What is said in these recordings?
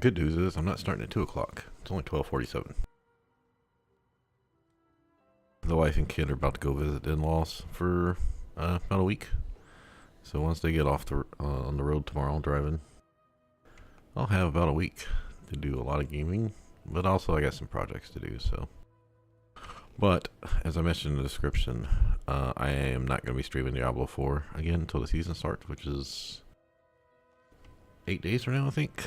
good news is I'm not starting at 2 o'clock. It's only 12:47. The wife and kid are about to go visit in-laws for about a week. So once they get off on the road tomorrow driving, I'll have about a week to do a lot of gaming. But also I got some projects to do, so. But, as I mentioned in the description, I am not going to be streaming Diablo 4 again until the season starts, which is 8 days from now, I think.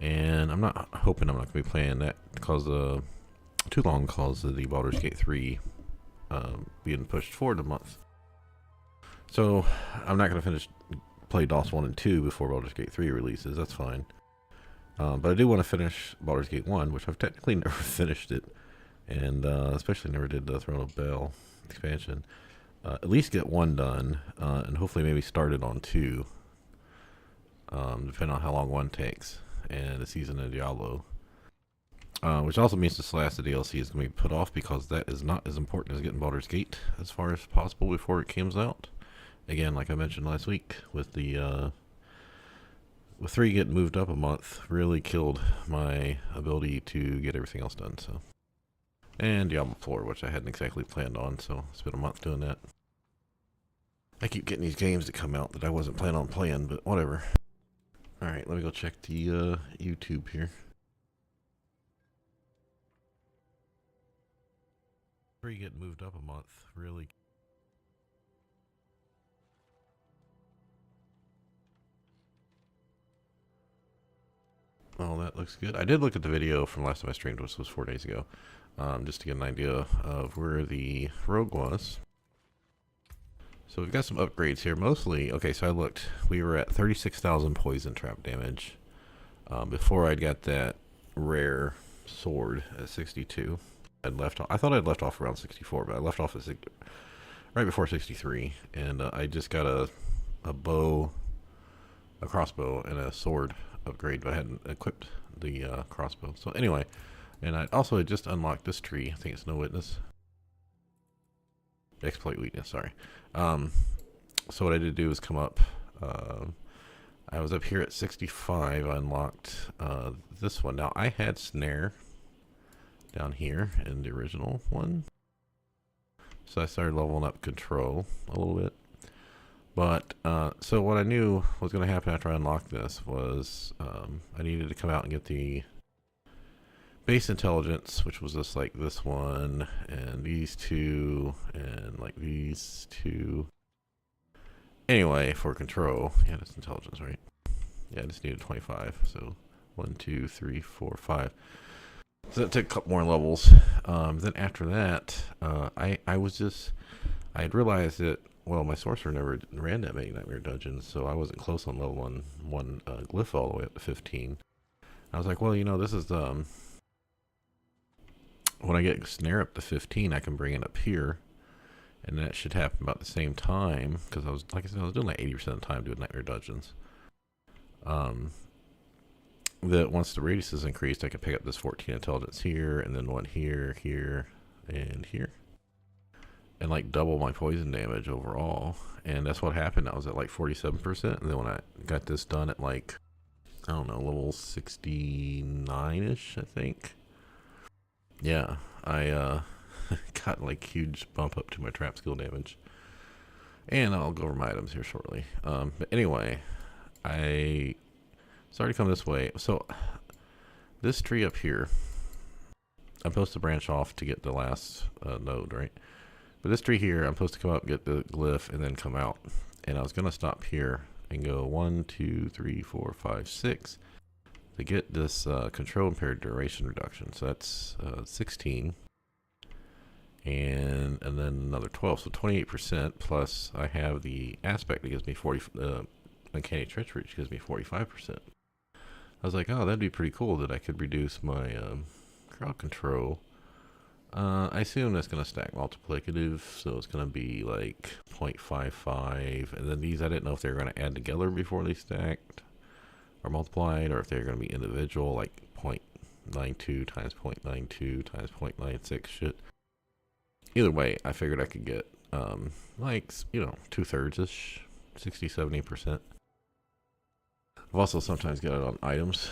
And I'm not hoping I'm not going to be playing that too long because of the Baldur's Gate 3 being pushed forward a month. So, I'm not going to play DOS 1 and 2 before Baldur's Gate 3 releases, that's fine. But I do want to finish Baldur's Gate 1, which I've technically never finished it. And especially never did the Throne of Bel expansion. At least get 1 done, and hopefully maybe start it on 2. Depending on how long 1 takes. And the season of Diablo. Which also means the last of the DLC is going to be put off because that is not as important as getting Baldur's Gate as far as possible before it comes out. Again, like I mentioned last week, with 3 getting moved up a month, really killed my ability to get everything else done. So, and Diablo 4, which I hadn't exactly planned on, so it's been a month doing that. I keep getting these games that come out that I wasn't planning on playing, but whatever. Alright, let me go check the YouTube here. 3 getting moved up a month, really. Oh, that looks good. I did look at the video from last time I streamed, which was 4 days ago, just to get an idea of where the rogue was. So we've got some upgrades here. Mostly, okay, so I looked. We were at 36,000 poison trap damage before I'd got that rare sword at 62. I thought I'd left off around 64, but I left off at right before 63, and I just got a bow, a crossbow, and a sword upgrade, but I hadn't equipped the crossbow. So anyway, and I also had just unlocked this tree. I think it's no witness. Exploit weakness, sorry. So what I did do is come up. I was up here at 65. I unlocked this one. Now I had snare down here in the original one. So I started leveling up control a little bit. But, so what I knew was going to happen after I unlocked this was, I needed to come out and get the base intelligence, which was just like this one, and these 2, and like these 2. Anyway, for control, yeah, that's intelligence, right? Yeah, I just needed 25, so 1, 2, 3, 4, 5. So that took a couple more levels. Then after that, I had realized that, well, my sorcerer never ran that many nightmare dungeons, so I wasn't close on level one glyph all the way up to 15. I was like, well, you know, this is when I get snare up to 15, I can bring it up here, and that should happen about the same time, because I was, like I said, I was doing like 80% of the time doing nightmare dungeons. That once the radius is increased, I can pick up this 14 intelligence here, and then 1 here, here, and here. And like double my poison damage overall. And that's what happened. I was at like 47%. And then when I got this done at like, I don't know, level 69-ish, I think. Yeah, I got like huge bump up to my trap skill damage. And I'll go over my items here shortly. But anyway, I started to come this way. So this tree up here, I'm supposed to branch off to get the last node, right? But this tree here, I'm supposed to come up, get the glyph, and then come out. And I was going to stop here and go 1, 2, 3, 4, 5, 6 to get this control impaired duration reduction. So that's 16. And then another 12. So 28%, plus I have the aspect that gives me 40, uncanny treachery, which gives me 45%. I was like, oh, that'd be pretty cool that I could reduce my crowd control. I assume that's going to stack multiplicative, so it's going to be like 0.55, and then these I didn't know if they were going to add together before they stacked or multiplied, or if they're going to be individual, like 0.92 times 0.92 times 0.96 shit. Either way, I figured I could get like, you know, 2/3ish, 60-70%. I've also sometimes got it on items.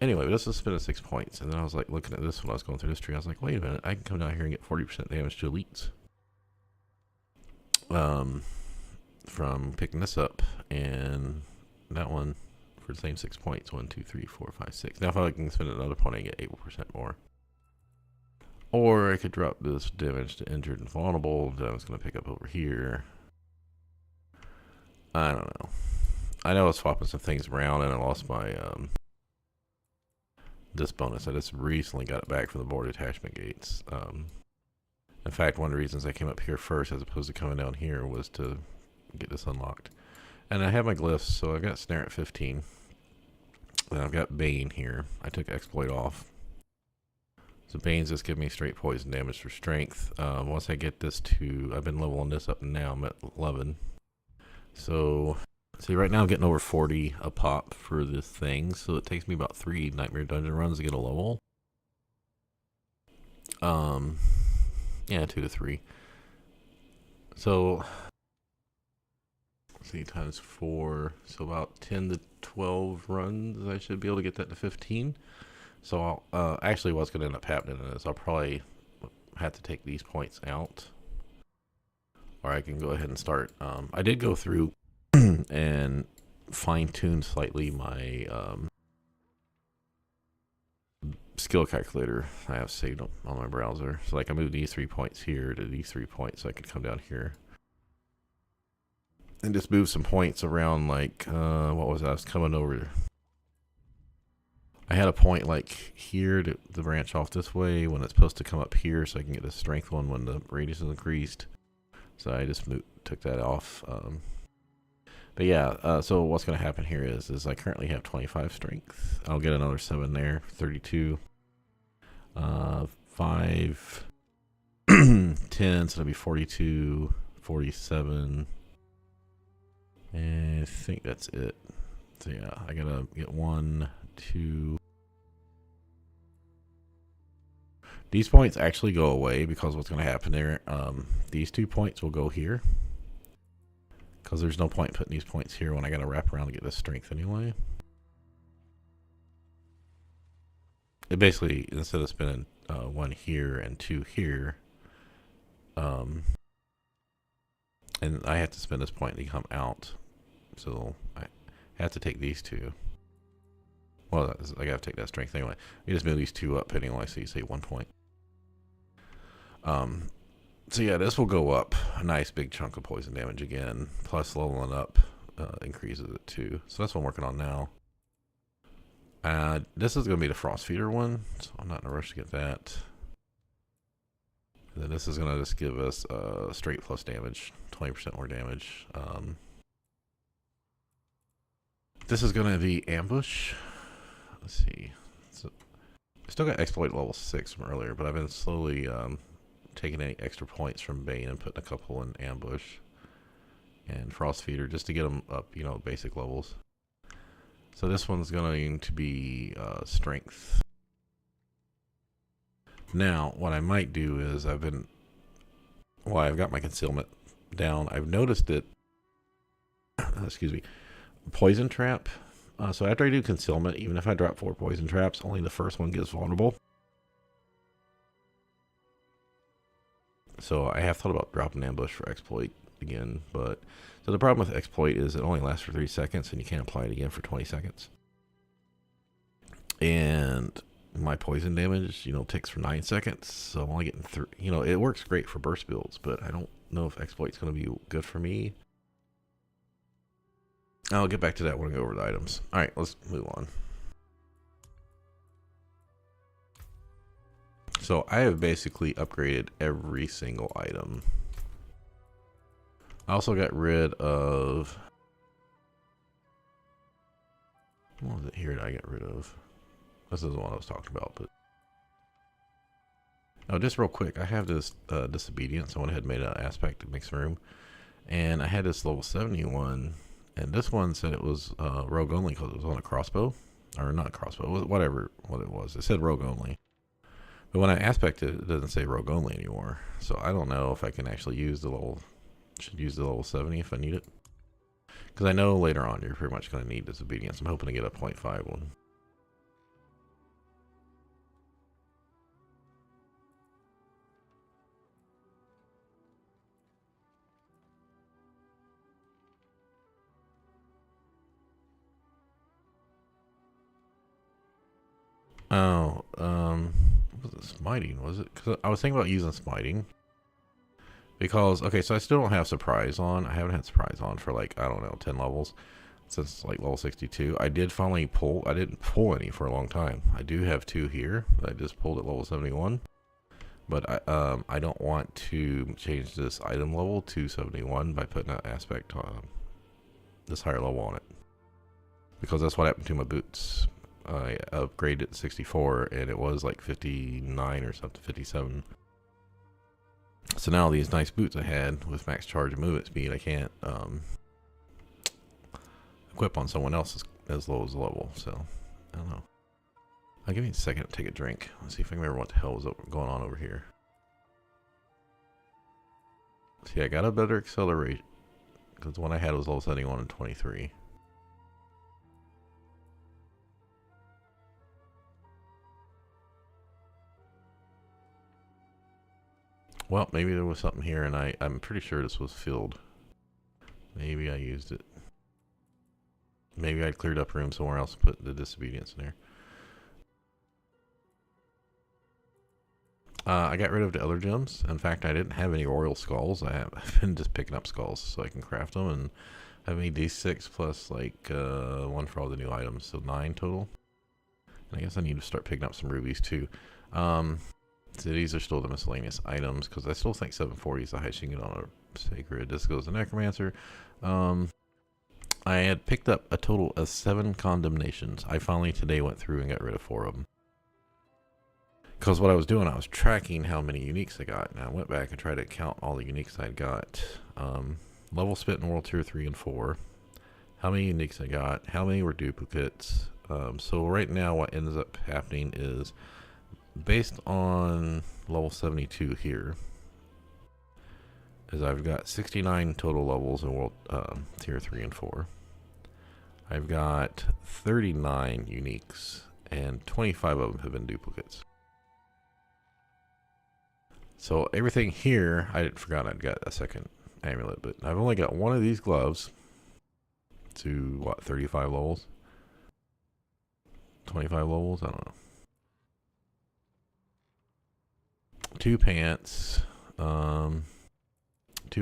Anyway, this was spending 6 points, and then I was like looking at this when I was going through this tree. I was like, wait a minute, I can come down here and get 40% damage to elites. From picking this up, and that one for the same 6 points. 1, 2, 3, 4, 5, 6. Now if I can spend another point, I get 8% more. Or I could drop this damage to injured and vulnerable that I was going to pick up over here. I don't know. I know I was swapping some things around, and I lost my this bonus. I just recently got it back from the board attachment gates. In fact, one of the reasons I came up here first as opposed to coming down here was to get this unlocked. And I have my glyphs, so I've got Snare at 15. And I've got Bane here. I took Exploit off. So Bane's just giving me straight poison damage for strength. Once I get this to, I've been leveling this up now, I'm at 11. So, see, right now I'm getting over 40 a pop for this thing. So it takes me about 3 Nightmare Dungeon runs to get a level. Yeah, 2 to 3. So, let's see, times 4. So about 10 to 12 runs, I should be able to get that to 15. So actually what's going to end up happening is I'll probably have to take these points out. Or I can go ahead and start. I did go through and fine-tune slightly my skill calculator I have saved on my browser. So like I moved these 3 points here to these 3 points so I could come down here. And just move some points around, like, what was that? I was coming over. I had a point like here to branch off this way when it's supposed to come up here so I can get the strength one when the radius is increased. So I just took that off. But yeah, so what's going to happen here is I currently have 25 strength. I'll get another 7 there, 32. 5, 10, so that'll be 42, 47. And I think that's it. So yeah, I gotta get 1, 2. These points actually go away because what's going to happen there, these 2 points will go here. Because there's no point putting these points here when I got to wrap around to get this strength anyway. It basically, instead of spending 1 here and 2 here, and I have to spend this point to come out. So I have to take these 2. Well, I got to take that strength anyway. You just move these 2 up anyway, so you say 1 point. So yeah, this will go up a nice big chunk of poison damage again. Plus leveling up increases it too. So that's what I'm working on now. This is going to be the Frost Feeder one, so I'm not in a rush to get that. And then this is going to just give us straight plus damage, 20% more damage. This is going to be Ambush. Let's see. So, I still got Exploit level 6 from earlier, but I've been slowly taking any extra points from Bane and putting a couple in Ambush and Frost Feeder just to get them up, you know, basic levels. So this one's going to be Strength. Now, what I might do is I've got my concealment down. I've noticed that, excuse me, Poison Trap. So after I do concealment, even if I drop 4 poison traps, only the first one gets vulnerable. So I have thought about dropping Ambush for Exploit again, but so the problem with Exploit is it only lasts for 3 seconds and you can't apply it again for 20 seconds. And my poison damage, you know, ticks for 9 seconds, so I'm only getting 3. You know, it works great for burst builds, but I don't know if Exploit's going to be good for me. I'll get back to that when I go over the items. Alright, let's move on. So I have basically upgraded every single item. I also got rid of... What was it here that I got rid of? This is the one I was talking about, but... Oh, just real quick, I have this Disobedience. I went ahead and made an aspect to make some room. And I had this level 71, and this one said it was rogue only because it was on a crossbow. Or not crossbow, whatever what it was. It said rogue only. But when I aspect it, it doesn't say rogue only anymore. So I don't know if I can actually use the level... Should use the level 70 if I need it. Because I know later on you're pretty much going to need disobedience. I'm hoping to get a 0.5 one. Oh, what was it smiting? Was it? Because I was thinking about using smiting. Because, okay, so I still don't have surprise on. I haven't had surprise on for like, I don't know, 10 levels since like level 62. I did finally pull, I didn't pull any for a long time. I do have 2 here that I just pulled at level 71. But I don't want to change this item level to 71 by putting that aspect, this higher level on it. Because that's what happened to my boots. I upgraded 64 and it was like 59 or something, 57. So now these nice boots I had with max charge and movement speed, I can't equip on someone else as low as the level. So I don't know. I'll give me a second to take a drink. Let's see if I can remember what the hell was going on over here. See, I got a better acceleration because the one I had was level 71 and 23. Well, maybe there was something here, and I'm pretty sure this was filled. Maybe I used it. Maybe I cleared up room somewhere else and put the disobedience in there. I got rid of the other gems. In fact, I didn't have any royal skulls. I've been just picking up skulls so I can craft them, and have a D6 plus like 1 for all the new items, so 9 total. And I guess I need to start picking up some rubies too. So these are still the miscellaneous items, because I still think 740 is the highest you can get on a sacred. This goes to necromancer. I had picked up a total of 7 condemnations. I finally today went through and got rid of 4 of them. Because what I was doing, I was tracking how many uniques I got. And I went back and tried to count all the uniques I'd got. Level spit in World Tier 3 and 4. How many uniques I got. How many were duplicates. So right now what ends up happening is, based on level 72 here, is I've got 69 total levels in World Tier 3 and 4. I've got 39 uniques, and 25 of them have been duplicates. So everything here, I forgot I'd got a second amulet, but I've only got one of these gloves to, what, 35 levels? 25 levels? I don't know. 2 pants, 2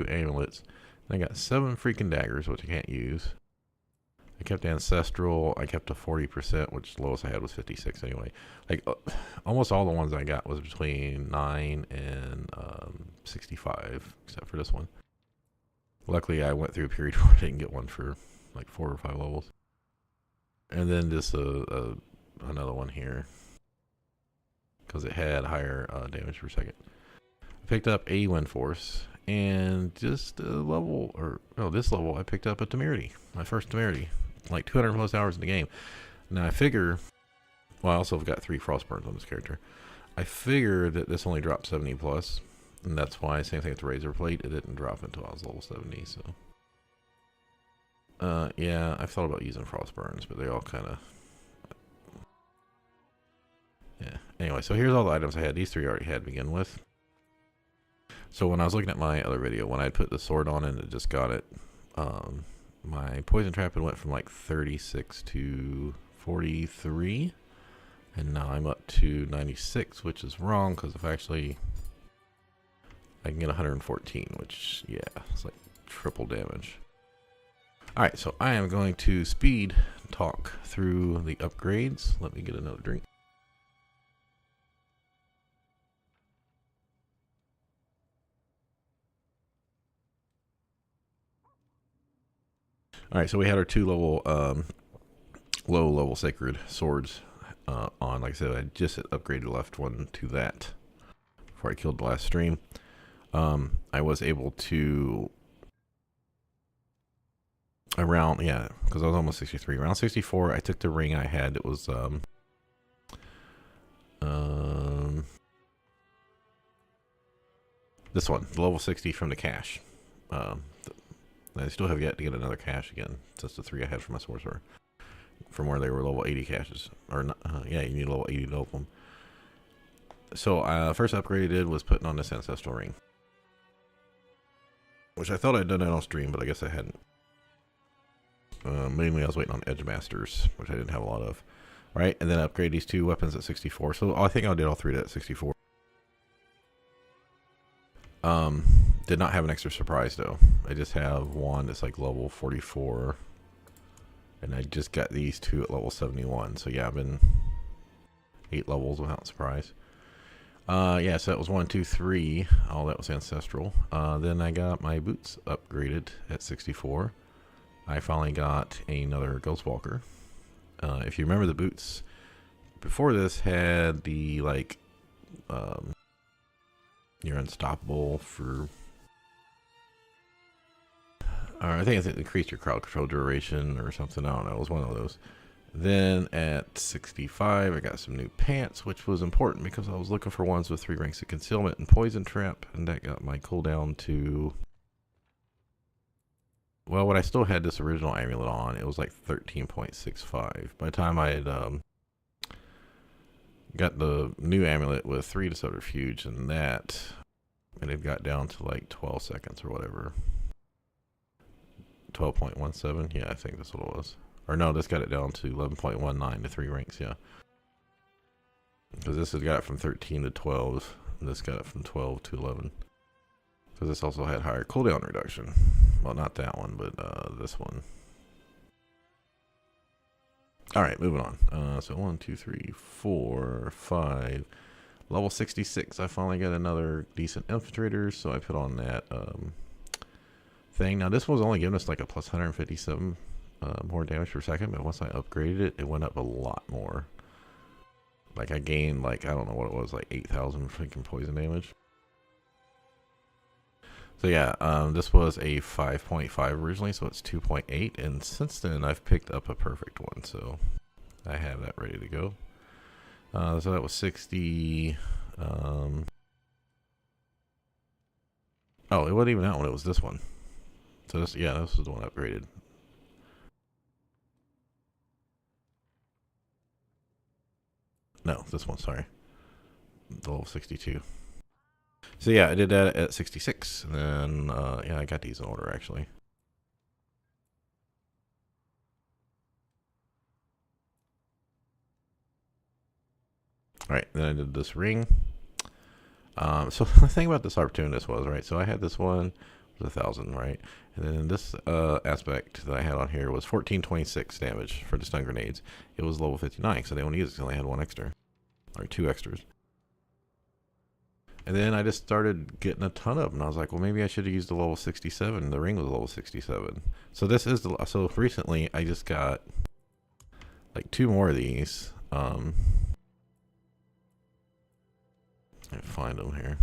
amulets, and I got 7 freaking daggers, which I can't use. I kept Ancestral, I kept a 40%, which the lowest I had was 56 anyway. Like, almost all the ones I got was between 9 and 65, except for this one. Luckily, I went through a period where I didn't get one for like 4 or 5 levels. And then just another one here, because it had higher damage per second. I picked up a Wind Force, and just this level I picked up a Temerity, my first Temerity, like 200 plus hours in the game. Now I figure, well, I also have got 3 Frostburns on this character. I figure that this only dropped 70 plus, and that's why, same thing with the Razor Plate, it didn't drop until I was level 70, so. Yeah, I've thought about using Frostburns, but they all kind of, yeah. Anyway, so here's all the items I had. These 3 I already had to begin with. So when I was looking at my other video, when I put the sword on and it just got it, my poison trap had went from like 36 to 43, and now I'm up to 96, which is wrong, because if actually I can get 114, which, yeah, it's like triple damage. Alright, so I am going to speed talk through the upgrades. Let me get another drink. Alright, so we had our 2 level, low level sacred swords on. Like I said, I just upgraded the left one to that before I killed the last stream. I was able to, around, yeah, because I was almost 63. Around 64, I took the ring I had. It was, this one, the level 60 from the cache. I still have yet to get another cache again, since the 3 I had from my sorcerer. From where they were level 80 caches. Or, not, yeah, you need level 80 to open them. So, first upgrade I did was putting on this Ancestral Ring. Which I thought I'd done it on stream, but I guess I hadn't. Mainly I was waiting on Edge Masters, which I didn't have a lot of. Right, and then upgrade these 2 weapons at 64. So I think I did all 3 at 64. Did not have an extra surprise though. I just have one that's like level 44. And I just got these 2 at level 71. So yeah, I've been 8 levels without surprise. Yeah, so that was 1, 2, 3. All that was Ancestral. Then I got my boots upgraded at 64. I finally got another Ghostwalker. If you remember, the boots before this had the like you're unstoppable for, or I think it increased your crowd control duration or something. I don't know. It was one of those. Then at 65, I got some new pants, which was important because I was looking for ones with 3 ranks of concealment and poison trap, and that got my cooldown to, well, when I still had this original amulet on, it was like 13.65. By the time I had got the new amulet with 3 to subterfuge and that, and it got down to like 12 seconds or whatever. 12.17, yeah, I think that's what it was. Or no, this got it down to 11.19 to 3 ranks, yeah. Because this has got it from 13 to 12, and this got it from 12 to 11. Because this also had higher cooldown reduction. Well, not that one, but this one. Alright, moving on. So 1, 2, 3, 4, 5. Level 66, I finally got another decent infiltrator, so I put on that thing. Now, this was only giving us like a plus 157 more damage per second, but once I upgraded it, it went up a lot more. Like, I gained, like, I don't know what it was, like 8,000 freaking poison damage. So yeah, this was a 5.5 originally, so it's 2.8, and since then I've picked up a perfect one, so I have that ready to go. So that was 60. Oh, it wasn't even that one, it was this one. So this, yeah, this was the one upgraded. No, this one, sorry. The level 62. So yeah, I did that at 66, and then, yeah, I got these in order, actually. Alright, then I did this ring. So the thing about this opportunist was, right, so I had this one, it was 1,000, right? And then this aspect that I had on here was 1426 damage for the stun grenades. It was level 59, so they only used it because I only had 1 extra. Or 2 extras. And then I just started getting a ton of them. And I was like, well, maybe I should have used the level 67. The ring was level 67. So this is the, so recently I just got like 2 more of these. Let me find them here.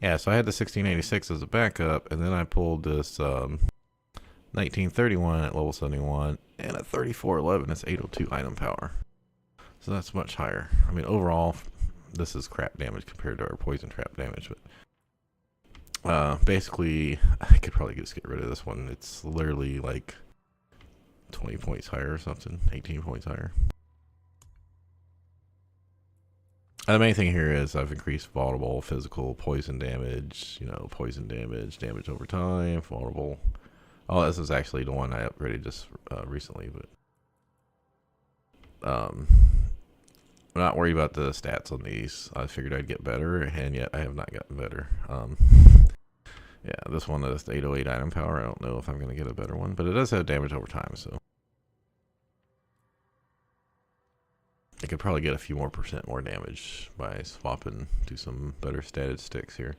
Yeah, so I had the 1686 as a backup, and then I pulled this 1931 at level 71, and at 3411 it's 802 item power. So that's much higher. I mean, overall, this is crap damage compared to our poison trap damage, but basically, I could probably just get rid of this one. It's literally like 20 points higher or something, 18 points higher. The main thing here is I've increased vulnerable, physical, poison damage, you know, poison damage, damage over time, vulnerable. Oh, this is actually the one I upgraded just recently, but I'm not worried about the stats on these. I figured I'd get better, and yet I have not gotten better. Yeah, this one is the 808 item power. I don't know if I'm going to get a better one, but it does have damage over time, so I could probably get a few more % more damage by swapping to some better statted sticks here.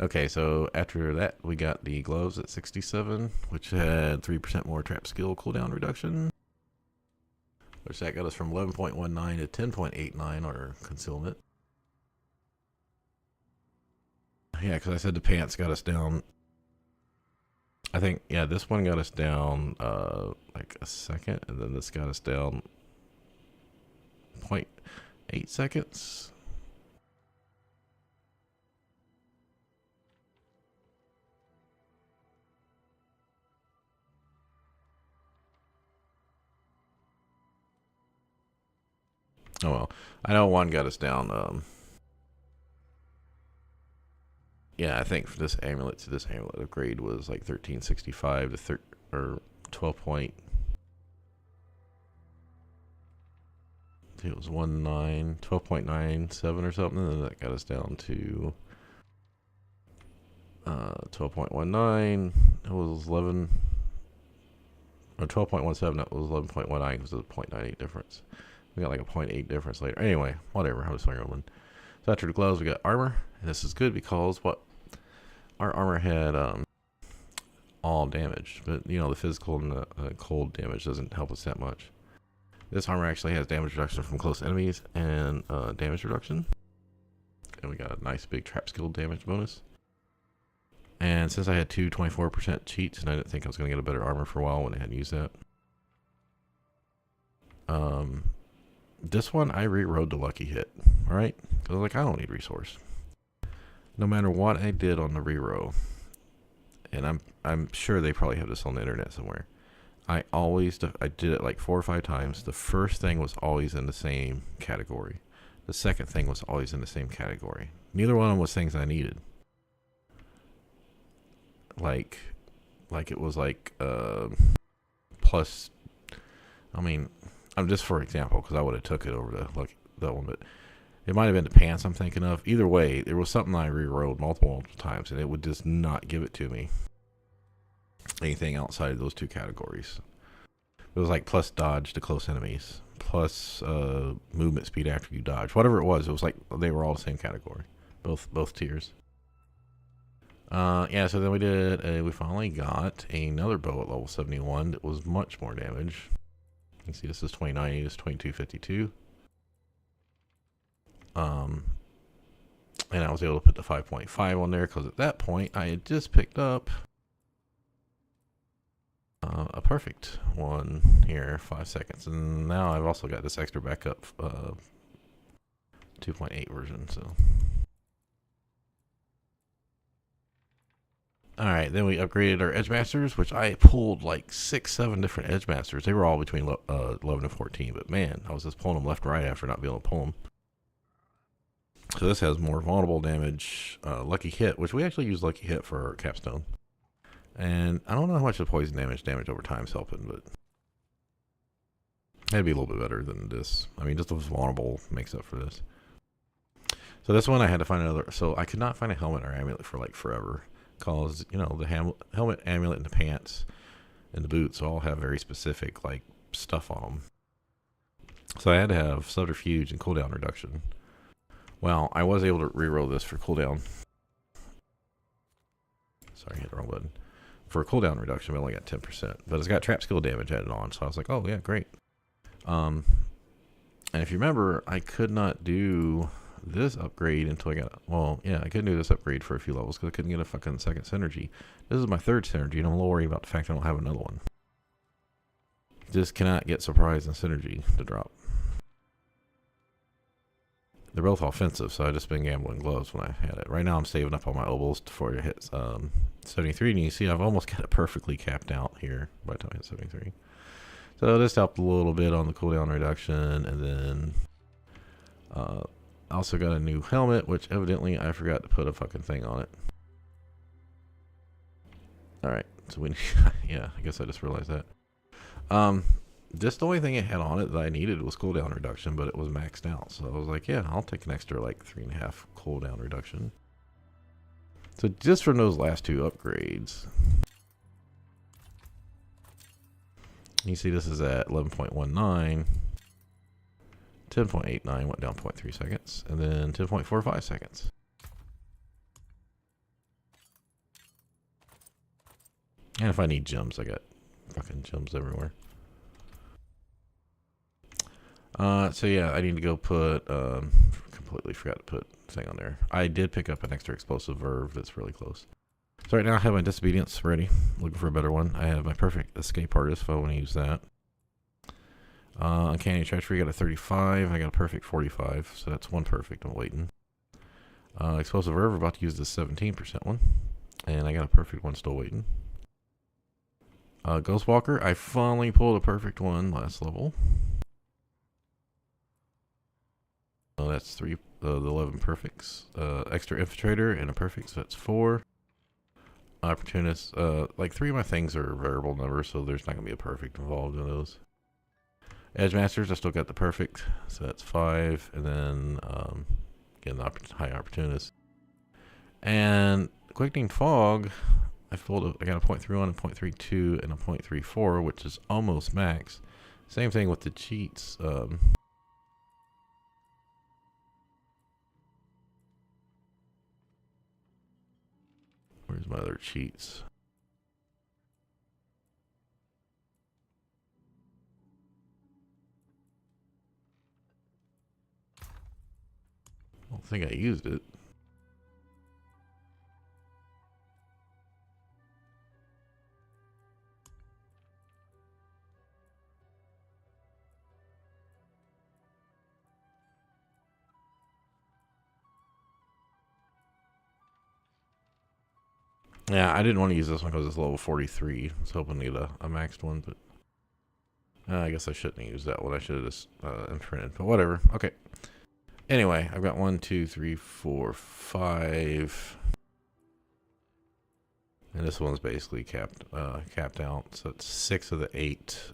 Okay, so after that, we got the gloves at 67, which had 3% more trap skill cooldown reduction. Which that got us from 11.19 to 10.89 or concealment. Yeah, because I said the pants got us down. I think, yeah, this one got us down like a second, and then this got us down 0.8 seconds. Oh well. I know one got us down. Yeah, I think for this amulet to this amulet upgrade was like 1365 to or 12 point. I think it was 12.97 or something, and then that got us down to 12.19. It was 11 or 12.17. That was 11.19 because of the 0.98 difference. We got like a 0.8 difference later. Anyway, whatever. I'm just rolling. So after the gloves, we got armor, and this is good because what our armor had all damage, but you know the physical and the cold damage doesn't help us that much. This armor actually has damage reduction from close enemies and damage reduction, and we got a nice big trap skill damage bonus. And since I had two 24% cheats, and I didn't think I was going to get a better armor for a while when I hadn't used that. This one I rewrote the lucky hit, alright? Because I was like, I don't need resource. No matter what I did on the reroll, and I'm sure they probably have this on the internet somewhere. I did it like 4 or 5 times. The first thing was always in the same category. The second thing was always in the same category. Neither one of them was things I needed. Like it was like plus. I mean, I'm just for example because I would have took it over that one, but it might have been the pants I'm thinking of. Either way, there was something I re-rolled multiple times, and it would just not give it to me. Anything outside of those 2 categories. It was like plus dodge to close enemies, plus movement speed after you dodge. Whatever it was like they were all the same category, both tiers. Yeah, so then we finally got another bow at level 71 that was much more damage. You can see this is 2090, this is 2252. And I was able to put the 5.5 on there because at that point I had just picked up a perfect one here, 5 seconds. And now I've also got this extra backup 2.8 version, so. Alright, then we upgraded our Edge Masters, which I pulled like 6-7 different Edge Masters. They were all between 11 and 14, but man, I was just pulling them left and right after not being able to pull them. So this has more vulnerable damage, lucky hit, which we actually use lucky hit for our capstone. And I don't know how much the poison damage over time is helping, but that'd be a little bit better than this. I mean, just the vulnerable makes up for this. So this one I had to find another. So I could not find a helmet or amulet for like forever. Because, you know, the helmet, amulet, and the pants and the boots all have very specific, like, stuff on them. So I had to have subterfuge and cooldown reduction. Well, I was able to reroll this for cooldown. Sorry, I hit the wrong button. For cooldown reduction, we only got 10%. But it's got trap skill damage added on, so I was like, oh, yeah, great. And if you remember, I could not do this upgrade until I got, well, yeah, I couldn't do this upgrade for a few levels because I couldn't get a fucking second synergy. This is my 3rd synergy, and I'm a little worried about the fact I don't have another one. Just cannot get surprise and synergy to drop. They're both offensive, so I just been gambling gloves when I had it. Right now I'm saving up all my obols before it hits 73, and you see I've almost got it perfectly capped out here by the time I hit 73. So this helped a little bit on the cooldown reduction, and then I also got a new helmet, which evidently I forgot to put a fucking thing on it. Alright, so we yeah, I guess I just realized that. Just the only thing it had on it that I needed was cooldown reduction, but it was maxed out. So I was like, yeah, I'll take an extra like 3.5 cooldown reduction. So just from those last 2 upgrades, you see this is at 11.19, 10.89 went down 0.3 seconds, and then 10.45 seconds. And if I need gems, I got fucking gems everywhere. So yeah, I need to go put, completely forgot to put thing on there. I did pick up an extra explosive verve that's really close. So right now I have my disobedience ready, looking for a better one. I have my perfect escape artist if I want to use that. Uncanny treachery, got a 35, I got a perfect 45, so that's 1 perfect, I'm waiting. Explosive verve, about to use the 17% one, and I got a perfect one still waiting. Ghostwalker, I finally pulled a perfect one last level. So that's 3, the 11 perfects. Extra infiltrator and a perfect, so that's 4. Opportunist, like 3 of my things are variable numbers, so there's not going to be a perfect involved in those. Edge Masters, I still got the perfect, so that's 5. And then, again, the high opportunist. And Quickening Fog, I got a 0.31, a 0.32, and a 0.34, which is almost max. Same thing with the cheats. Where's my other cheats? I don't think I used it. Yeah, I didn't want to use this one because it's level 43. I was hoping to get a maxed one, but I guess I shouldn't have used that one. I should have just imprinted, but whatever. Okay. Anyway, I've got 1, 2, 3, 4, 5. And this one's basically capped out. So it's 6 of the 8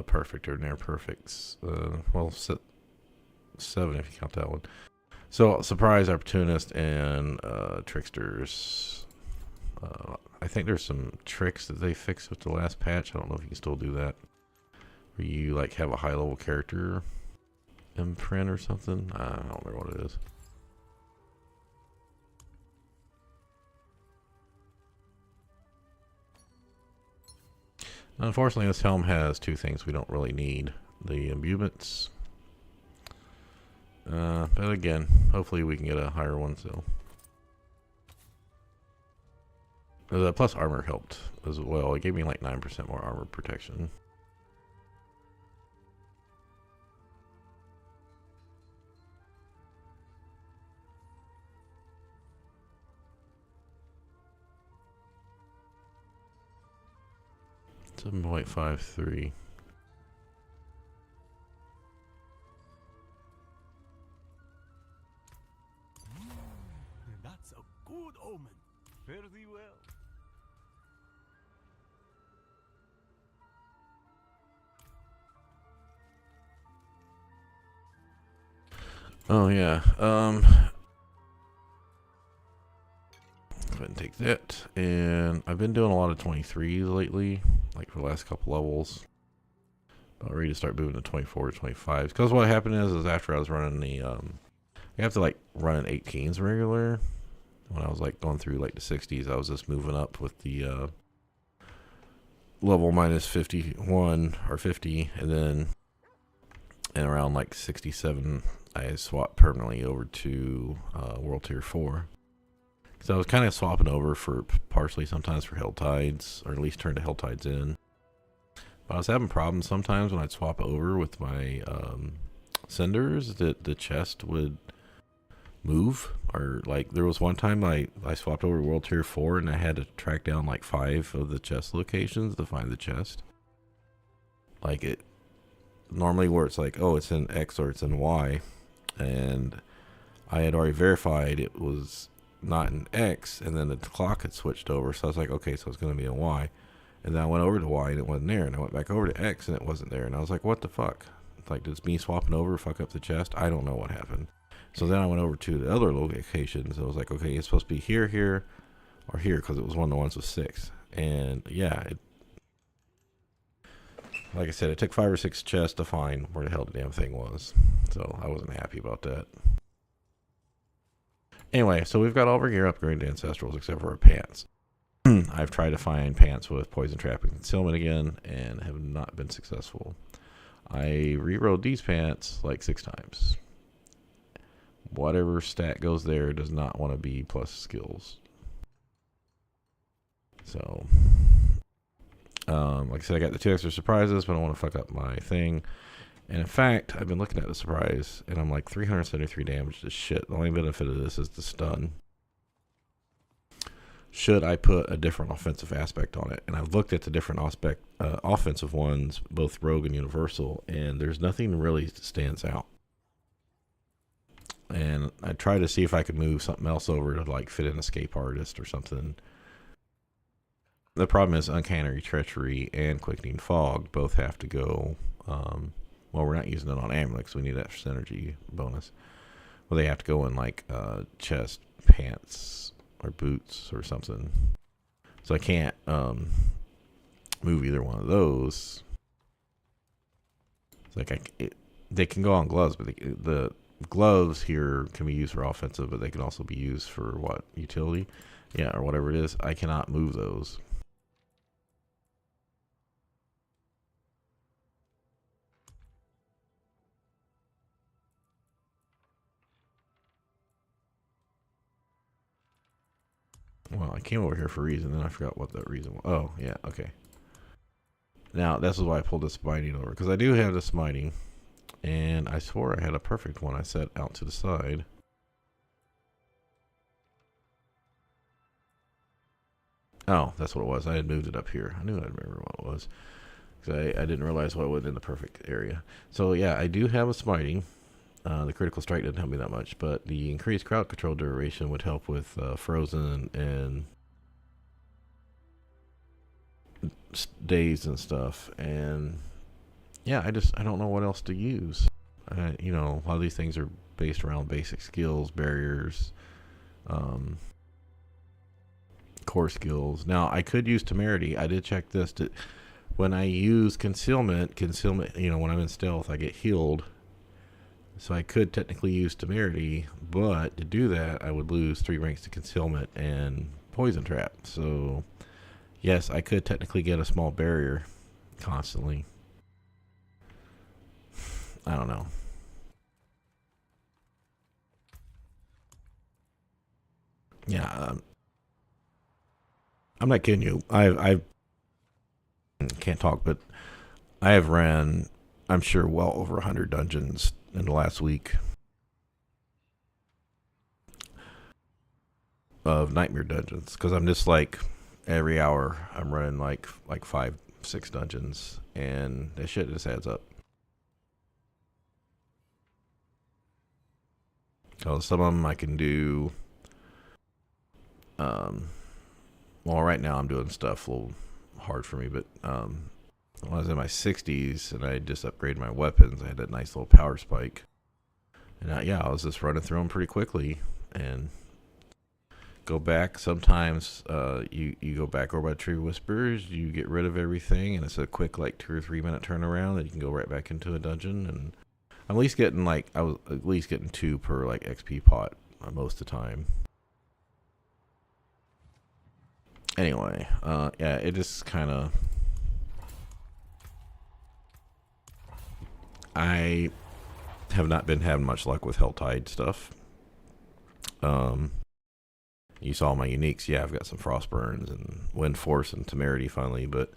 perfect or near perfects. Well, 7 if you count that one. So, Surprise, Opportunist, and Tricksters. I think there's some tricks that they fixed with the last patch. I don't know if you can still do that. Where you, like, have a high-level character imprint or something. I don't remember what it is. Unfortunately, this helm has 2 things we don't really need. The imbuements. But again, hopefully we can get a higher one, so. The plus armor helped as well. It gave me like 9% more armor protection. $7.53. That's a good omen. Fare thee well. Oh yeah. Go ahead and take that. And I've been doing a lot of 23s lately, like for the last couple levels. About ready to start moving to 24 to 25s. Because what happened is after I was running the you have to like run 18s regular. When I was like going through like the 60s, I was just moving up with the level minus 51 or 50, and then around like 67, I swapped permanently over to World Tier 4. So I was kind of swapping over for partially sometimes for Helltides, or at least turn the Helltides in. But I was having problems sometimes when I'd swap over with my Cinders that the chest would move. Or like there was one time I swapped over to World Tier 4 and I had to track down like 5 of the chest locations to find the chest. Like it normally where it's like, oh, it's in X or it's in Y, and I had already verified it was not in X, and then the clock had switched over, so I was like, okay, so it's going to be in Y. And then I went over to Y and it wasn't there, and I went back over to X and it wasn't there, and I was like, what the fuck? Like, does me swapping over fuck up the chest? I don't know what happened. So then I went over to the other locations, and I was like, okay, it's supposed to be here, here, or here, because it was one of the ones with 6. And yeah, like I said, it took 5 or 6 chests to find where the hell the damn thing was. So I wasn't happy about that. Anyway, so we've got all of our gear upgraded to Ancestrals except for our pants. I've tried to find pants with Poison Trap and Concealment again and have not been successful. I rerolled these pants like 6 times. Whatever stat goes there does not want to be plus skills. So, like I said, I got the 2 extra surprises, but I don't want to fuck up my thing. And in fact, I've been looking at the surprise, and I'm like 373 damage to shit. The only benefit of this is the stun. should I put a different offensive aspect on it? And I've looked at the different offensive ones, both Rogue and Universal, and there's nothing really that stands out. And I tried to see if I could move something else over to like fit in Escape Artist or something. The problem is Uncanny Treachery and Quickening Fog both have to go. Well, we're not using it on Amulet, so we need that synergy bonus. Well, they have to go in like chest, pants, or boots or something. So I can't move either one of those. It's like they can go on gloves, but the gloves here can be used for offensive, but they can also be used for what? Utility? Yeah, or whatever it is. I cannot move those. Well, I came over here for a reason, then I forgot what that reason was. Oh, yeah, okay. Now, this is why I pulled the smiting over, because I do have the smiting, and I swore I had a perfect one I set out to the side. Oh, that's what it was. I had moved it up here. I knew I'd remember what it was. Because I didn't realize what was in the perfect area. So, yeah, I do have a smiting. The critical strike didn't help me that much, but the increased crowd control duration would help with frozen and days and stuff. And yeah, I don't know what else to use. You know, a lot of these things are based around basic skills, barriers, core skills. Now, I could use temerity. I did check this. When I use concealment, you know, when I'm in stealth, I get healed. So I could technically use temerity, but to do that, I would lose 3 ranks to concealment and poison trap. So, yes, I could technically get a small barrier constantly. I don't know. Yeah, I'm not kidding you. I can't talk, but I have ran, I'm sure, well over 100 dungeons in the last week of nightmare dungeons, because I'm just like every hour I'm running like 5-6 dungeons, and that shit just adds up. Because some of them I can do. Well, right now I'm doing stuff a little hard for me, but when I was in my 60s and I just upgraded my weapons, I had that nice little power spike. And I was just running through them pretty quickly and go back. Sometimes you go back over by Tree Whispers, you get rid of everything, and it's a quick like 2 or 3 minute turnaround that you can go right back into a dungeon. And I'm at least getting I was at least getting 2 per like XP pot most of the time. Anyway, yeah, it just kind of. I have not been having much luck with Helltide stuff. You saw my uniques. Yeah, I've got some Frostburns and Wind Force and Temerity finally, but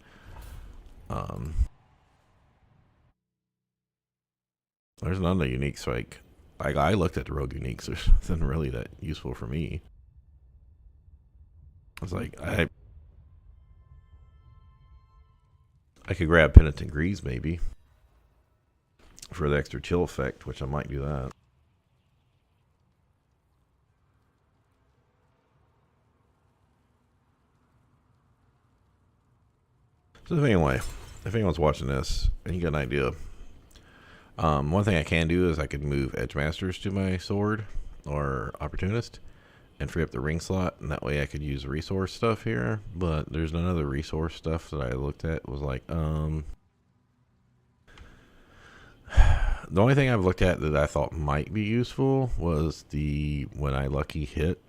there's none of the uniques. Like I looked at the Rogue uniques. There's nothing really that useful for me. I was like, I could grab Penitent Grease maybe for the extra chill effect, which I might do that. So anyway, if anyone's watching this and you got an idea, one thing I can do is I could move Edge Masters to my sword or Opportunist and free up the ring slot, and that way I could use resource stuff here. But there's none other resource stuff that I looked at was like, the only thing I've looked at that I thought might be useful was when I lucky hit,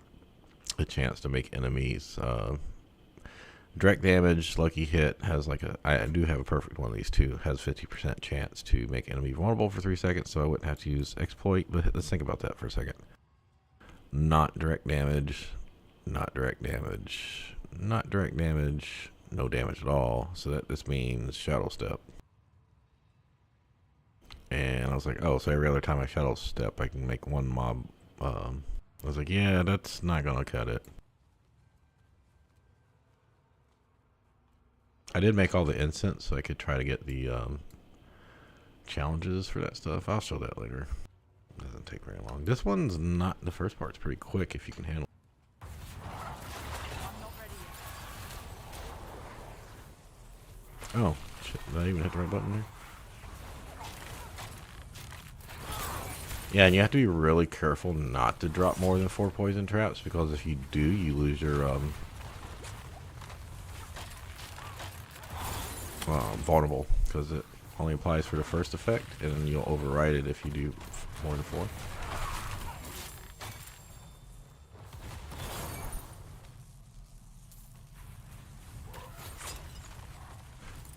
a chance to make enemies direct damage. Lucky hit has I do have a perfect one of these too, has 50% chance to make enemy vulnerable for 3 seconds, so I wouldn't have to use exploit. But let's think about that for a second. Not direct damage, not direct damage, not direct damage, no damage at all. So this means Shadow Step. And I was like, oh, so every other time I Shadow Step, I can make one mob. I was like, yeah, that's not gonna cut it. I did make all the incense so I could try to get the challenges for that stuff. I'll show that later. Doesn't take very long. This one's not, the first part's pretty quick if you can handle it. Oh, shit. Did I even hit the right button there? Yeah, and you have to be really careful not to drop more than 4 poison traps, because if you do, you lose your vulnerable, because it only applies for the first effect, and then you'll override it if you do more than 4.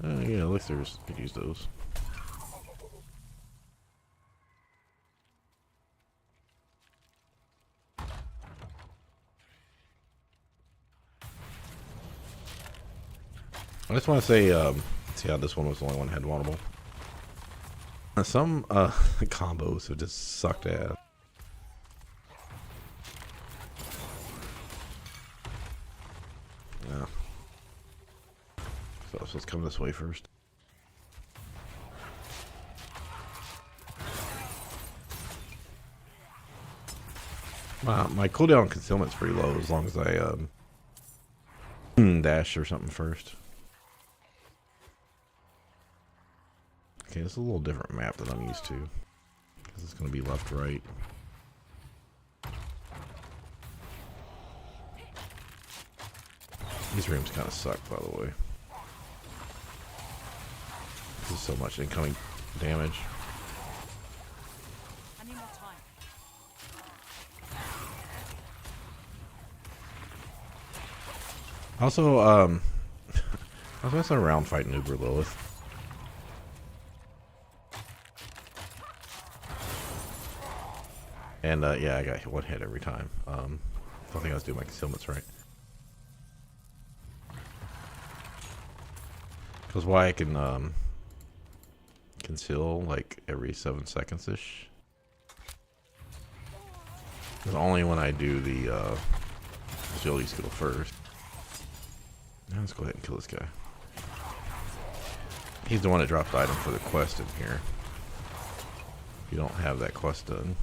Yeah, elixirs, could use those. I just want to say, see how this one was the only one that had vulnerable. Some combos have just sucked ass. Yeah. So let's come this way first. My cooldown on concealment's pretty low as long as I dash or something first. Okay, this is a little different map than I'm used to, because it's going to be left, right. These rooms kind of suck, by the way. There's so much incoming damage. I need more time. Also, I was messing around fighting Uber Lilith. And yeah, I got one hit every time. I don't think I was doing my concealments right. Because why I can conceal like every 7 seconds ish. It's only when I do the agility skill first. Now let's go ahead and kill this guy. He's the one that dropped the item for the quest in here. If you don't have that quest done.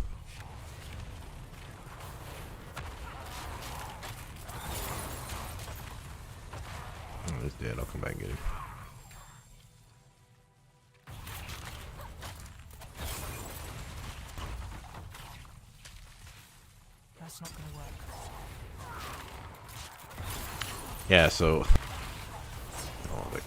Oh, he's dead. I'll come back and get him. That's not gonna work. Yeah, so oh, wait.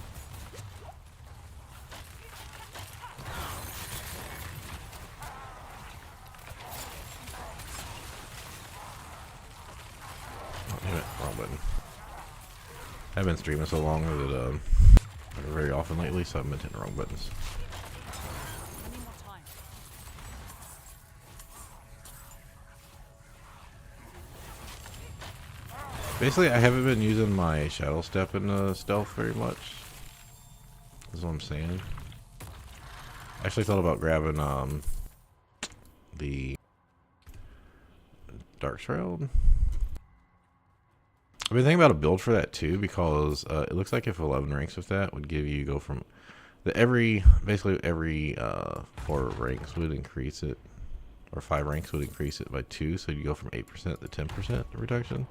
Oh, damn it, wrong button. I've been streaming so long that very often lately, so I've been hitting the wrong buttons. I need more time. Basically, I haven't been using my shadow step in stealth very much. That's what I'm saying. I actually thought about grabbing the Dark Shroud. I've been thinking about a build for that too, because it looks like if 11 ranks with that would give you go from basically every 4 ranks would increase it, or 5 ranks would increase it by 2, so you go from 8% to 10% reduction.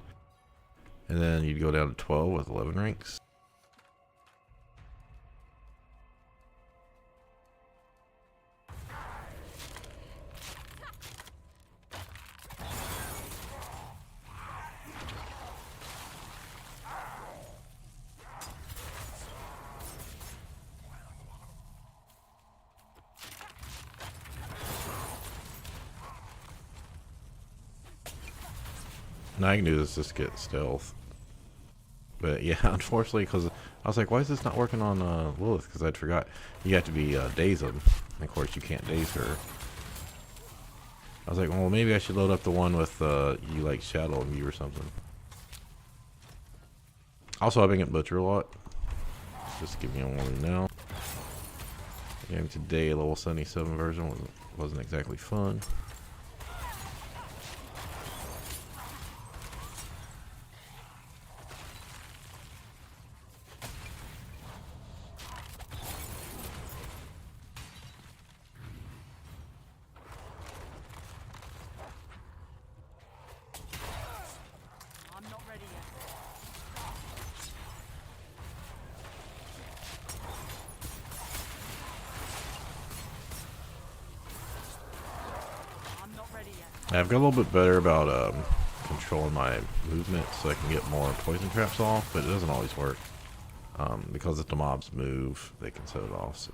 And then you'd go down to 12 with 11 ranks. Now I can do this just get stealth. But yeah, unfortunately, because I was like, why is this not working on Lilith? Because I'd forgot you have to be daze them. And of course, you can't daze her. I was like, well, maybe I should load up the one with you like Shadow and you or something. Also, I've been getting Butcher a lot. Just give me a warning now. Game today, level 77 version wasn't exactly fun. I've got a little bit better about controlling my movement so I can get more poison traps off, but it doesn't always work. Because if the mobs move, they can set it off. So.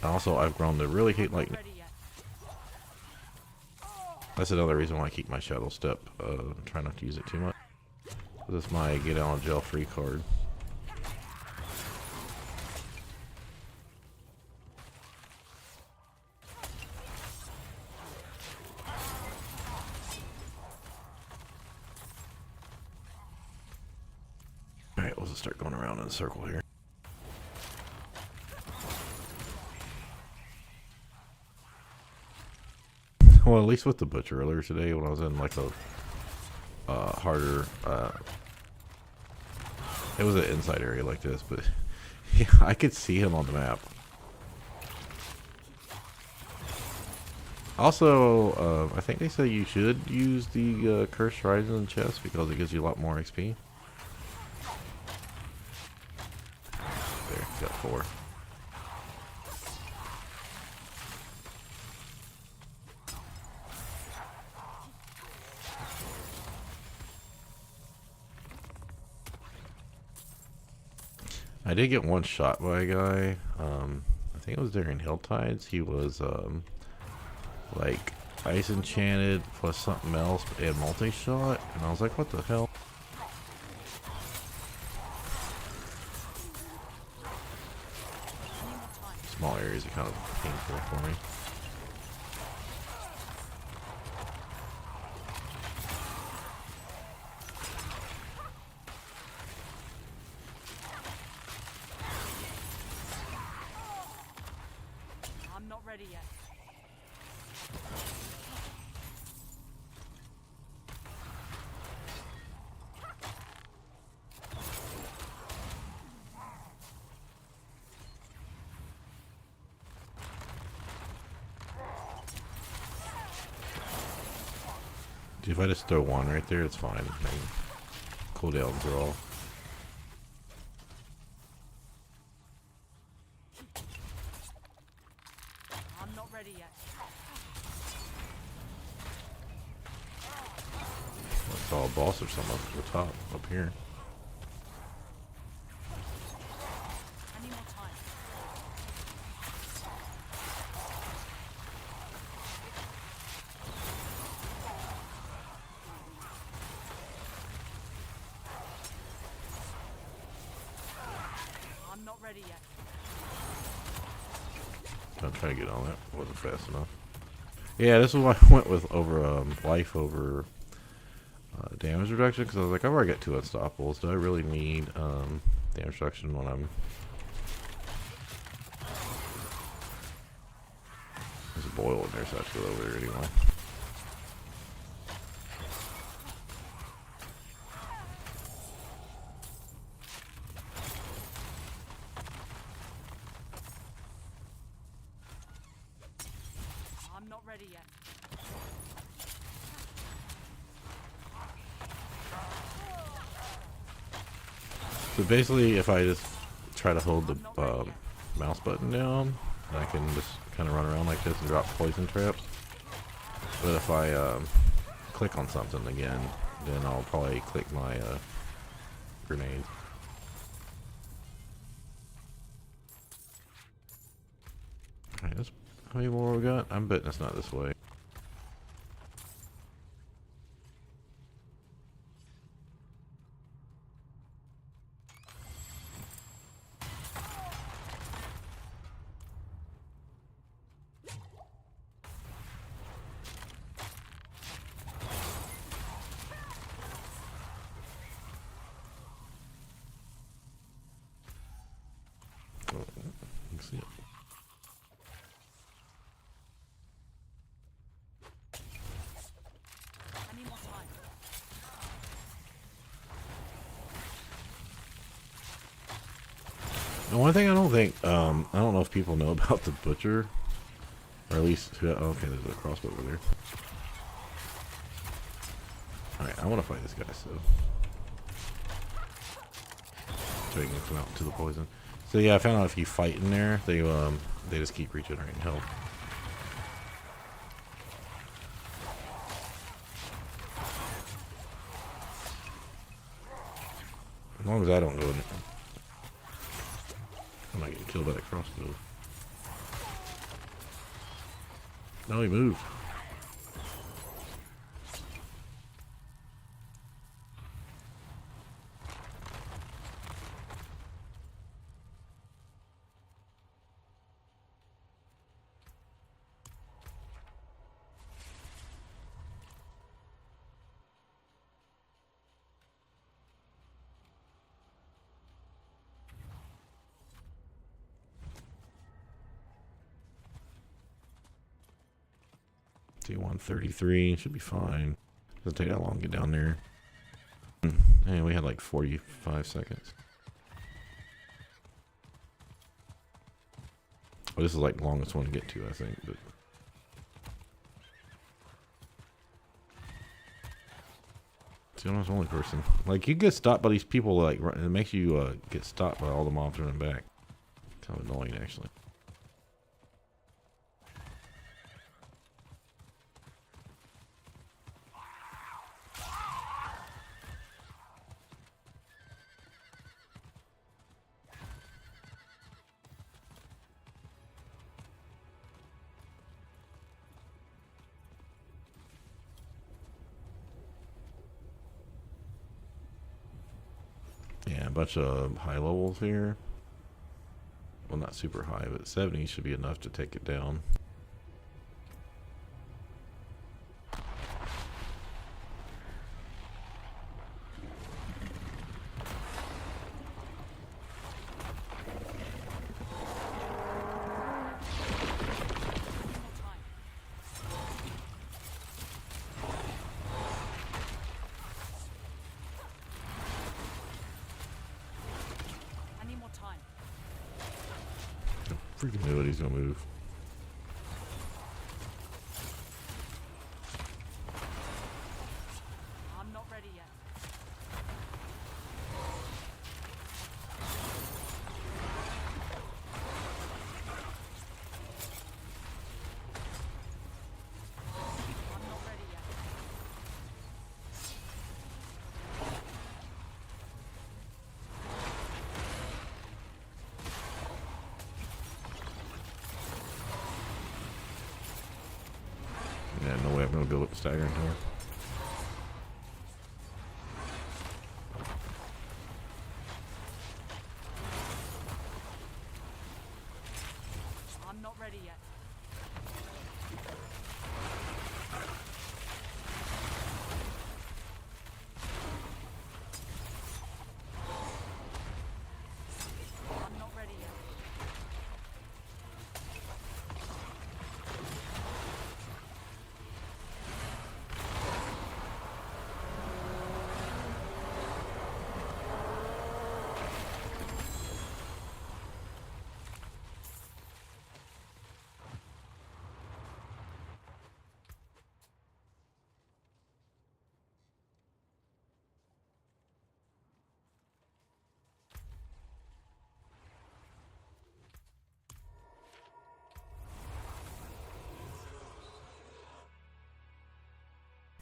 Also, I've grown to really hate lightning. That's another reason why I keep my Shadow Step. Try not to use it too much. This is my get out of jail free card. Alright, we'll just start going around in a circle here. Well, at least with the butcher earlier today, when I was in like a harder, it was an inside area like this, but yeah, I could see him on the map. Also, I think they say you should use the Cursed Horizon chest because it gives you a lot more XP. There, got 4. I did get one shot by a guy. I think it was during Hill Tides. He was like ice enchanted plus something else, but he had multi-shot, and I was like, what the hell? Small areas are kind of painful for me. I'm not ready yet. If I just throw one right there, it's fine. Cooldowns are all. I'm not ready yet. I saw a boss or something up at the top, up here. I need more time. I'm not ready yet. I'm trying to get on that. Wasn't fast enough. Yeah, this is why I went with life over damage reduction, because I was like, I've already got 2 unstoppables. Do I really need damage reduction when I'm... There's a boil in there, so I have to go over there anyway. I'm not ready yet. So basically, if I just try to hold the mouse button down, I can just kind of run around like this and drop poison traps. But if I click on something again, then I'll probably click my grenade. Alright, how many more we got? I'm betting it's not this way. Let's see it. I need more time. And one thing I don't think, I don't know if people know about the butcher, or at least, oh, okay, there's a crossbow over there. Alright, I want to fight this guy, so I can come out into the poison. So yeah, I found out if you fight in there, they just keep regenerating health. As long as I don't go in it. I'm not getting killed by that crossbow. No, he moved. T133 should be fine. Doesn't take that long to get down there. Hey, we had like 45 seconds. Oh, this is like the longest one to get to, I think. But see, I'm not the only person. Like, you get stopped by these people. Like, it makes you get stopped by all the mobs running back. Kind of annoying, actually. Yeah, a bunch of high levels here. Well, not super high, but 70 should be enough to take it down. I need more time. I freaking knew it, he's gonna move. I'm not ready yet. I'm not ready yet. Yeah, no way I'm gonna build up the staggering tower. I'm not ready yet. I'm not ready yet.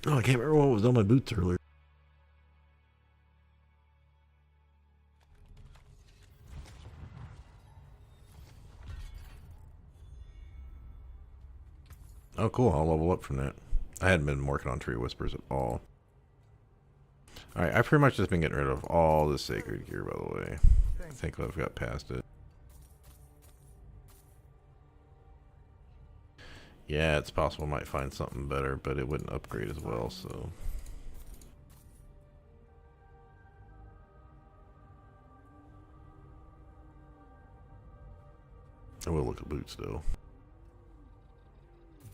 Oh, I can't remember what was on my boots earlier. Oh, cool. I'll level up from that. I hadn't been working on Tree Whispers at all. Alright, I've pretty much just been getting rid of all the sacred gear, by the way. I think I've got past it. Yeah, it's possible I might find something better, but it wouldn't upgrade as well, so... I will look at boots, though.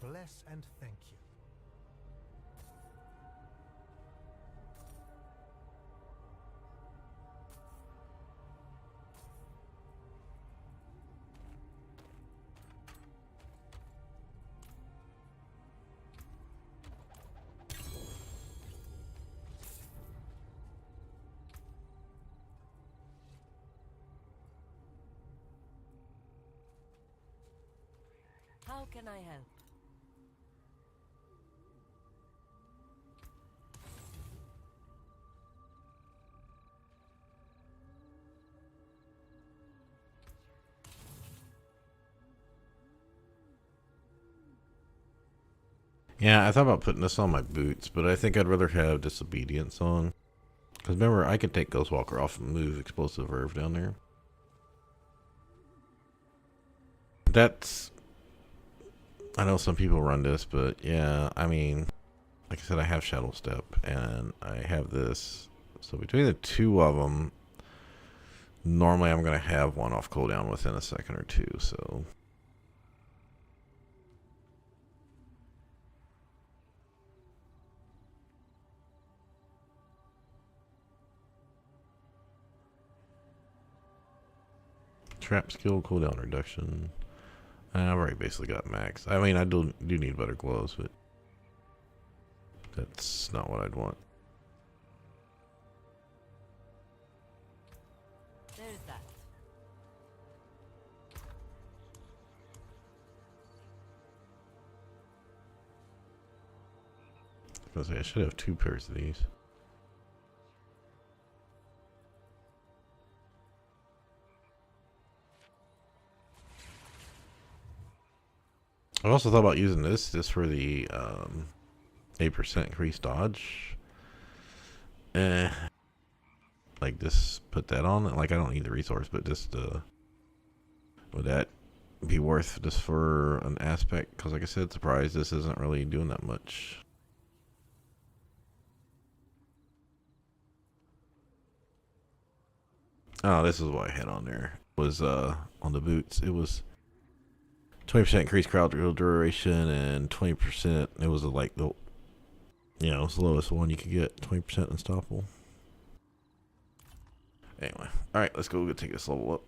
Bless and thank you. How can I help? Yeah, I thought about putting this on my boots, but I think I'd rather have Disobedience on. Because remember, I could take Ghostwalker off and move Explosive Verve down there. That's... I know some people run this, but yeah, I mean, like I said, I have Shadow Step, and I have this. So between the two of them, normally I'm going to have one off cooldown within a second or two, so... Trap skill cooldown reduction. I've already basically got max. I mean, I do need better gloves, but that's not what I'd want. There's that. I was gonna say I should have 2 pairs of these. I also thought about using this just for the 8% increased dodge. Like just put that on. Like I don't need the resource, but just would that be worth just for an aspect? Because like I said, surprise, this isn't really doing that much. Oh, this is what I had on there. It was on the boots. It was 20% increased crowd duration and 20%. It was like the, you know, it's the lowest one you could get. 20% unstoppable. Anyway, all right, let's go take this level up.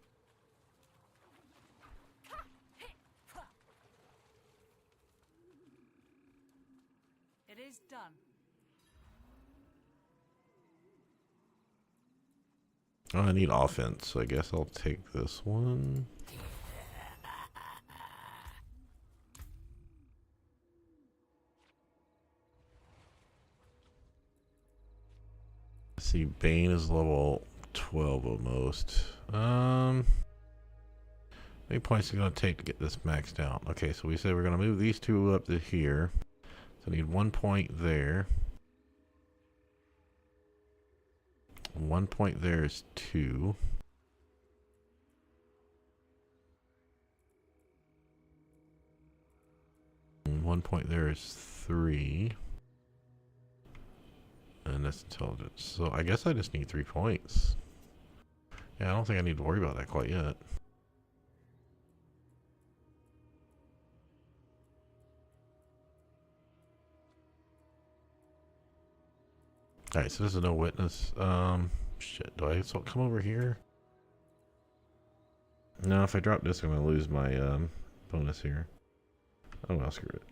It is done. Oh, I need offense, so I guess I'll take this one. See, Bane is level 12 almost. How many points is it going to take to get this maxed out? Okay, so we said we're going to move these two up to here. So I need 1 point there. 1 point there is 2. And 1 point there is 3. And that's intelligence. So I guess I just need 3 points. Yeah, I don't think I need to worry about that quite yet. Alright, so this is no witness. Shit, do I so come over here? No, if I drop this, I'm going to lose my bonus here. Oh well, screw it.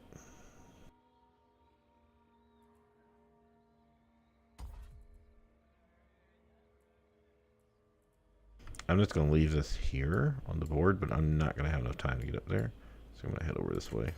I'm just going to leave this here on the board, but I'm not going to have enough time to get up there. So I'm going to head over this way.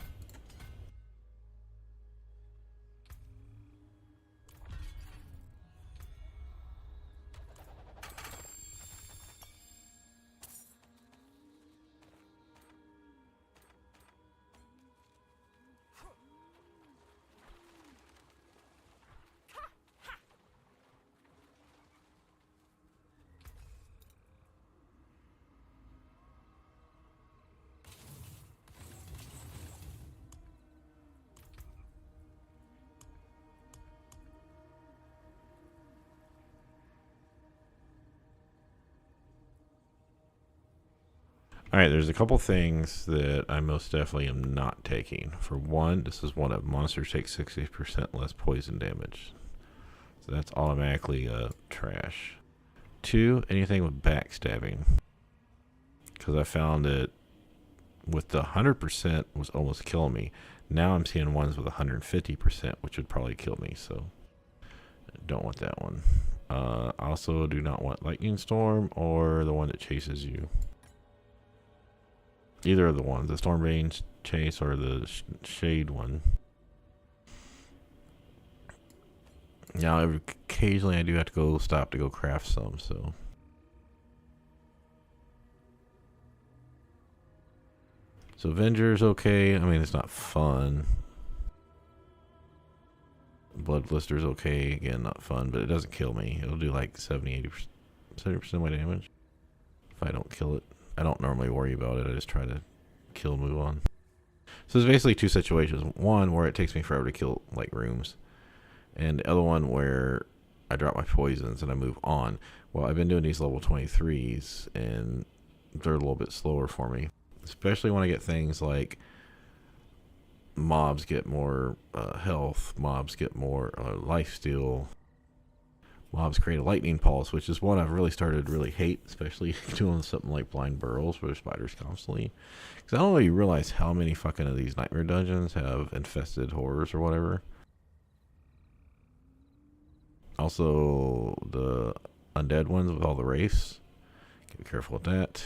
Alright, there's a couple things that I most definitely am not taking. For one, this is one of monsters take 60% less poison damage. So that's automatically trash. 2, anything with backstabbing. Because I found it with the 100% was almost killing me. Now I'm seeing ones with 150%, which would probably kill me. So don't want that one. I also do not want Lightning Storm or the one that chases you. Either of the ones. The Stormbane's chase or the shade one. Now, occasionally I do have to go stop to go craft some, so. So Avenger's okay. I mean, it's not fun. Blood Blister's okay. Again, not fun, but it doesn't kill me. It'll do like 70% of my damage if I don't kill it. I don't normally worry about it. I just try to kill and move on. So there's basically two situations. One where it takes me forever to kill like rooms, and the other one where I drop my poisons and I move on. Well, I've been doing these level 23s and they're a little bit slower for me, especially when I get things like mobs get more health, mobs get more lifesteal, mobs create a lightning pulse, which is one I've really started to really hate, especially doing something like blind burrows where there's spiders constantly. Because I don't know if you realize how many fucking of these nightmare dungeons have infested horrors or whatever. Also, the undead ones with all the wraiths. Be careful with that.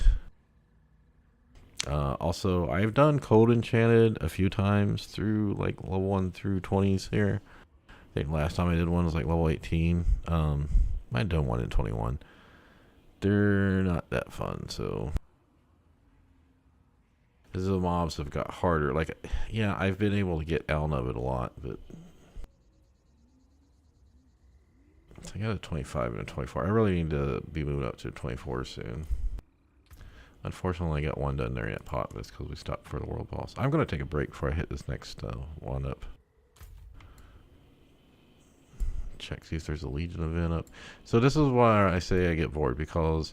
Also, I've done Cold Enchanted a few times through like level 1 through 20s here. I think last time I did one was like level 18. I'd done one in 21. They're not that fun, so. As the mobs have got harder. Like, yeah, I've been able to get out of it a lot, but. I got a 25 and a 24. I really need to be moving up to 24 soon. Unfortunately, I got one done there yet, pot, but it's because we stopped for the world boss. I'm going to take a break before I hit this next one up. Check, see if there's a Legion event up. So this is why I say I get bored, because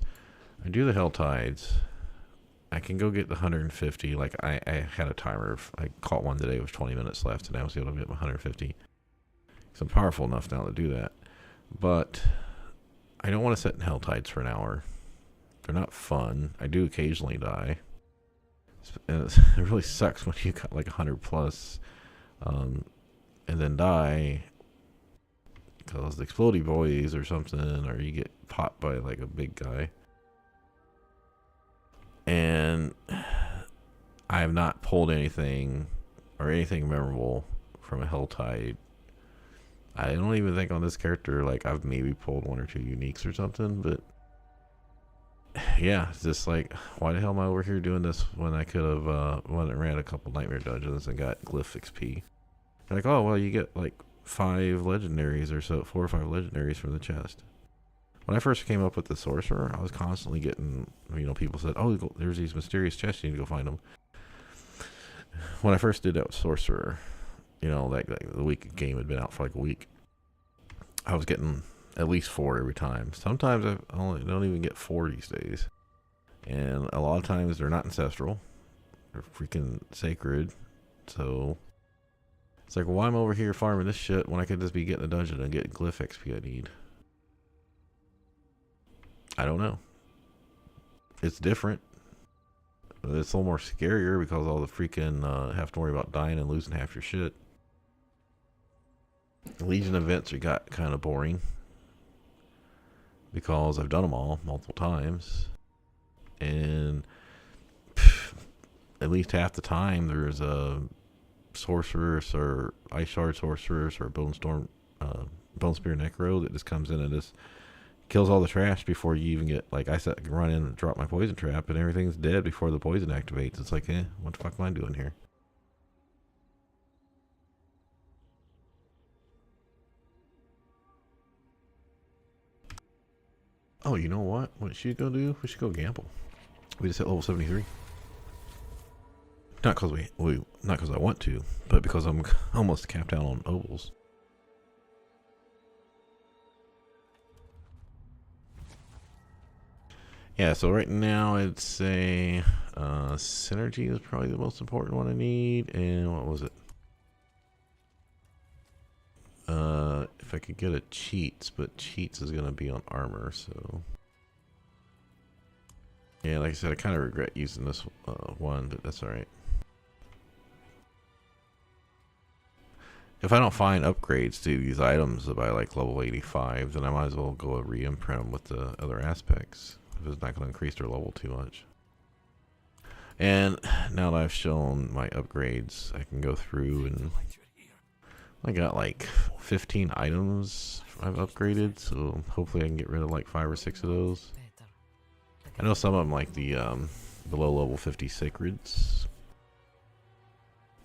I do the Hell Tides. I can go get the 150. Like, I had a timer. I caught one today with 20 minutes left, and I was able to get my 150. Because I'm powerful enough now to do that. But I don't want to sit in Hell Tides for an hour. They're not fun. I do occasionally die. And it really sucks when you got like 100 plus and then die because the explodey boys or something, or you get popped by like a big guy. And I have not pulled anything or anything memorable from a Hell Tide. I don't even think on this character, like, I've maybe pulled one or two uniques or something, but yeah, it's just like, why the hell am I over here doing this when I could have when I ran a couple nightmare dungeons and got glyph XP? They're like, oh, well, you get like 5 legendaries or so, 4 or 5 legendaries from the chest. When I first came up with the sorcerer, I was constantly getting, you know, people said, oh, there's these mysterious chests, you need to go find them. When I first did that with sorcerer, you know, like the week game had been out for like a week, I was getting at least 4 every time. Sometimes I don't even get 4 these days. And a lot of times they're not ancestral. They're freaking sacred. So it's like, well, why am I over here farming this shit when I could just be getting a dungeon and getting glyph XP I need? I don't know. It's different. It's a little more scarier because all the freaking have to worry about dying and losing half your shit. Legion events got kind of boring because I've done them all multiple times, and at least half the time there's a sorceress or ice shard sorceress or bone spear necro that just comes in and just kills all the trash before you even get, like, I said, run in and drop my poison trap and everything's dead before the poison activates. It's like, what the fuck am I doing here? Oh, you know what? What should we go do? We should go gamble. We just hit level 73. Not because not because I want to, but because I'm almost capped out on ovals. Yeah, so right now I'd say synergy is probably the most important one I need. And what was it? If I could get a cheats, but cheats is going to be on armor, so. Yeah, like I said, I kind of regret using this one, but that's alright. If I don't find upgrades to these items by like level 85, then I might as well go and re-imprint them with the other aspects, if it's not going to increase their level too much. And now that I've shown my upgrades, I can go through and I got like 15 items I've upgraded, so hopefully I can get rid of like 5 or 6 of those. I know some of them, like the below level 50 sacreds,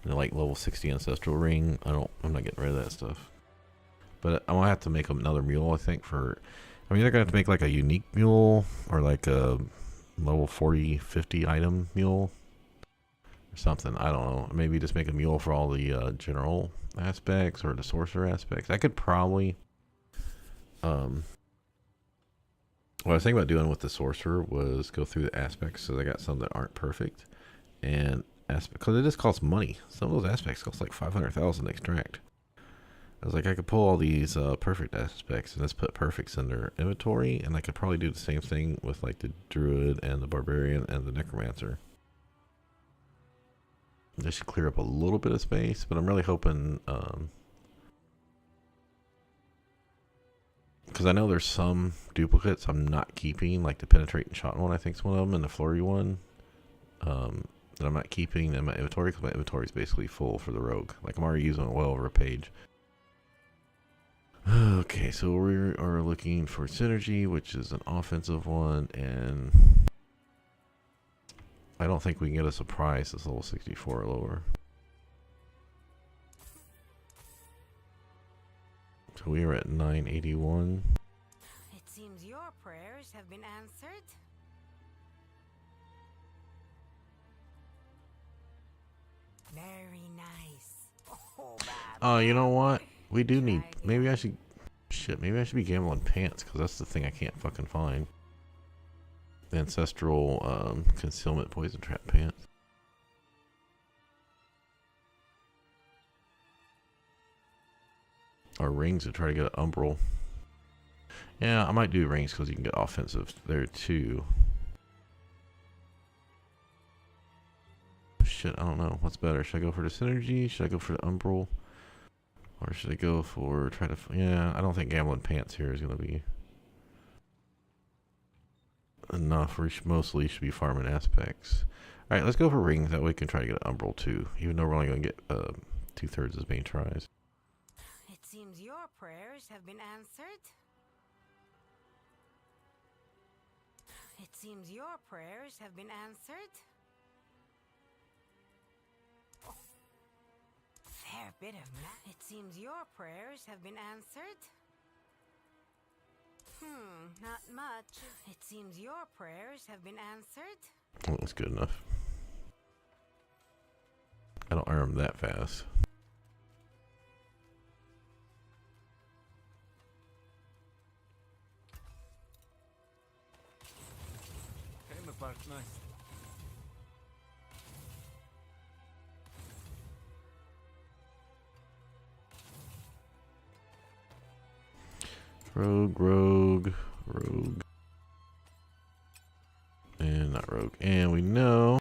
and like level 60 ancestral ring. I'm not getting rid of that stuff. But I'm gonna have to make another mule, I think. I'm either gonna have to make like a unique mule or like a level 40, 50 item mule or something. I don't know. Maybe just make a mule for all the general aspects or the sorcerer aspects. I could probably. What I was thinking about doing with the sorcerer was go through the aspects, so I got some that aren't perfect, and because it just costs money. Some of those aspects cost like 500,000 to extract. I was like, I could pull all these perfect aspects and just put perfects in their inventory, and I could probably do the same thing with like the druid and the barbarian and the necromancer. This should clear up a little bit of space, but I'm really hoping, because I know there's some duplicates I'm not keeping, like the penetrate and shot one, I think is one of them, and the flurry one, that I'm not keeping in my inventory, because my inventory is basically full for the rogue. Like, I'm already using it well over a page. Okay, so we are looking for synergy, which is an offensive one, and I don't think we can get a surprise that's level 64 or lower. So we are at 981. It seems your prayers have been answered. Very nice. Oh, you know what? We do need. Maybe I should. Shit, maybe I should be gambling pants, because that's the thing I can't fucking find. The ancestral concealment poison trap pants. Or rings to try to get an umbral. Yeah, I might do rings because you can get offensive there too. Shit, I don't know. What's better? Should I go for the synergy? Should I go for the umbral? Or should I go for yeah, I don't think gambling pants here is going to be enough. We mostly should be farming aspects. Alright, let's go for rings. That way we can try to get an umbral too. Even though we're only going to get 2/3 as main tries. It seems your prayers have been answered. It seems your prayers have been answered. Fair bit of math. It seems your prayers have been answered. Not much. It seems your prayers have been answered. Well, that's good enough. I don't earn them that fast. Came apart nice. Rogue. And not rogue. And we know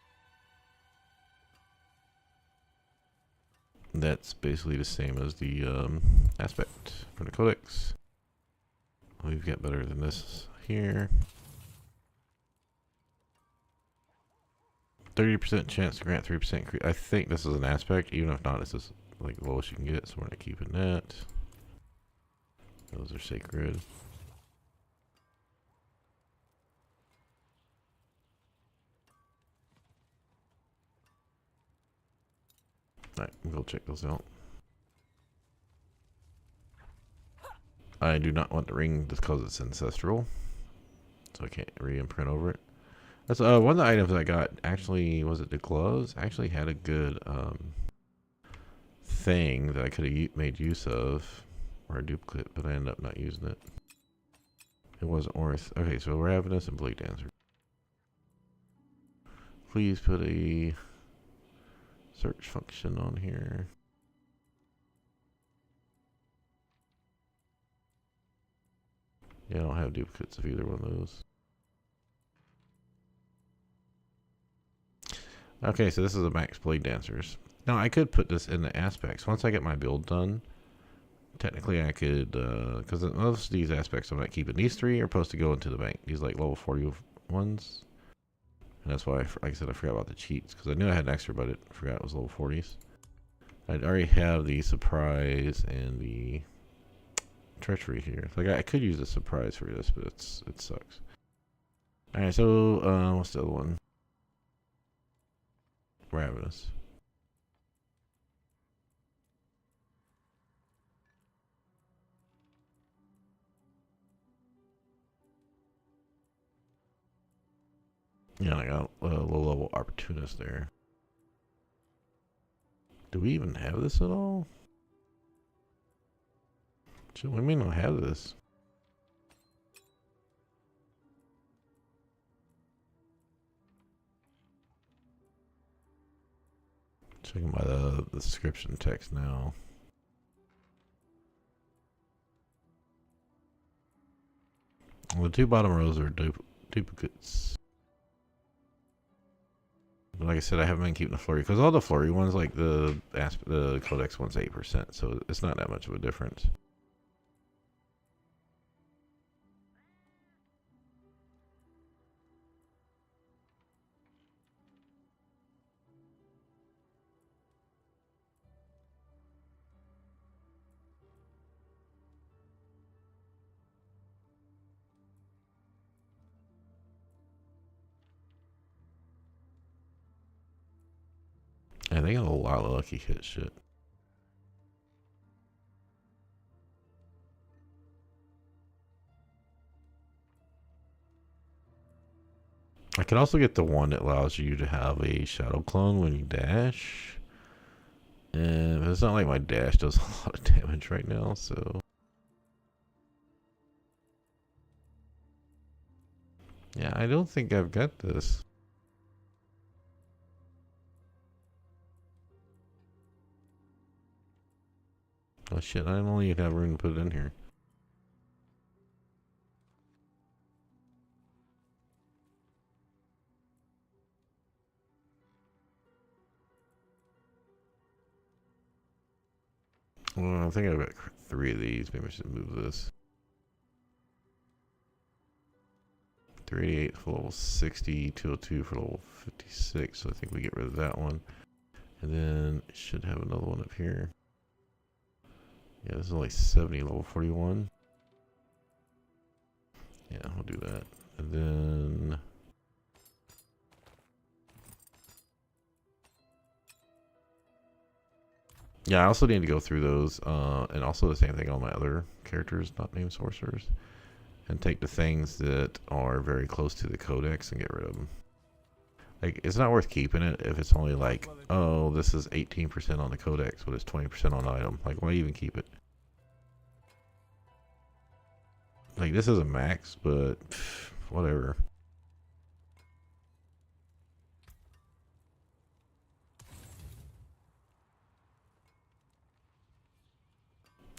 that's basically the same as the aspect from the codex. We've got better than this here. 30% chance to grant 3% increase. I think this is an aspect, even if not, it's just like the lowest you can get, so we're not keeping that. Those are sacred. Alright, we'll check those out. I do not want the ring just because it's ancestral, so I can't re-imprint over it. That's one of the items I got. Actually, was it the gloves? Actually had a good thing that I could have made use of, or a duplicate, but I ended up not using it. It wasn't worth. Okay, so Ravenous and Blade Dancer. Please put a search function on here. Yeah, I don't have duplicates of either one of those. Okay, so this is a max Blade Dancers. Now, I could put this in the aspects. Once I get my build done, technically I could, because most of these aspects I'm not keeping. These 3 are supposed to go into the bank. These like level 40 ones. And that's why, like I said, I forgot about the cheats. Because I knew I had an extra, but I forgot it was level 40s. I'd already have the surprise and the treachery here. Like, I could use a surprise for this, but it sucks. Alright, so, what's the other one? Ravenous. Yeah, I got a low-level opportunist there. Do we even have this at all? We may not have this. Checking by the description text now. Well, the two bottom rows are duplicates. But like I said, I haven't been keeping the flurry because all the flurry ones, like the codex one's 8%, so it's not that much of a difference. Yeah, they got a lot of lucky hit shit. I could also get the one that allows you to have a shadow clone when you dash. And it's not like my dash does a lot of damage right now, so. Yeah, I don't think I've got this. Oh shit, I don't only have room to put it in here. Well, I think I've got 3 of these. Maybe I should move this. 388 for level 60, 202 for level 56. So I think we get rid of that one. And then it should have another one up here. Yeah, this is only 70, level 41. Yeah, we'll do that. And then yeah, I also need to go through those, and also the same thing on my other characters, not named sorcerers, and take the things that are very close to the codex and get rid of them. Like, it's not worth keeping it if it's only like, oh, this is 18% on the codex, but it's 20% on item. Like, why even keep it? Like, this is a max, but pff, whatever.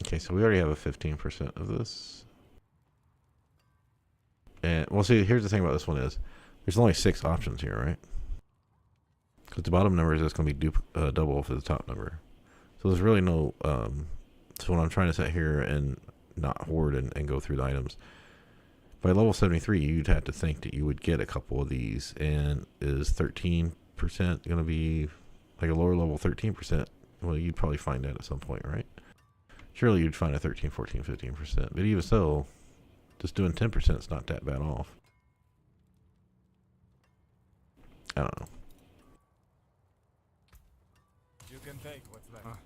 Okay, so we already have a 15% of this. And, well, see, here's the thing about this one is, there's only 6 options here, right? Because the bottom number is just going to be double for the top number. So there's really no, so what I'm trying to set here and not hoard and go through the items. By level 73, you'd have to think that you would get a couple of these. And is 13% going to be like a lower level 13%? Well, you'd probably find that at some point, right? Surely you'd find a 13, 14, 15%. But even so, just doing 10% is not that bad off. I don't know. You can take what's left.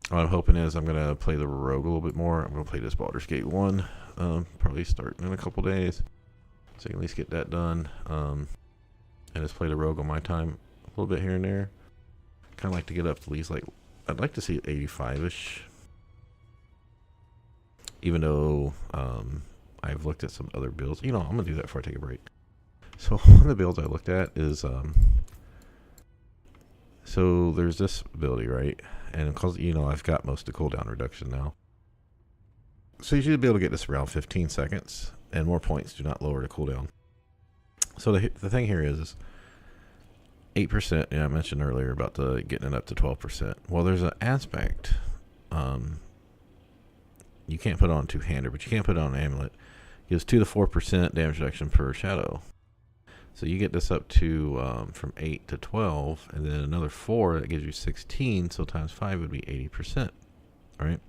What I'm hoping is I'm going to play the rogue a little bit more. I'm going to play this Baldur's Gate 1. Probably start in a couple days. So I can at least get that done. And just play the rogue on my time a little bit here and there. Kind of like to get up to at least like, I'd like to see 85-ish. Even though I've looked at some other builds. You know, I'm going to do that before I take a break. So one of the builds I looked at is, so there's this ability, right? And because, you know, I've got most of the cooldown reduction now. So you should be able to get this around 15 seconds. And more points do not lower the cooldown. So the thing here is 8%, yeah, I mentioned earlier about the getting it up to 12%. Well, there's an aspect. You can't put it on two-hander, but you can put it on an amulet. gives 2 to 4% damage reduction per shadow. So you get this up to from 8 to 12, and then another 4 that gives you 16. So times 5 would be 80%, right?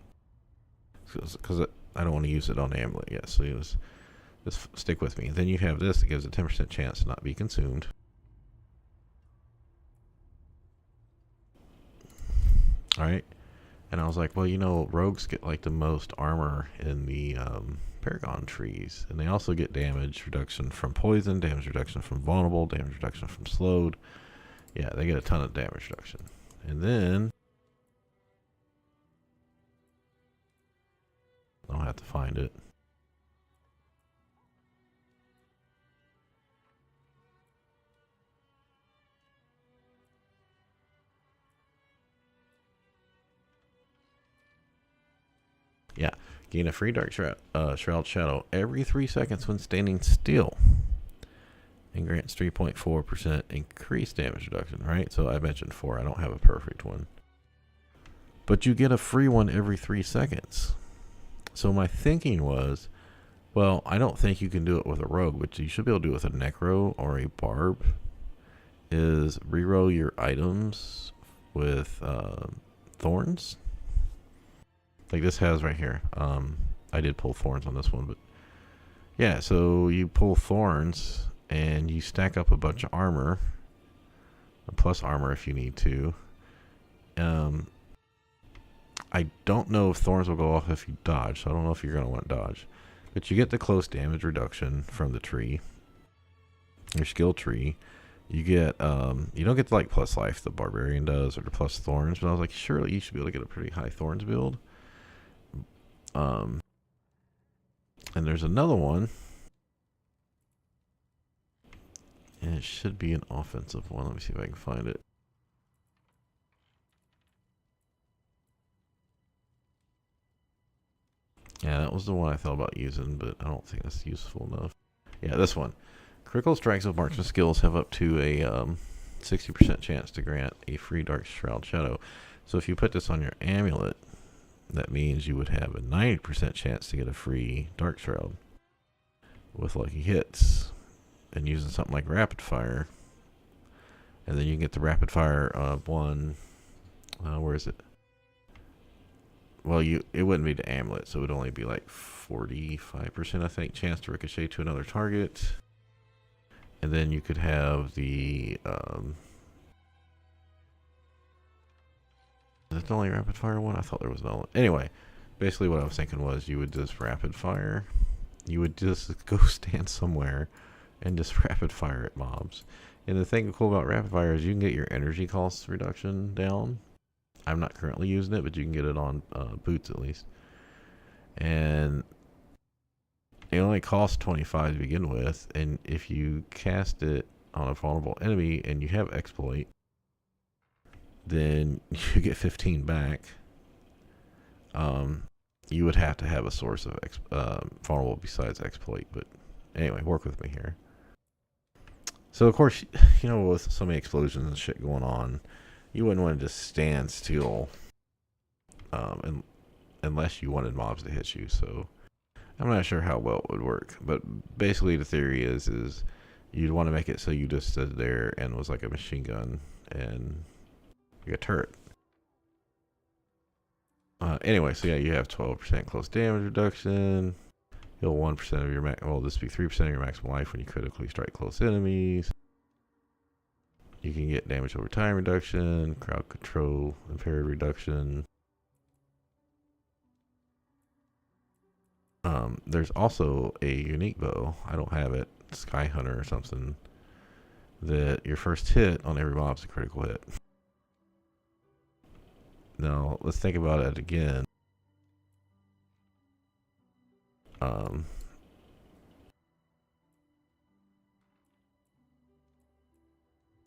Because I don't want to use it on the amulet yet, so just stick with me. Then you have this that gives a 10% chance to not be consumed. All right, and I was like, well, you know, rogues get like the most armor in the Paragon trees, and they also get damage reduction from poison, damage reduction from vulnerable, damage reduction from slowed. Yeah, they get a ton of damage reduction. And then I'll have to find it. Yeah, gain a free dark shroud shadow every 3 seconds when standing still, and grants 3.4% increased damage reduction. Right, so I mentioned 4. I don't have a perfect one, but you get a free one every 3 seconds. So my thinking was, well, I don't think you can do it with a rogue, but you should be able to do it with a necro or a barb. Is reroll your items with thorns. Like this has right here. I did pull thorns on this one, but yeah, so you pull thorns and you stack up a bunch of armor, plus armor if you need to. I don't know if thorns will go off if you dodge, so I don't know if you're going to want dodge. But you get the close damage reduction from the tree, your skill tree. You get, you don't get the, like, plus life the barbarian does, or the plus thorns, but I was like, surely you should be able to get a pretty high thorns build. And there's another one, and it should be an offensive one. Let me see if I can find it. Yeah, that was the one I thought about using, but I don't think that's useful enough. Yeah, this one. Critical strikes of marksman skills have up to a 60% chance to grant a free dark shroud shadow. So if you put this on your amulet, that means you would have a 90% chance to get a free dark shroud with lucky hits, and using something like rapid fire. And then you can get the rapid fire one. Where is it? Well, it wouldn't be the amulet, so it would only be like 45%, I think, chance to ricochet to another target. And then you could have the is that the only rapid fire one? I thought there was another one. Anyway, basically what I was thinking was you would just rapid fire. You would just go stand somewhere and just rapid fire at mobs. And the thing cool about rapid fire is you can get your energy costs reduction down. I'm not currently using it, but you can get it on boots at least. And it only costs 25 to begin with, and if you cast it on a vulnerable enemy and you have exploit, then you get 15 back. You would have to have a source of vulnerable besides exploit, but anyway, work with me here. So of course, you know, with so many explosions and shit going on, you wouldn't want to just stand still, unless you wanted mobs to hit you. So I'm not sure how well it would work, but basically the theory is you'd want to make it so you just stood there and was like a machine gun and like a turret. Anyway, so yeah, you have 12% close damage reduction. Heal 1% of your well, this would be 3% of your maximum life when you critically strike close enemies. You can get damage over time reduction, crowd control, impaired reduction. There's also a unique bow. I don't have it. Sky Hunter or something. That your first hit on every mob is a critical hit. Now, let's think about it again.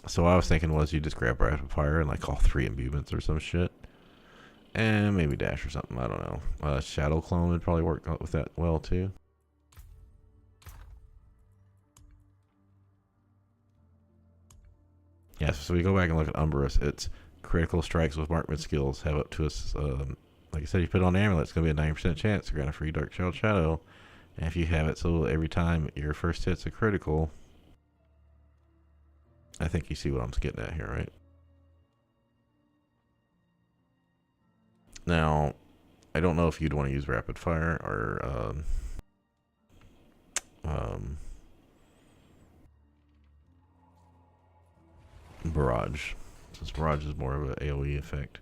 So what I was thinking was you just grab rapid fire and like all 3 imbuements or some shit. And maybe dash or something, I don't know. Shadow Clone would probably work with that well too. Yeah, so we go back and look at Umbrus. It's critical strikes with marksman skills have up to us, like I said, you put it on the amulet, it's going to be a 90% chance to grant a free dark shroud shadow. And if you have it so every time your first hit's a critical, I think you see what I'm getting at here, right? Now, I don't know if you'd want to use rapid fire or barrage, since barrage is more of an AoE effect.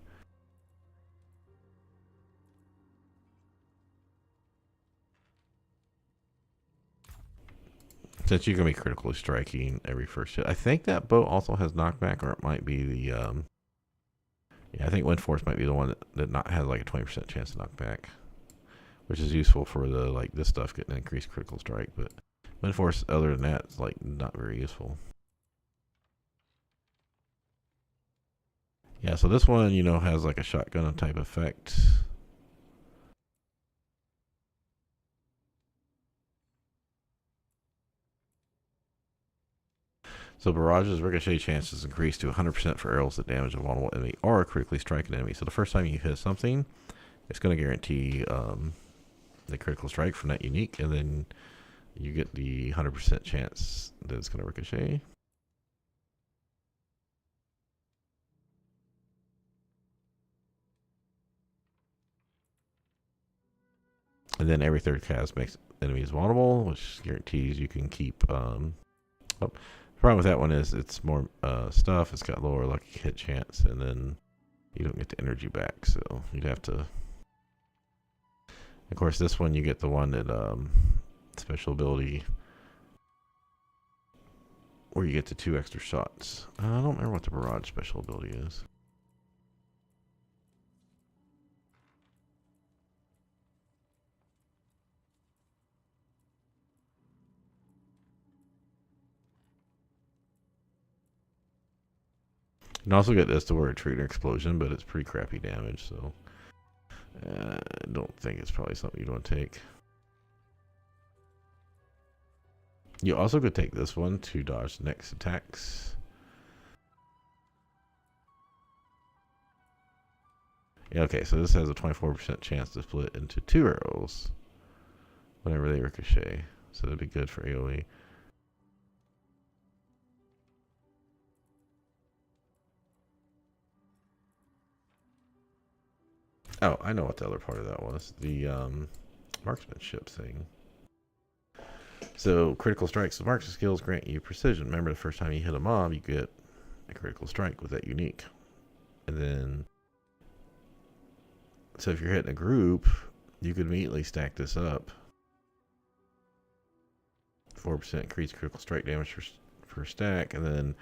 Since you can be critically striking every first hit. I think that bow also has knockback, or it might be the yeah, I think Wind Force might be the one that not has like a 20% chance to knock back, which is useful for the like this stuff getting increased critical strike. But Wind Force, other than that, is like not very useful. Yeah, so this one, you know, has like a shotgun type effect. So Barrage's ricochet chances increase to 100% for arrows that damage a vulnerable enemy or a critically strike an enemy. So the first time you hit something, it's going to guarantee the critical strike from that unique, and then you get the 100% chance that it's going to ricochet. And then every third cast makes enemies vulnerable, which guarantees you can keep. The problem with that one is it's more stuff. It's got lower lucky hit chance, and then you don't get the energy back. So you'd have to. Of course, this one you get the one that special ability where you get the 2 extra shots. I don't remember what the barrage special ability is. You can also get this to where it trigger explosion, but it's pretty crappy damage, so I don't think it's probably something you'd want to take. You also could take this one to dodge next attacks. Yeah, okay, so this has a 24% chance to split into 2 arrows whenever they ricochet. So that'd be good for AoE. Oh, I know what the other part of that was. The marksmanship thing. So critical strikes with marksman skills grant you precision. Remember, the first time you hit a mob, you get a critical strike with that unique. And then, so if you're hitting a group, you could immediately stack this up. 4% increased critical strike damage per stack, and then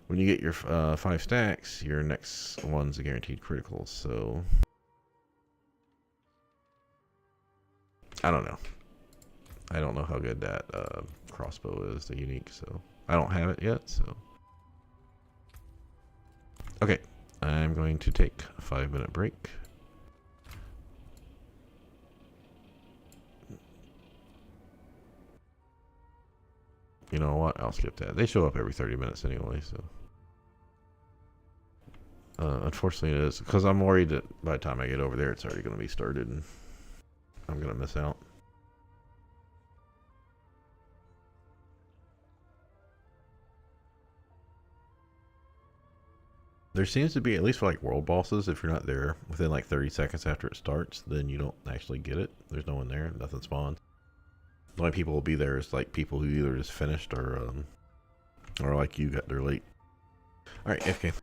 when you get your 5 stacks, your next one's a guaranteed critical. So I don't know. I don't know how good that crossbow is, the unique. So I don't have it yet. So okay, I'm going to take a 5-minute break. You know what? I'll skip that. They show up every 30 minutes anyway, so. Unfortunately, it is because I'm worried that by the time I get over there, it's already going to be started and I'm going to miss out. There seems to be, at least for like world bosses, if you're not there within like 30 seconds after it starts, then you don't actually get it. There's no one there, nothing spawns. The only people will be there is like people who either just finished or like you got there late. All right, FK.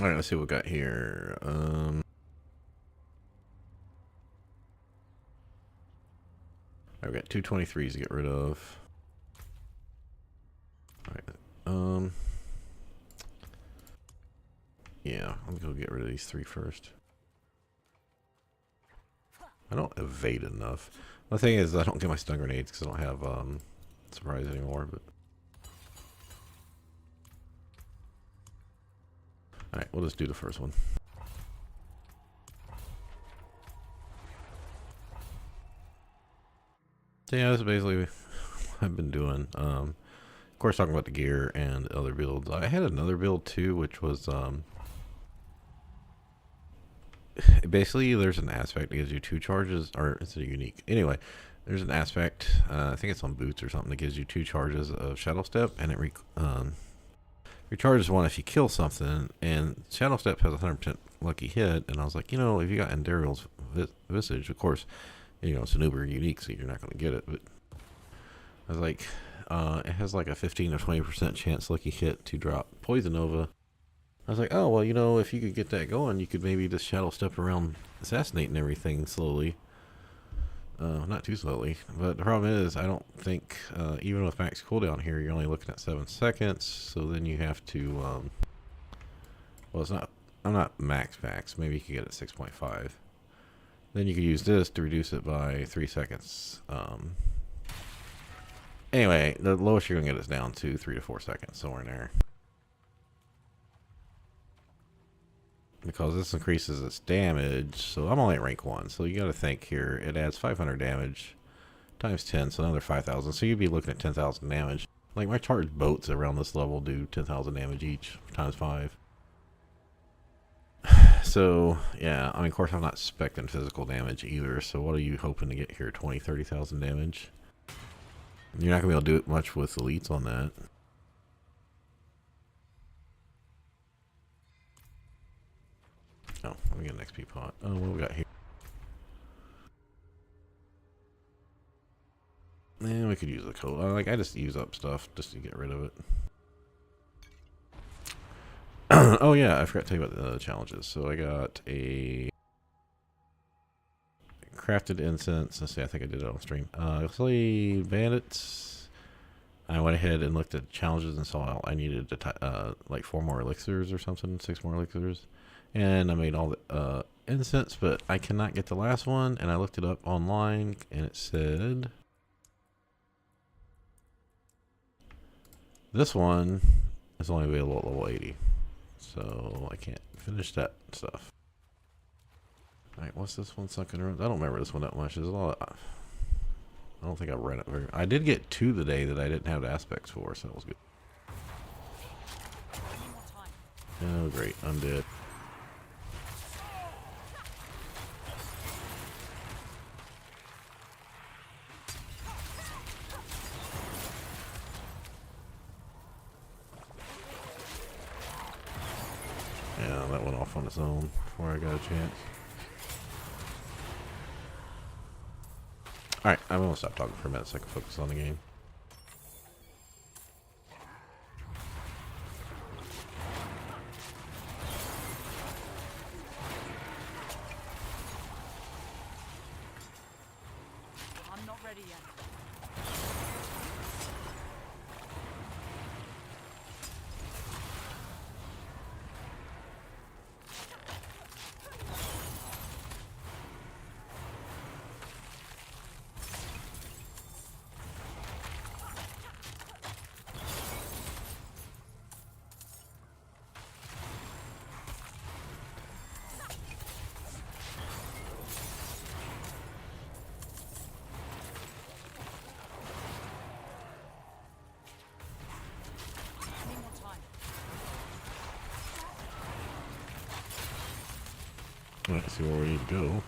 Alright, let's see what we got here. I've got 223s to get rid of. Alright, yeah, I'm gonna go get rid of these 3 first. I don't evade enough. The thing is, I don't get my stun grenades because I don't have surprise anymore. But all right, we'll just do the first one. So yeah, that's basically what I've been doing. Of course, talking about the gear and other builds. I had another build too, which was basically there's an aspect that gives you 2 charges, or it's a unique. Anyway, there's an aspect, I think it's on boots or something, that gives you 2 charges of Shadow Step, and it recharges 1 if you kill something. And Shadow Step has a 100% lucky hit, and I was like, you know, if you got Endurial's Visage, of course, you know, it's an uber unique, so you're not going to get it. But I was like, it has like a 15 or 20% chance lucky hit to drop Poison Nova. I was like, oh, well, you know, if you could get that going, you could maybe just Shadow Step around assassinating everything slowly. Not too slowly. But the problem is, I don't think, even with max cooldown here, you're only looking at 7 seconds. So then you have to, well, it's not, I'm not max. Maybe you could get it 6.5. Then you could use this to reduce it by 3 seconds. Anyway, the lowest you're going to get is down to 3 to 4 seconds, somewhere in there. Because this increases its damage, so I'm only at rank 1, so you gotta think here, it adds 500 damage times 10, so another 5,000, so you'd be looking at 10,000 damage. Like, my charged boats around this level do 10,000 damage each, times 5. So, yeah, I mean, of course, I'm not expecting physical damage either, so what are you hoping to get here, 20, 30,000 damage? You're not gonna be able to do it much with elites on that. Oh, let me get an XP pot. Oh, what do we got here? And we could use the code. I just use up stuff just to get rid of it. Oh yeah, I forgot to tell you about the challenges. So I got a crafted incense. Let's see, I think I did it on stream. Slay bandits. I went ahead and looked at challenges and saw I needed to like 4 more elixirs or something, 6 more elixirs. And I made all the incense, but I cannot get the last one. And I looked it up online, and it said this one is only available at level 80. So I can't finish that stuff. Alright, what's this one? Sunken Ruins? I don't remember this one that much. There's a lot of, I don't think I've read it very. I did get 2 today that I didn't have the aspects for, so that was good. Oh, great. I'm dead. Yeah, that went off on its own before I got a chance. Alright, I'm gonna stop talking for a minute so I can focus on the game. I'm not ready yet. Let's see where we need to go.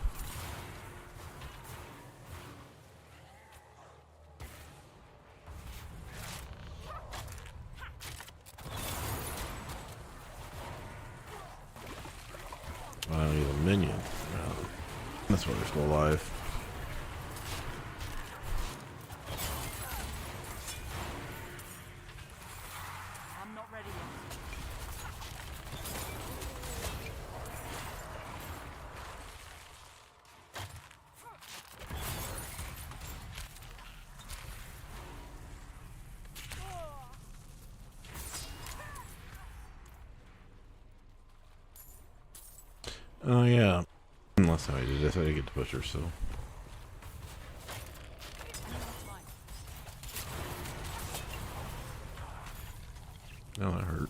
I need a minion. That's why they're still alive. I'm not ready yet. Oh yeah. Last time I did this, I didn't get to push her, so. No, that hurt.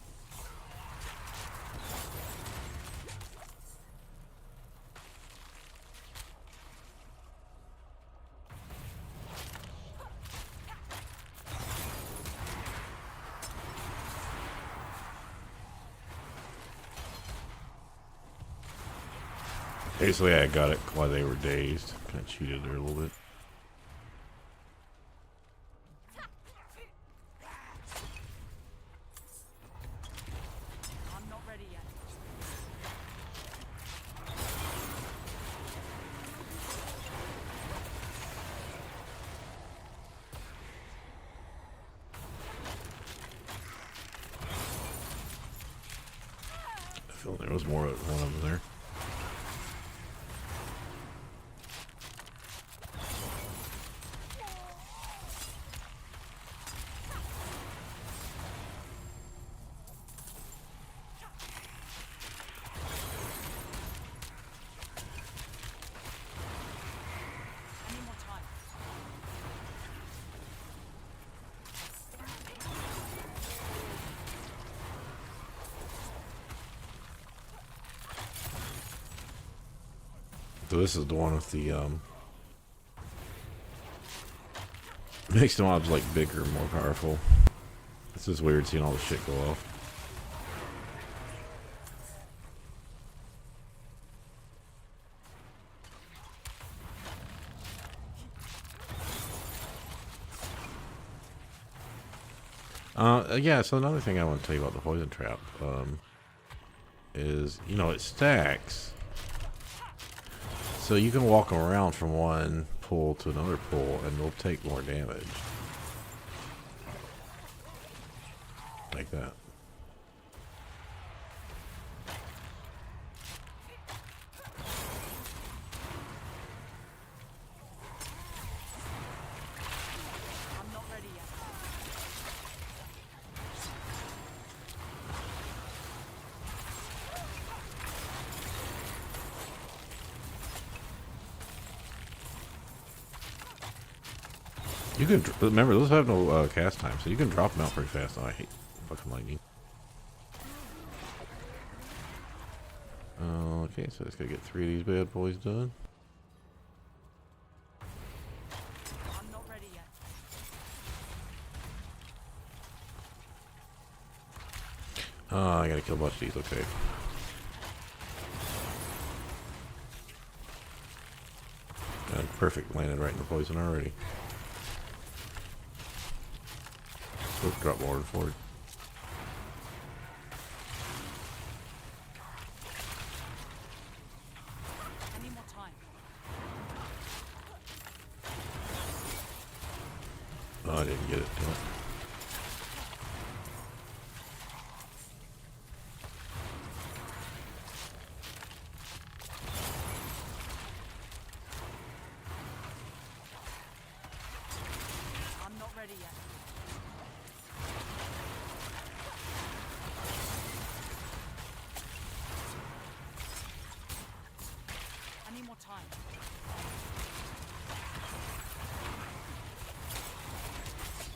Basically, I got it while they were dazed. Kind of cheated there a little bit. I'm not ready yet. I feel there was more of one of them there. Any more time? So this is the one with the makes the mobs like bigger and more powerful. This is weird seeing all the shit go off. Yeah, so another thing I want to tell you about the poison trap is, you know, it stacks. So you can walk around from one pool to another pool and they'll take more damage. Like that. I'm not ready yet. You can remember those have no cast time, so you can drop them out pretty fast. Oh, I hate fucking lightning. Okay, so just gotta get 3 of these bad boys done. I'm not ready yet. I gotta kill a bunch of these. Okay. Perfect, landed right in the poison already. Let's drop more forward. Any more time? Oh, I didn't get it. Damn it. I'm not ready yet. Any more time?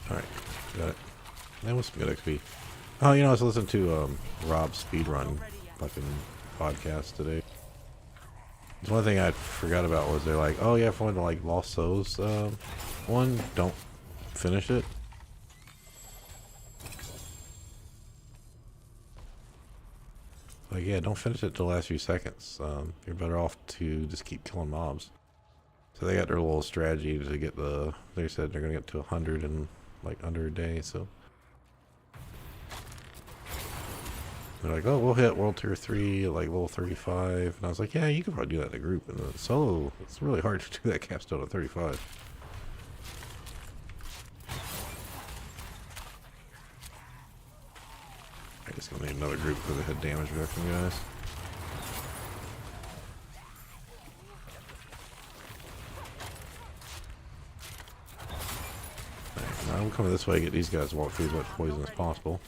Alright, got it. That was some good XP. Oh, you know, I was listening to Rob's speedrun fucking podcast today. There's one thing I forgot about was they're like, oh yeah, for one like Lost Souls one, don't finish it. Like, yeah, don't finish it till the last few seconds. You're better off to just keep killing mobs. So they got their little strategy to get the, they said they're gonna get to 100 in like under a day, so. They're like, oh, we'll hit World Tier 3 at like level 35. And I was like, yeah, you could probably do that in a group. And solo, it's really hard to do that capstone at 35. I just gonna name another group because they had damage reduction, guys. Alright, now I'm coming this way to get these guys to walk through as much poison as possible.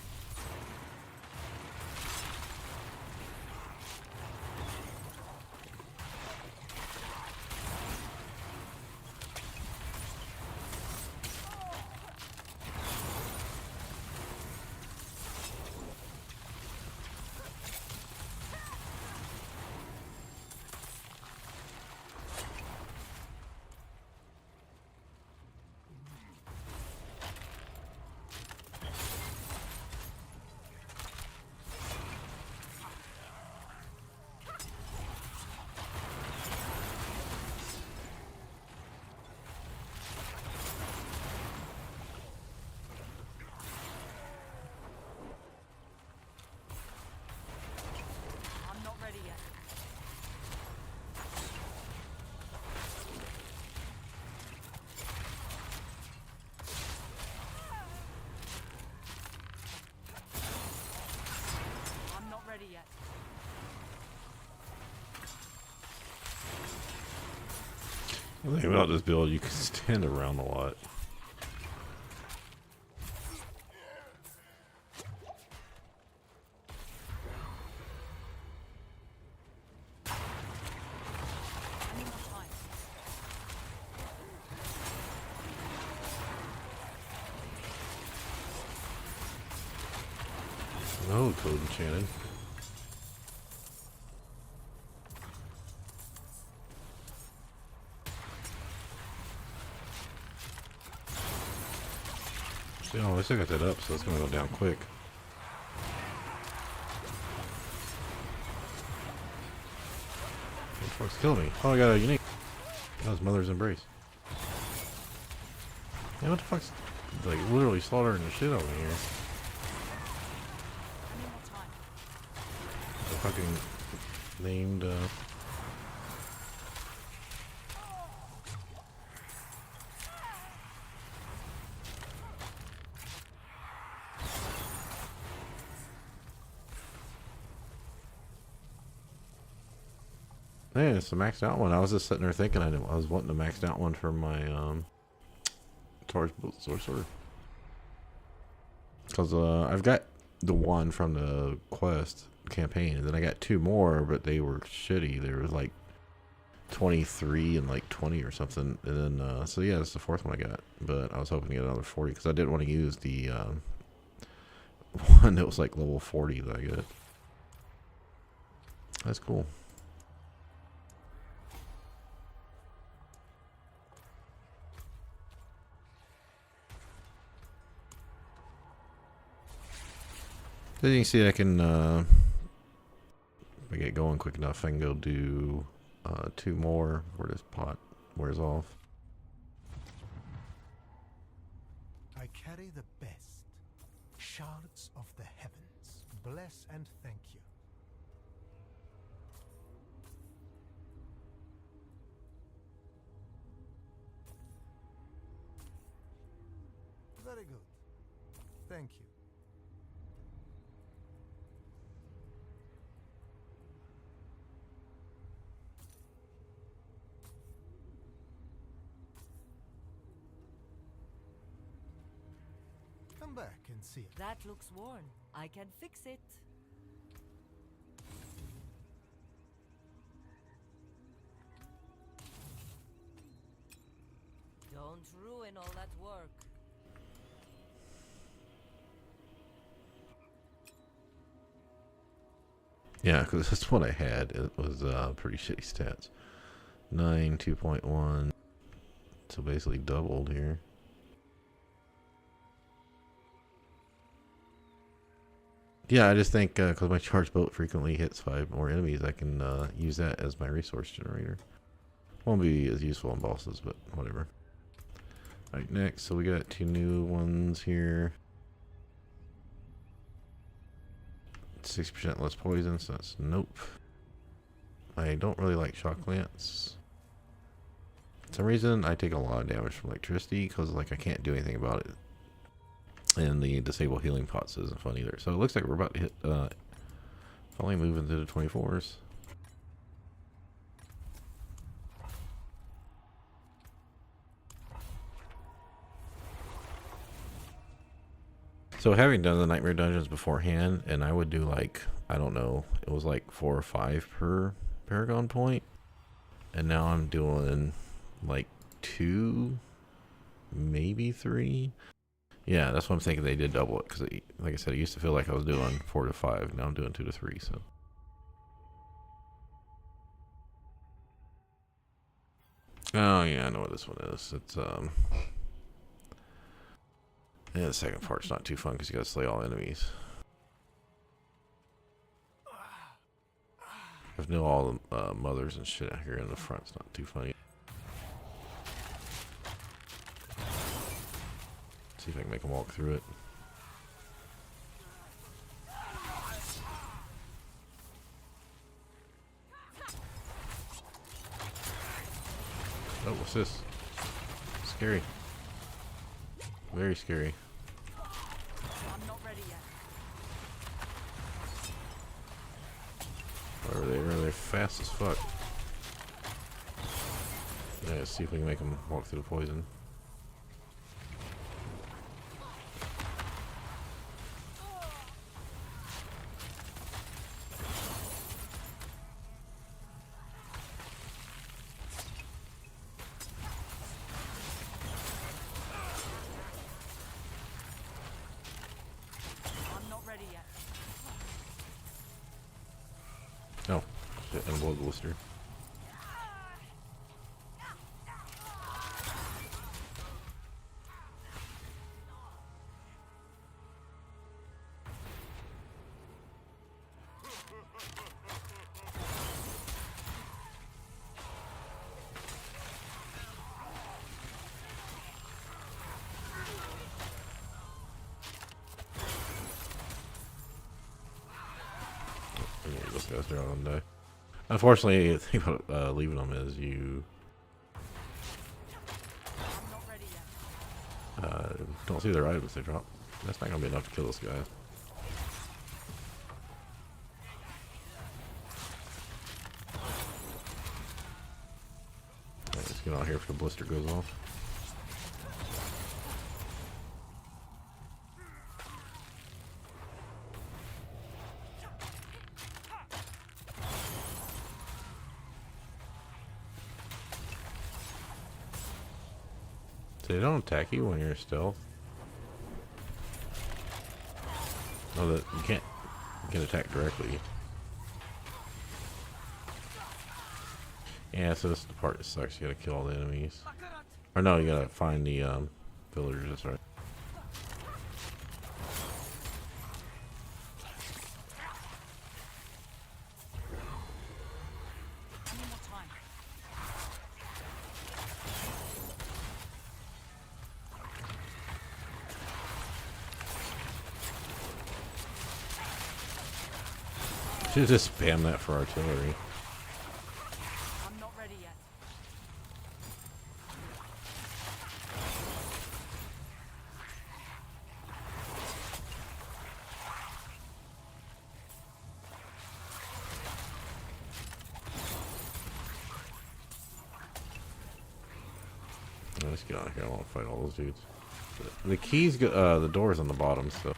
The thing about this build, you can stand around a lot. Any more time? No code enchanted. Oh, I still got that up, so it's gonna go down quick. What the fuck's killing me? Oh, I got a unique. That was Mother's Embrace. Yeah, what the fuck's like literally slaughtering the shit over here? Any more time? The fucking named. Yeah, it's a maxed out one. I was just sitting there thinking I was wanting to max out one for my Taurus Sorcerer. Because I've got the one from the quest campaign, and then I got two more, but they were shitty. They were like 23 and like 20 or something. And then, so yeah, that's the fourth one I got. But I was hoping to get another 40 because I didn't want to use the one that was like level 40 that I got. That's cool. Then you can see I can, if I get going quick enough, I can go do 2 more before this pot wears off. I carry the best. Shards of the heavens. Bless and thank you. Very good. Thank you. Come back and see it. That looks worn. I can fix it. Don't ruin all that work. Yeah, because that's what I had. It was pretty shitty stats. 9, 2.1. So basically doubled here. Yeah, I just think because my charge boat frequently hits 5 more enemies, I can use that as my resource generator. Won't be as useful on bosses, but whatever. Alright, next, so we got 2 new ones here. 6% less poison, so that's nope. I don't really like shock lance. For some reason, I take a lot of damage from electricity because like I can't do anything about it. And the disable healing pots isn't fun either. So it looks like we're about to hit probably moving to the 24s. So having done the nightmare dungeons beforehand, and I would do like, I don't know, it was like 4 or 5 per Paragon point. And now I'm doing like 2, maybe 3. Yeah, that's what I'm thinking. They did double it because, like I said, it used to feel like I was doing 4 to 5. Now I'm doing 2 to 3. So, oh yeah, I know what this one is. It's yeah, the second part's not too fun because you got to slay all enemies. I've know all the mothers and shit out here in the front. It's not too funny. See if I can make them walk through it. Oh, what's this? Scary. Very scary. I'm not ready yet. Or they're fast as fuck. Yeah, let's see if we can make him walk through the poison. I'm not ready yet. Oh, shit, and a blood blister. Those guys are on die. Unfortunately, the thing about leaving them is you I'm not ready yet. don't see their items they drop. That's not gonna be enough to kill this guy. Alright, let's get out here if the blister goes off. They don't attack you when you're stealth. No, that you can attack directly. Yeah, so this is the part that sucks. You gotta kill all the enemies. Or no, you gotta find the villagers. That's right. I need more time. Should just spam that for artillery. I'm not ready yet. Let's get out of here. I want to fight all those dudes. The keys, the door's on the bottom, so.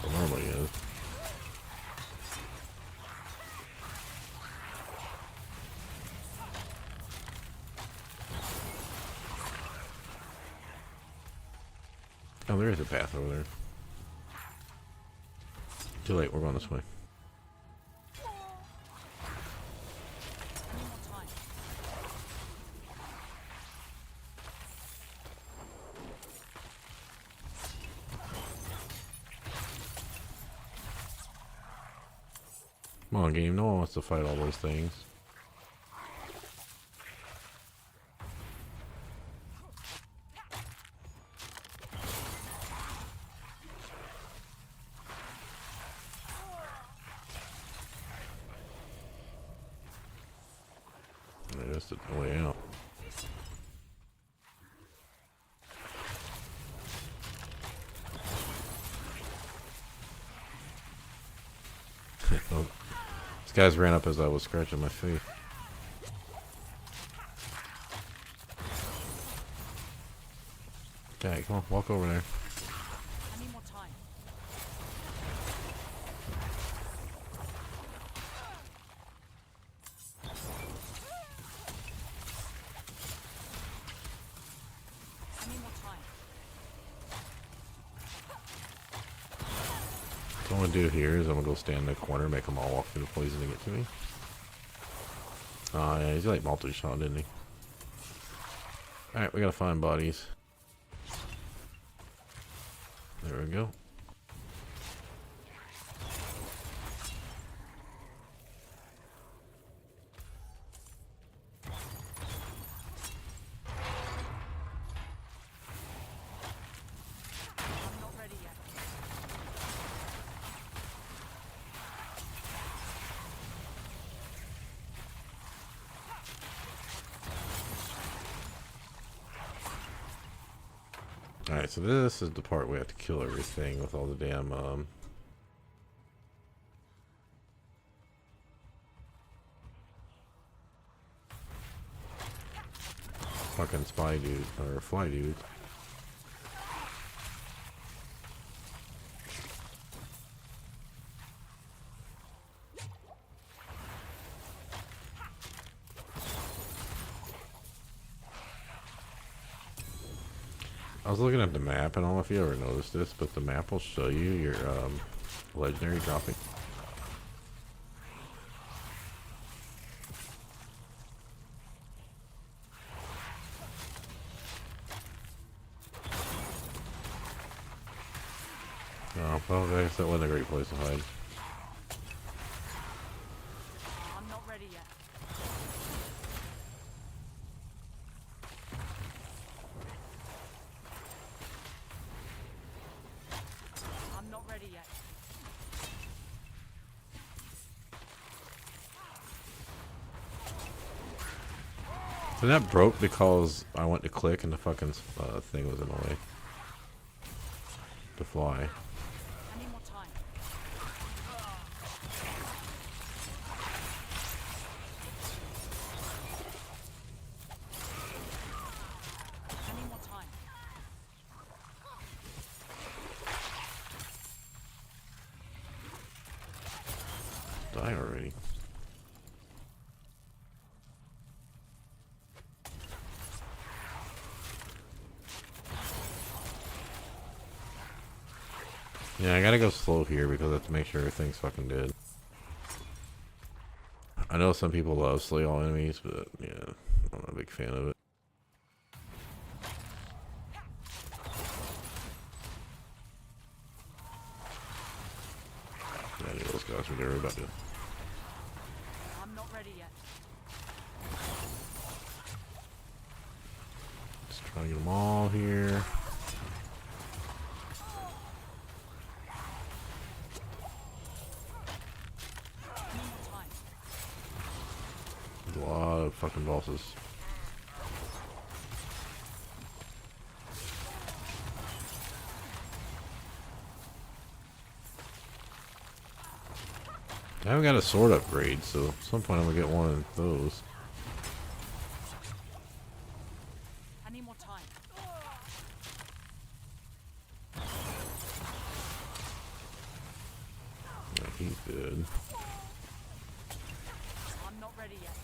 It normally is. Oh, there is a path over there. Too late, we're going this way. I need more time. Come on, game. No one wants to fight all those things. That's the way out. Oh, these guys ran up as I was scratching my face. Okay, come on, walk over there. I need more time. I need more time. What I'm gonna do here is I'm gonna go stand in the corner, make them all walk through the poison to get to me. Oh yeah, he's like multi-shot, didn't he? Alright, we gotta find bodies. There we go. I'm not ready yet. Alright, so this is the part we have to kill everything with all the damn, fucking spy dude or fly dude. I was looking at the map, and I don't know if you ever noticed this, but the map will show you your legendary dropping. Oh, well, I guess that wasn't a great place to hide. I'm not ready yet. I'm not ready yet. So that broke because I went to click and the fucking thing was in the way. To fly. I need more time. I need more time. Die already. Yeah, I gotta go slow here because I have to make sure everything's fucking dead. I know some people love slay all enemies, but yeah, I'm not a big fan of it. Yeah, I knew those guys were there about to. I'm not ready yet. Just trying to get them all here. I need more time. There's a lot of fucking bosses. I haven't got a sword upgrade, so at some point I'm gonna get one of those. I need more time. Yeah, he's dead. I'm not ready yet.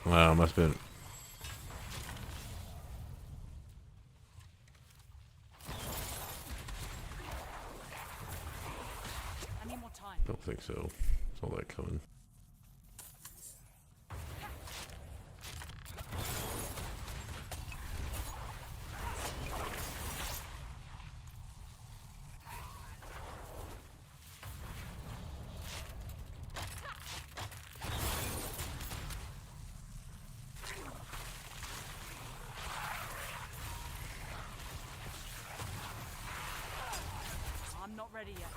Wow, must have been. I need more time. Don't think so. Saw that coming. I'm not ready yet.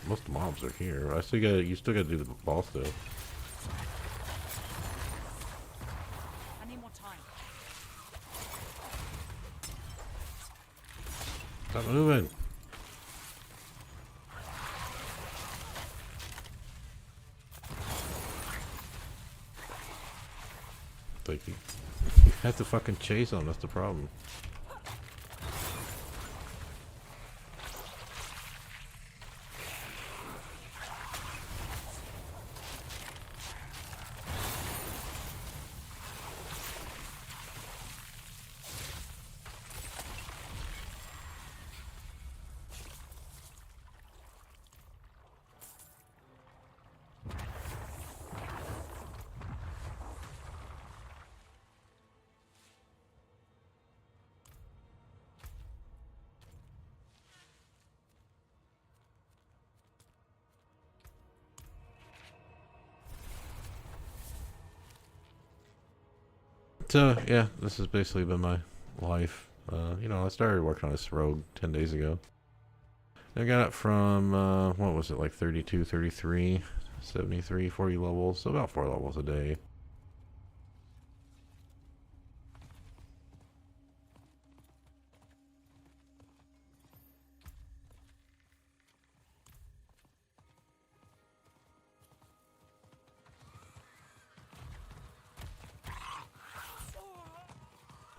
Most of the mobs are here. I still got. You still got to do the boss though. I need more time. Stop moving. Like you have to fucking chase them. That's the problem. So yeah, this has basically been my life. You know, I started working on this rogue 10 days ago. I got it from, what was it, like 32, 33, 73, 40 levels. So about 4 levels a day.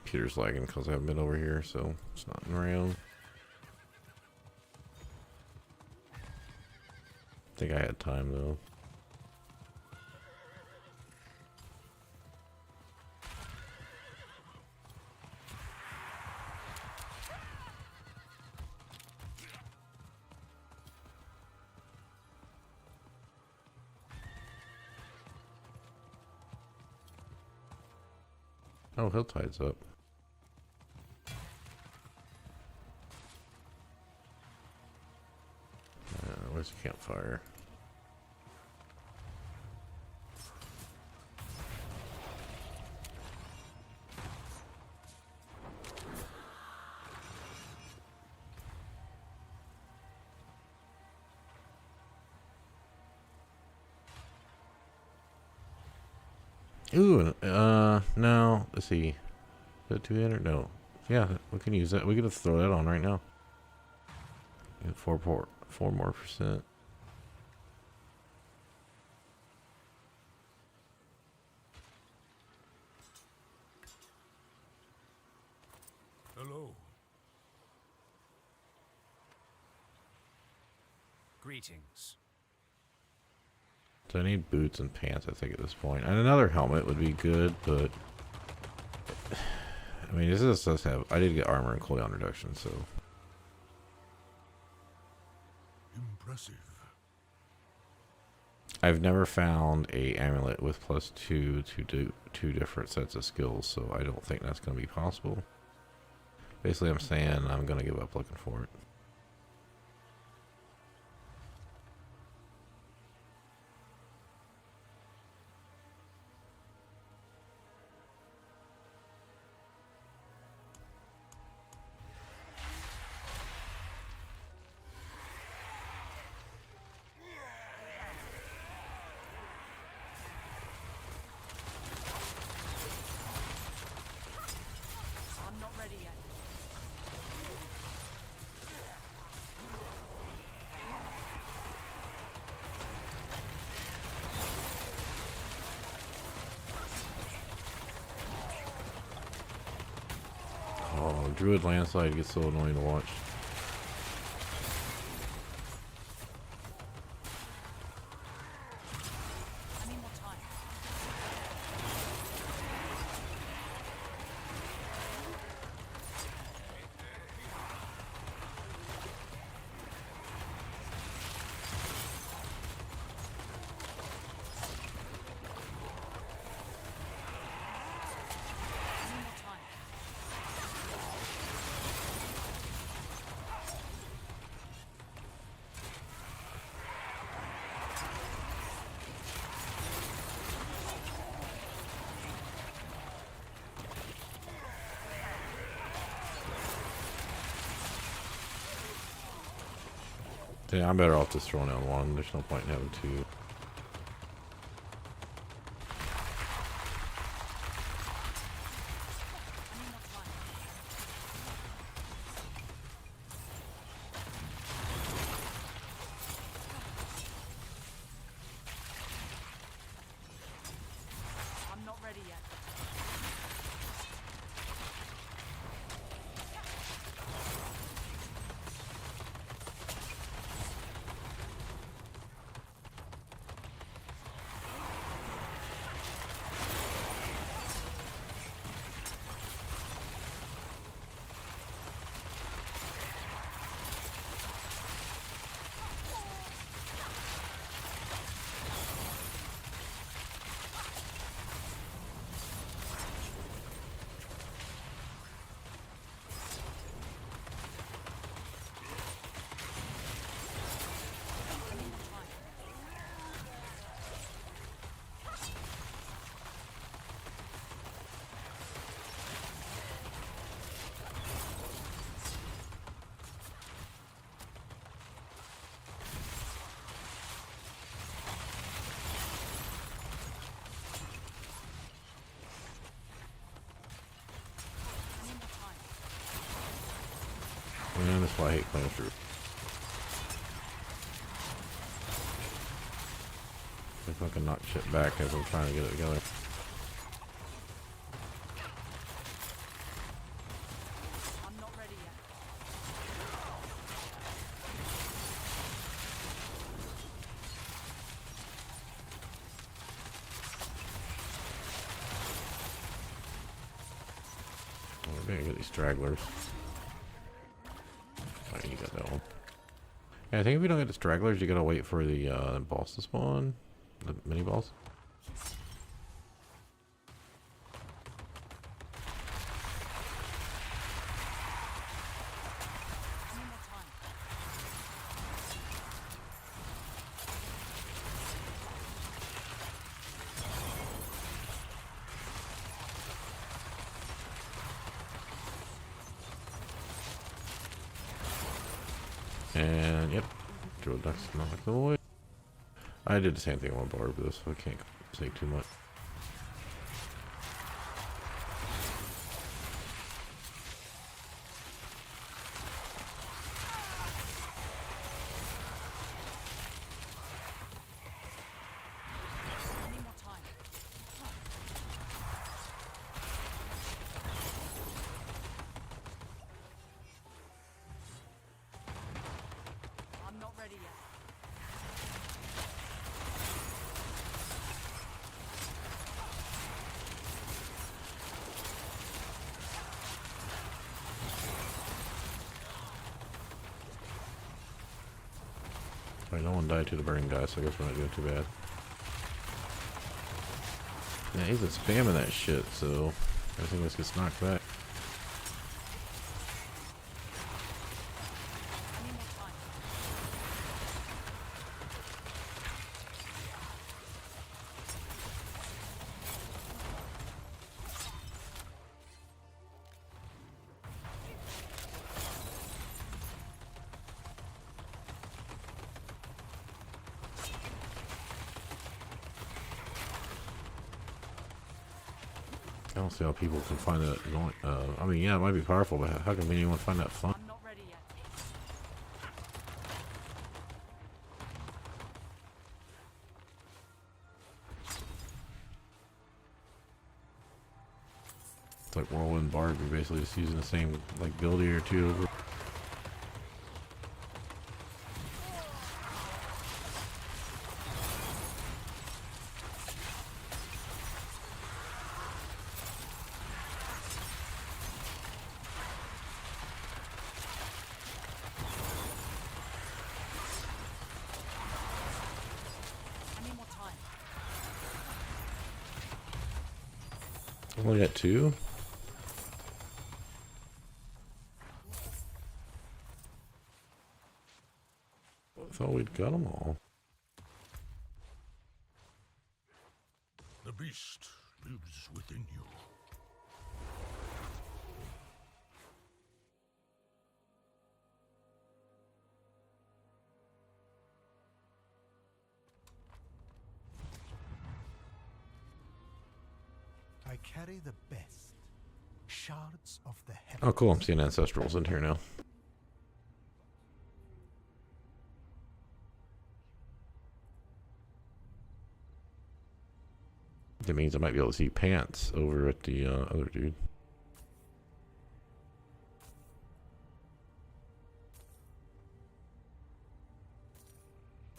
Computer's lagging because I haven't been over here, so it's not around. I think I had time though. Oh, Hilltide's up. Where's the campfire? Ooh, no. Let's see. Is that 200? No. Yeah, we can use that. We can just throw that on right now. Get 4 more percent. Hello. Greetings. So I need boots and pants, I think, at this point. And another helmet would be good, but I mean, this does have. I did get armor and cooldown reduction, so. Impressive. I've never found a amulet with +2 to do 2 different sets of skills, so I don't think that's going to be possible. Basically, I'm saying I'm going to give up looking for it. I'm not ready yet. Oh, Druid Landslide gets so annoying to watch. I need more time. I need more time. Yeah, I'm better off just throwing down 1. There's no point in having 2. I need more time. I'm not ready yet. Man, that's why I hate playing through. If I can knock shit back as I'm trying to get it together. I'm not ready yet. Oh, we're gonna get these stragglers. Oh, you got that one. Yeah, I think if we don't get the stragglers, you gotta wait for the boss to spawn. The mini boss. I need more time. And yep, drill ducks knock them away. I did the same thing on barb this, so I can't say too much. I need more time. I'm not ready yet. Alright, no one died to the burning guy, so I guess we're not doing too bad. Yeah, he's been spamming that shit, so I think this gets knocked back. I need more time. I don't see how people can find that going. I mean, yeah, it might be powerful, but how can anyone find that fun? I'm not ready yet. It's like Whirlwind Barb, you're basically just using the same like ability or two over. I need more time. I only got two. I thought we'd got them all. The beast lives within you. I carry the best shards of the heavens. Oh, cool. I'm seeing Ancestrals in here now. That means I might be able to see pants over at the other dude.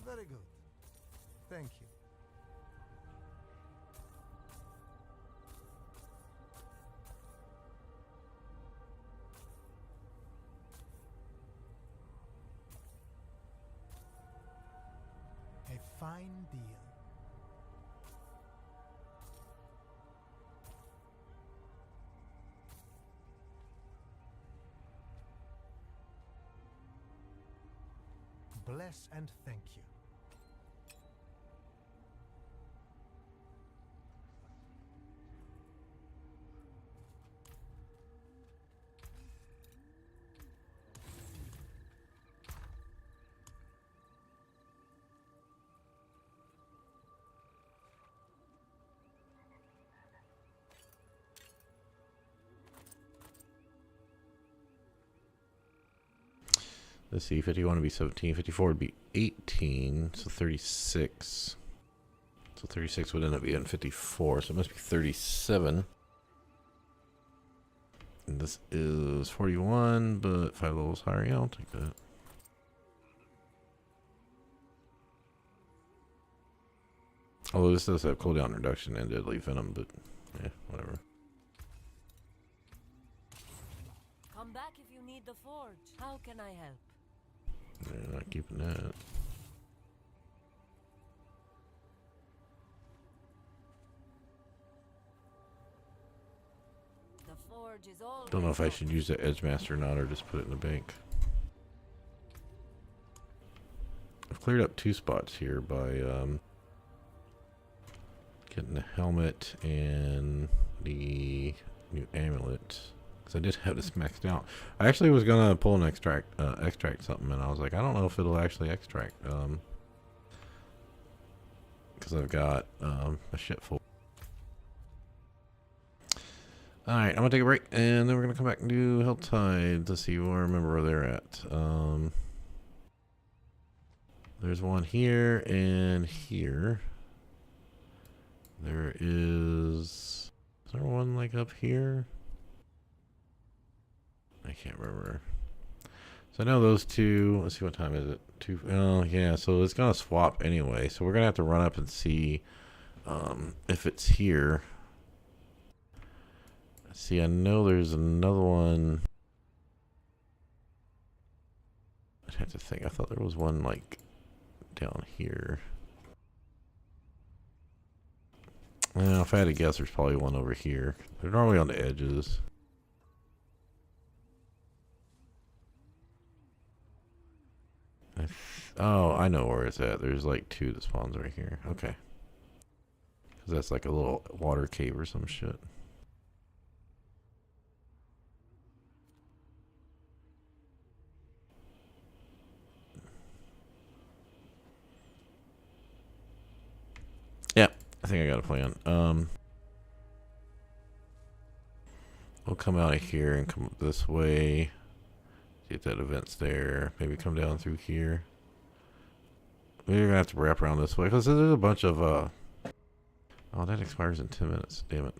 Very good. Thank you. A fine deal. Bless and thank you. Let's see, 51 would be 17, 54 would be 18, so 36. So 36 would end up being 54, so it must be 37. And this is 41, but 5 levels higher. Yeah, I'll take that. Although this does have cooldown reduction and deadly venom, but yeah, whatever. Come back if you need the forge. How can I help? Yeah, not keeping that. The forge is all. Don't know if I should use the Edge Master or not, or just put it in the bank. I've cleared up 2 spots here by getting the helmet and the new amulet. Because I did have this maxed out. I actually was gonna pull an extract something, and I was like, I don't know if it'll actually extract. Because I've got a shit full. Alright, I'm gonna take a break, and then we're gonna come back and do Helltide to see where I remember where they're at. There's one here and here. There is there one like up here? I can't remember. So I know those two. Let's see, what time is it? 2. Oh yeah, so it's gonna swap anyway. So we're gonna have to run up and see if it's here. See, I know there's another one. I'd have to think. I thought there was one like down here. Well, if I had to guess, there's probably one over here. They're normally on the edges. Oh, I know where it's at. There's like 2 that spawns right here. Okay. Because that's like a little water cave or some shit. Yeah, I think I got a plan. We'll come out of here and come up this way. See if that event's there. Maybe come down through here. Maybe we're gonna have to wrap around this way because there's a bunch of oh, that expires in 10 minutes. Damn it.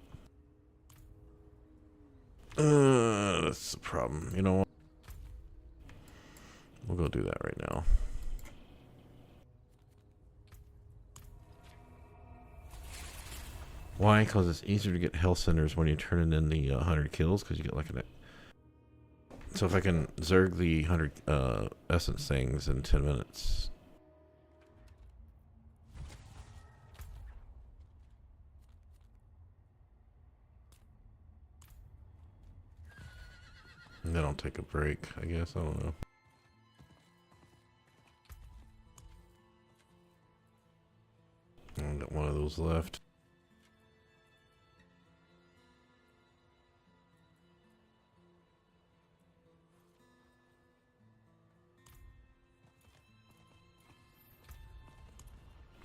That's the problem. You know what? We'll go do that right now. Why? Because it's easier to get health centers when you're turning in the 100 kills, because you get like an. So if I can zerg the 100 essence things in 10 minutes. And then I'll take a break, I guess. I don't know. I got one of those left.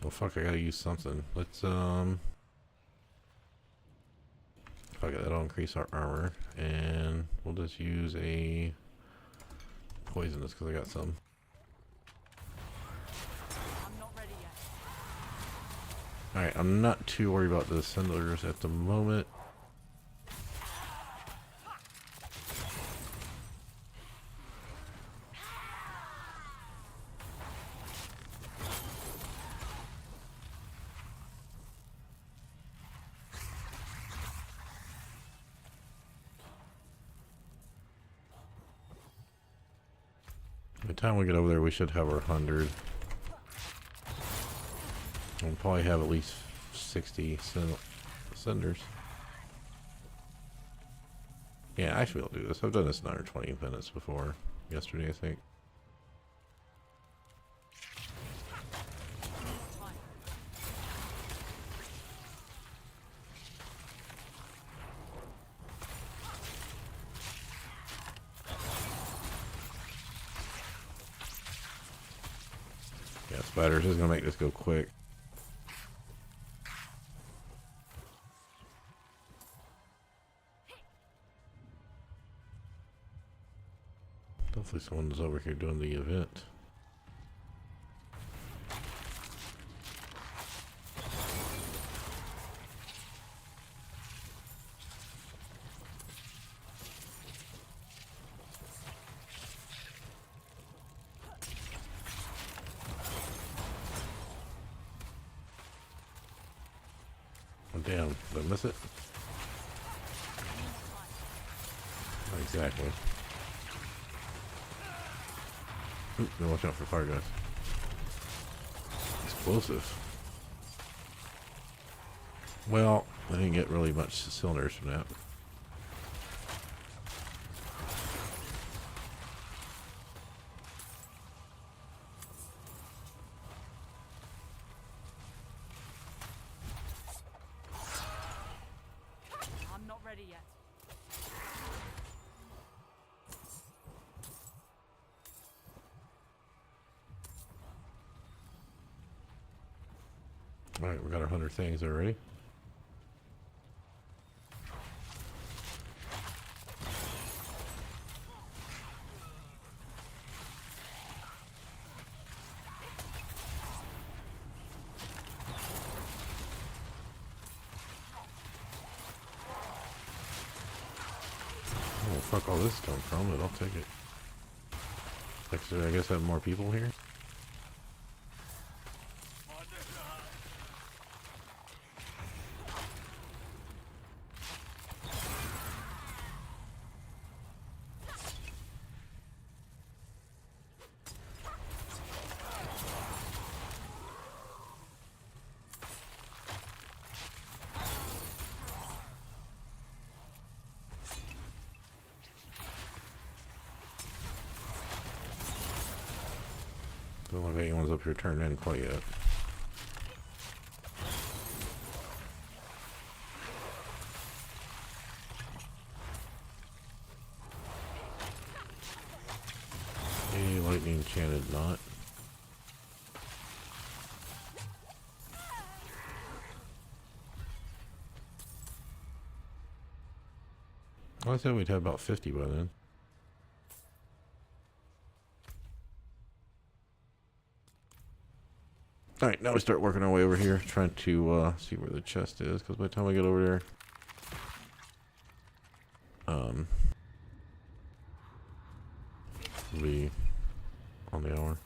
Well, fuck, I gotta use something. Let's, fuck it, that'll increase our armor. And we'll just use a poisonous, because I got some. I'm not ready yet. Alright, I'm not too worried about the assemblers at the moment. By the time we get over there, we should have our 100. We'll probably have at least 60 cinders. Yeah, actually, I'll do this. I've done this in under 20 minutes before. Yesterday, I think. Time. Yeah, spiders is gonna make this go quick. Hopefully someone's over here doing the event. Oh, damn, did I miss it? Not exactly. Ooh, gotta watch out for fire guys. Explosive. Well, I didn't get really much cylinders from that. I'm not ready yet. Alright, we got 100 things already. Oh, fuck all this come from, but I'll take it. Actually, I guess I have more people here. Don't look like anyone's up here turned in quite yet. A lightning enchanted knot. I said we'd have about 50 by then. Alright, now we start working our way over here, trying to see where the chest is, because by the time I get over there, we'll be on the hour.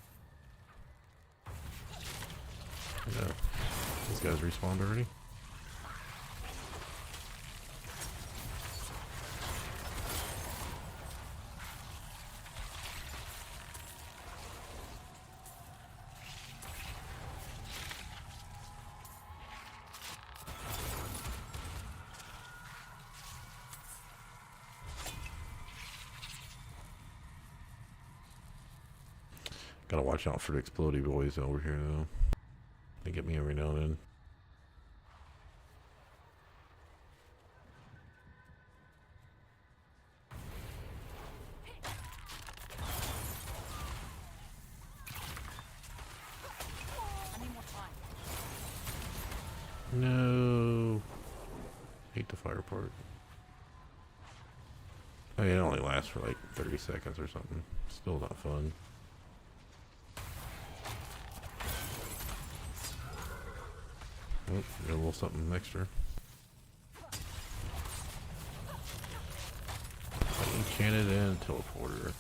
Yeah, these guys respawned already. Gotta watch out for the explodey boys over here, though. They get me every now and then. I need more time. No. Hate the fire part. I mean, it only lasts for like 30 seconds or something. Still not fun. Oh, got a little something extra. Enchanted and teleporter.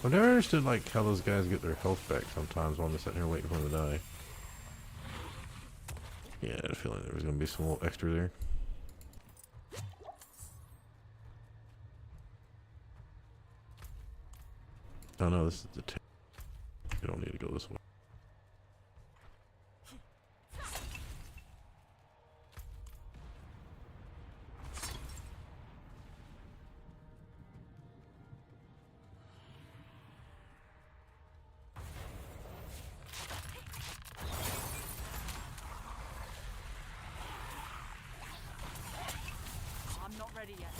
I never understood like how those guys get their health back sometimes while I'm sitting here waiting for them to die. Yeah, I had a feeling there was gonna be some little extra there. Oh no, this is the you don't need to go this way. I'm not ready yet.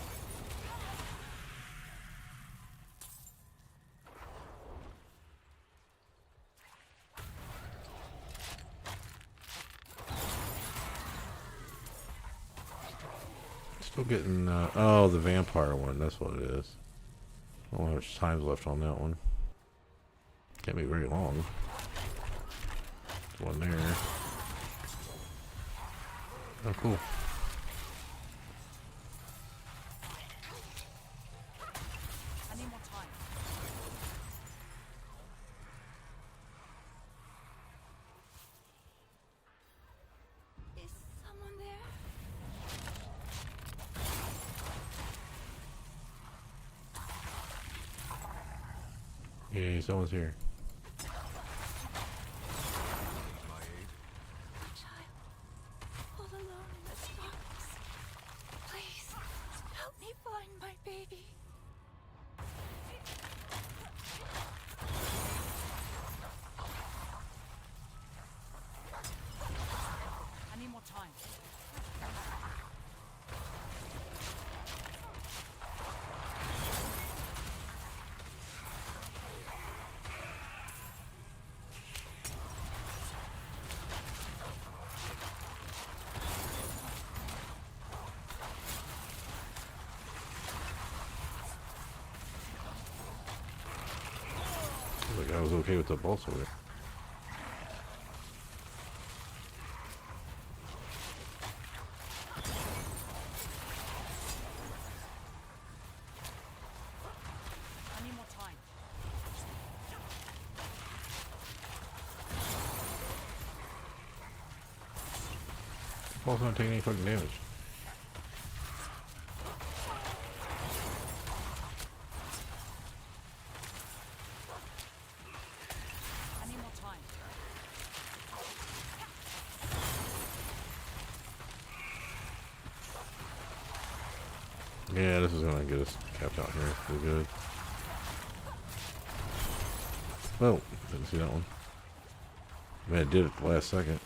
Still getting, oh, the vampire one, that's what it is. I don't know how much time's left on that one. Can't be very long. There's one there. Oh, cool. I need more time. Is someone there? Yeah, someone's here. Child, all alone in the darkness. Please, help me find my baby. I need more time. Like I was okay with the boss over there. I need more time. Boss not taking any fucking damage. I need more time. Yeah, this is gonna get us capped out here pretty good. Oh, didn't see that one. Man, it did at the last second.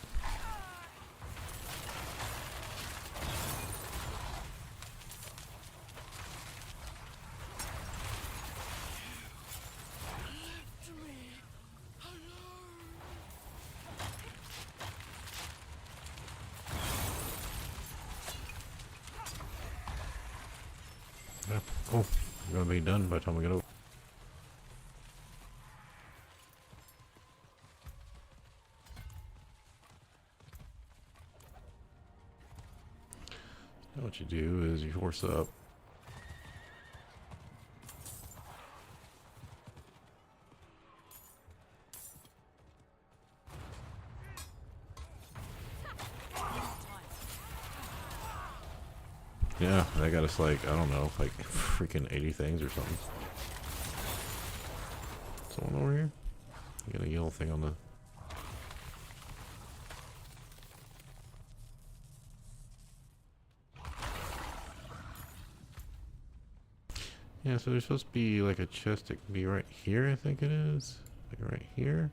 Yeah, cool. We're gonna be done by the time we get over. Now what you do is you force up. Yeah, that got us like, I don't know, like freaking 80 things or something. Someone over here? You got a yellow thing on the... Yeah, so there's supposed to be like a chest that can be right here, I think it is. Like right here.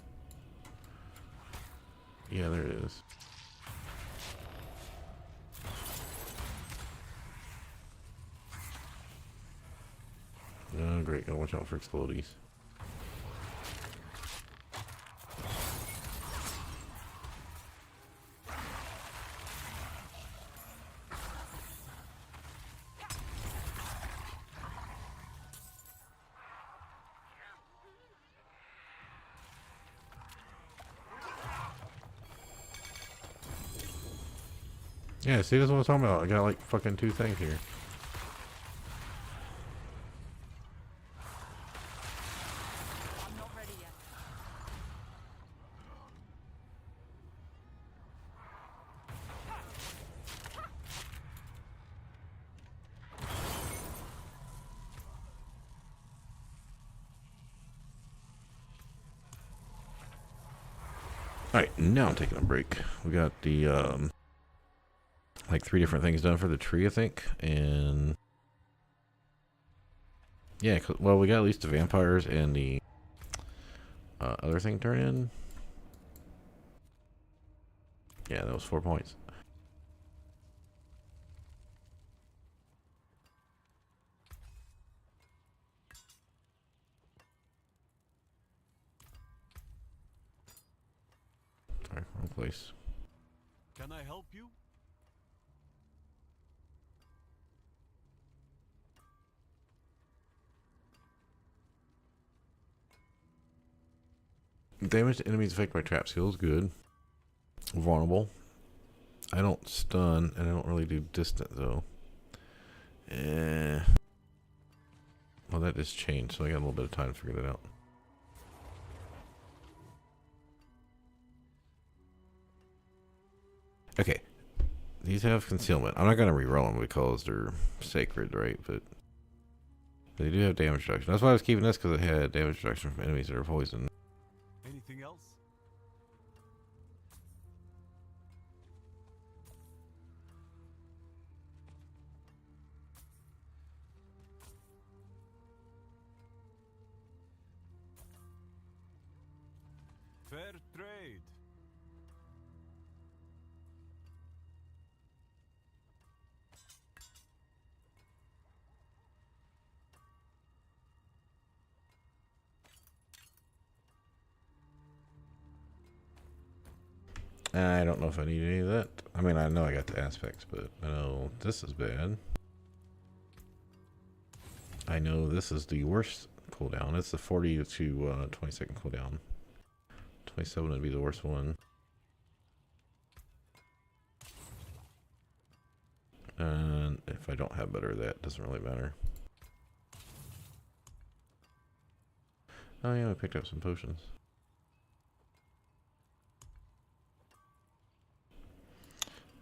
Yeah, there it is. Oh, great. Gotta watch out for explodies. Yeah, see, that's what I was talking about. I got like fucking 2 things here. I'm not ready yet. Alright, now I'm taking a break. We got the, like 3 different things done for the tree, I think. And... yeah, well, we got at least the vampires and the other thing turned in. Yeah, that was 4 points. Sorry, wrong place. Can I help you? Damage to enemies affected by trap skills, good. Vulnerable. I don't stun, and I don't really do distant, though. Well, that just changed, so I got a little bit of time to figure that out. Okay. These have concealment. I'm not going to reroll them because they're sacred, right? But they do have damage reduction. That's why I was keeping this, because it had damage reduction from enemies that are poisoned. Anything else? Fair trade. I don't know if I need any of that. I mean, I know I got the aspects, but I know this is bad. I know this is the worst cooldown. It's the 40 to 20 second cooldown. 27 would be the worst one. And if I don't have better, that doesn't really matter. Oh yeah, I picked up some potions.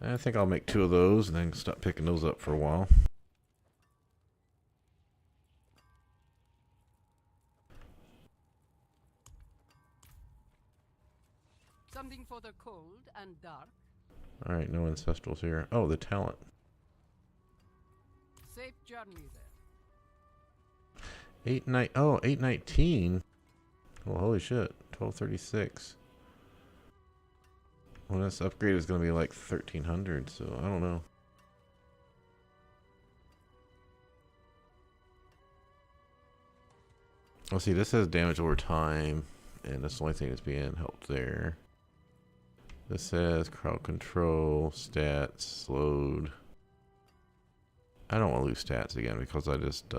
I think I'll make 2 of those and then stop picking those up for a while. Something for the cold and dark. Alright, no ancestrals here. Oh, the talent. Safe journey there. 819. Well, holy shit. 1236. Well, this upgrade is going to be like 1300, so I don't know. Well, see, this has damage over time, and that's the only thing that's being helped there. This says crowd control, stats, slowed. I don't want to lose stats again because I just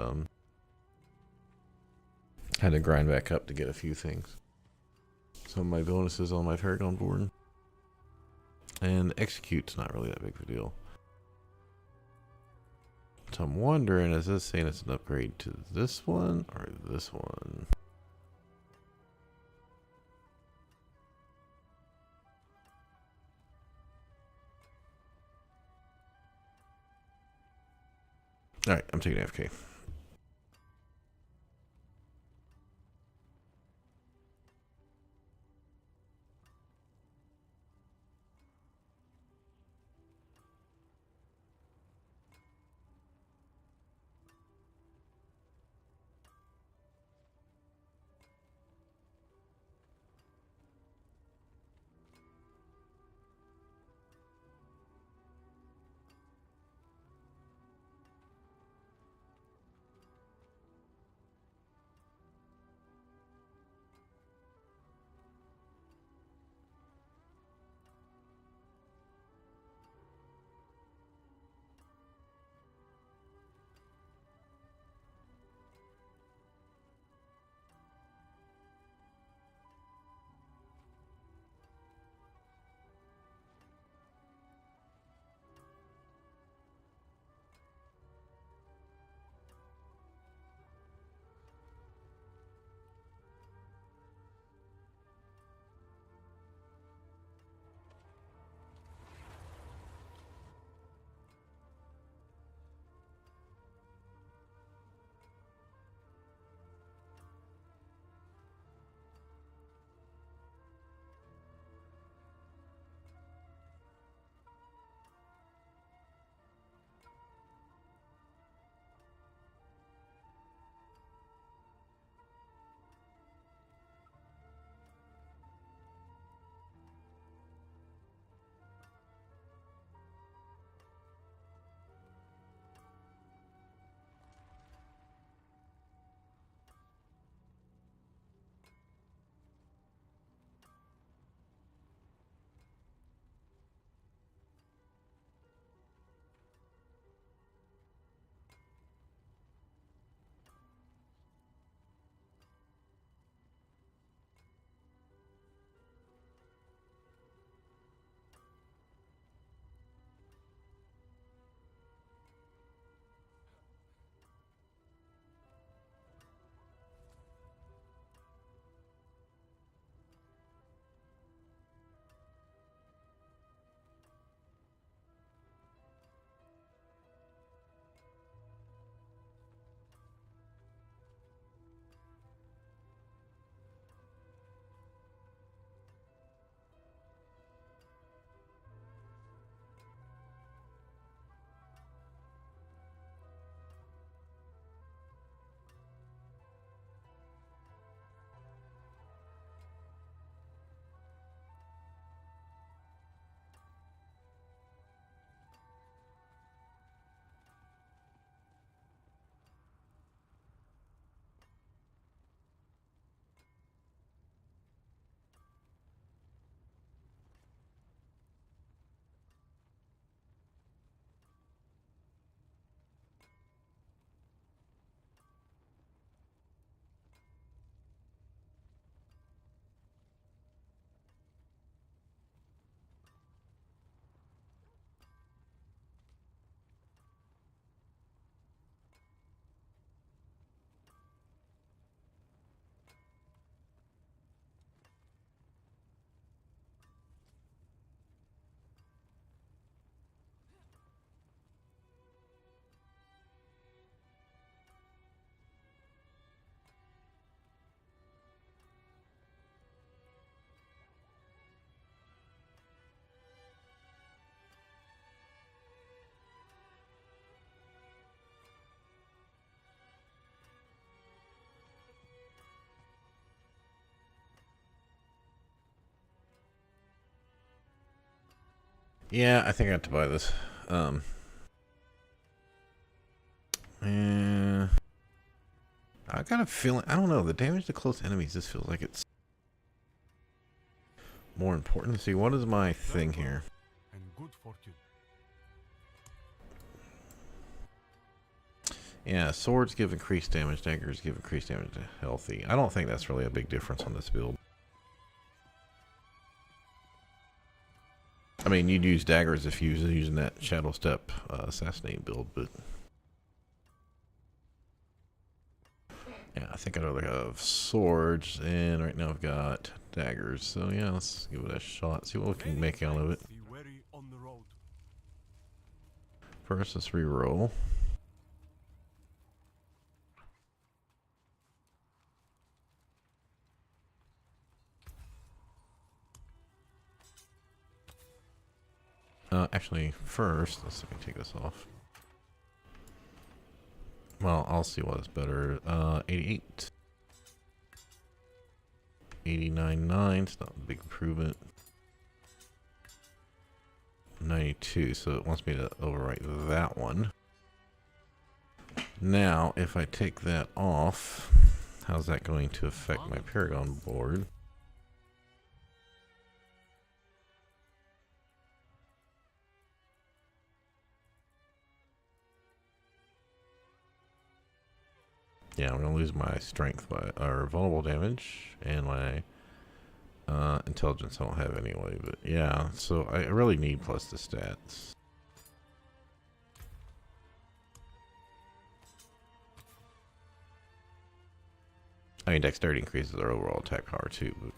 had to grind back up to get a few things. Some of my bonuses on my Paragon board. And execute's not really that big of a deal. So I'm wondering, is this saying it's an upgrade to this one or this one? Alright, I'm taking AFK. Yeah, I think I have to buy this. Yeah. I got a feeling, I don't know, the damage to close enemies just feels like it's more important. Let's see, what is my thing here? And good fortune. Yeah, swords give increased damage, daggers give increased damage to healthy. I don't think that's really a big difference on this build. I mean, you'd use daggers if you was using that Shadow Step assassinate build, but yeah, I think I'd rather have swords, and right now I've got daggers. So yeah, let's give it a shot, see what we can make out of it. Be wary on the road. First, let's re-roll. Actually, first, let me take this off. Well, I'll see what is better. 88. 89.9, it's not a big improvement. 92, so it wants me to overwrite that one. Now, if I take that off, how's that going to affect my Paragon board? Yeah, I'm gonna lose my strength by or vulnerable damage and my intelligence I don't have anyway, but yeah, so I really need plus the stats. I mean, dexterity increases our overall attack power too, but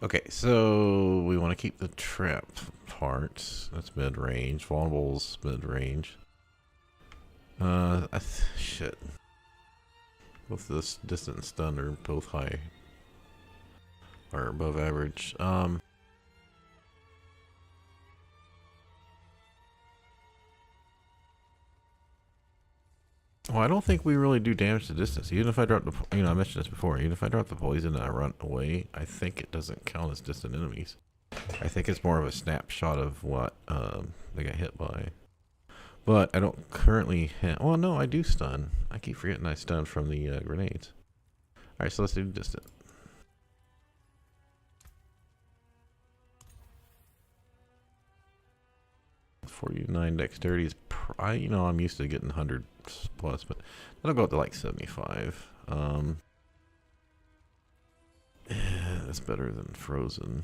okay, so we want to keep the trap part. That's mid-range. Vulnerable's mid-range. Shit. Both this distance and stun are both high. Or above average. Well, I don't think we really do damage to distance. Even if I drop the, I mentioned this before. Even if I drop the poison and I run away, I think it doesn't count as distant enemies. I think it's more of a snapshot of what they got hit by. But I don't currently have... Oh, no, I do stun. I keep forgetting I stun from the grenades. Alright, so let's do distant. 49 dexterity is... I'm used to getting 100 plus, but that'll go up to like 75. Yeah, that's better than frozen.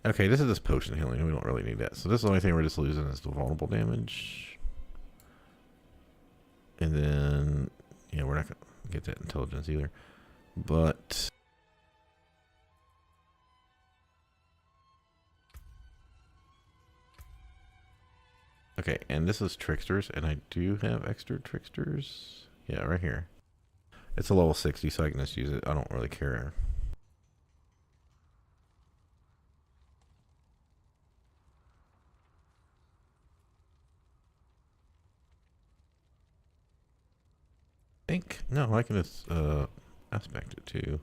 Okay, this is this potion healing. We don't really need that. So this is the only thing we're just losing is the vulnerable damage. And then, yeah, we're not going to get that intelligence either. But... okay, and this is Tricksters, and I do have extra Tricksters. Yeah, right here. It's a level 60, so I can just use it. I don't really care. No, I can just aspect it too.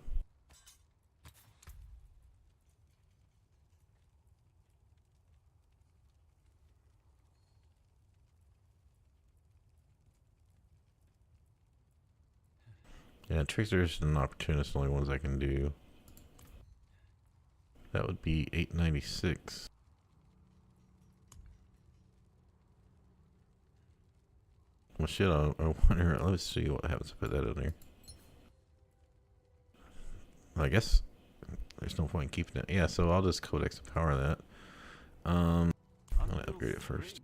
Yeah, Tricksters and Opportunists are the only ones I can do. That would be 896. Well, shit, I wonder, let's see what happens to put that in there. I guess there's no point in keeping it. Yeah, so I'll just codex the power of that. I'm gonna upgrade it first.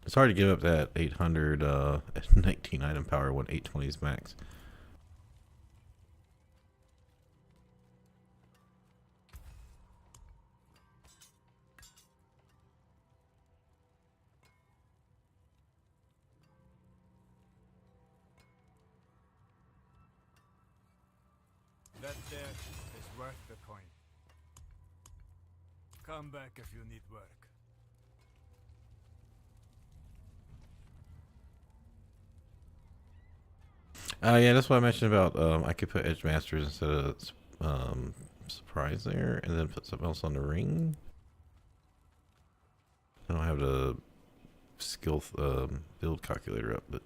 It's hard to give up that 800, 19 item power when 820 is max. That there is worth the coin. Come back if you need work. Yeah, that's what I mentioned about I could put Edge Masters instead of Surprise there, and then put something else on the ring. I don't have the skill build calculator up, but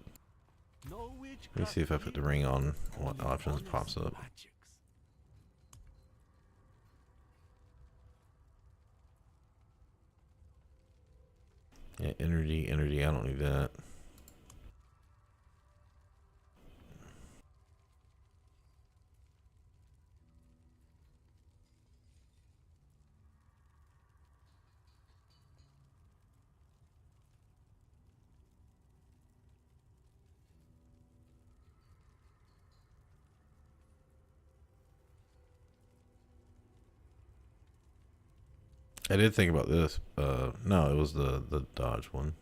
No let me see if I put the ring on, what options pops up. Yeah, energy, I don't need that. I did think about this. No, it was the dodge one.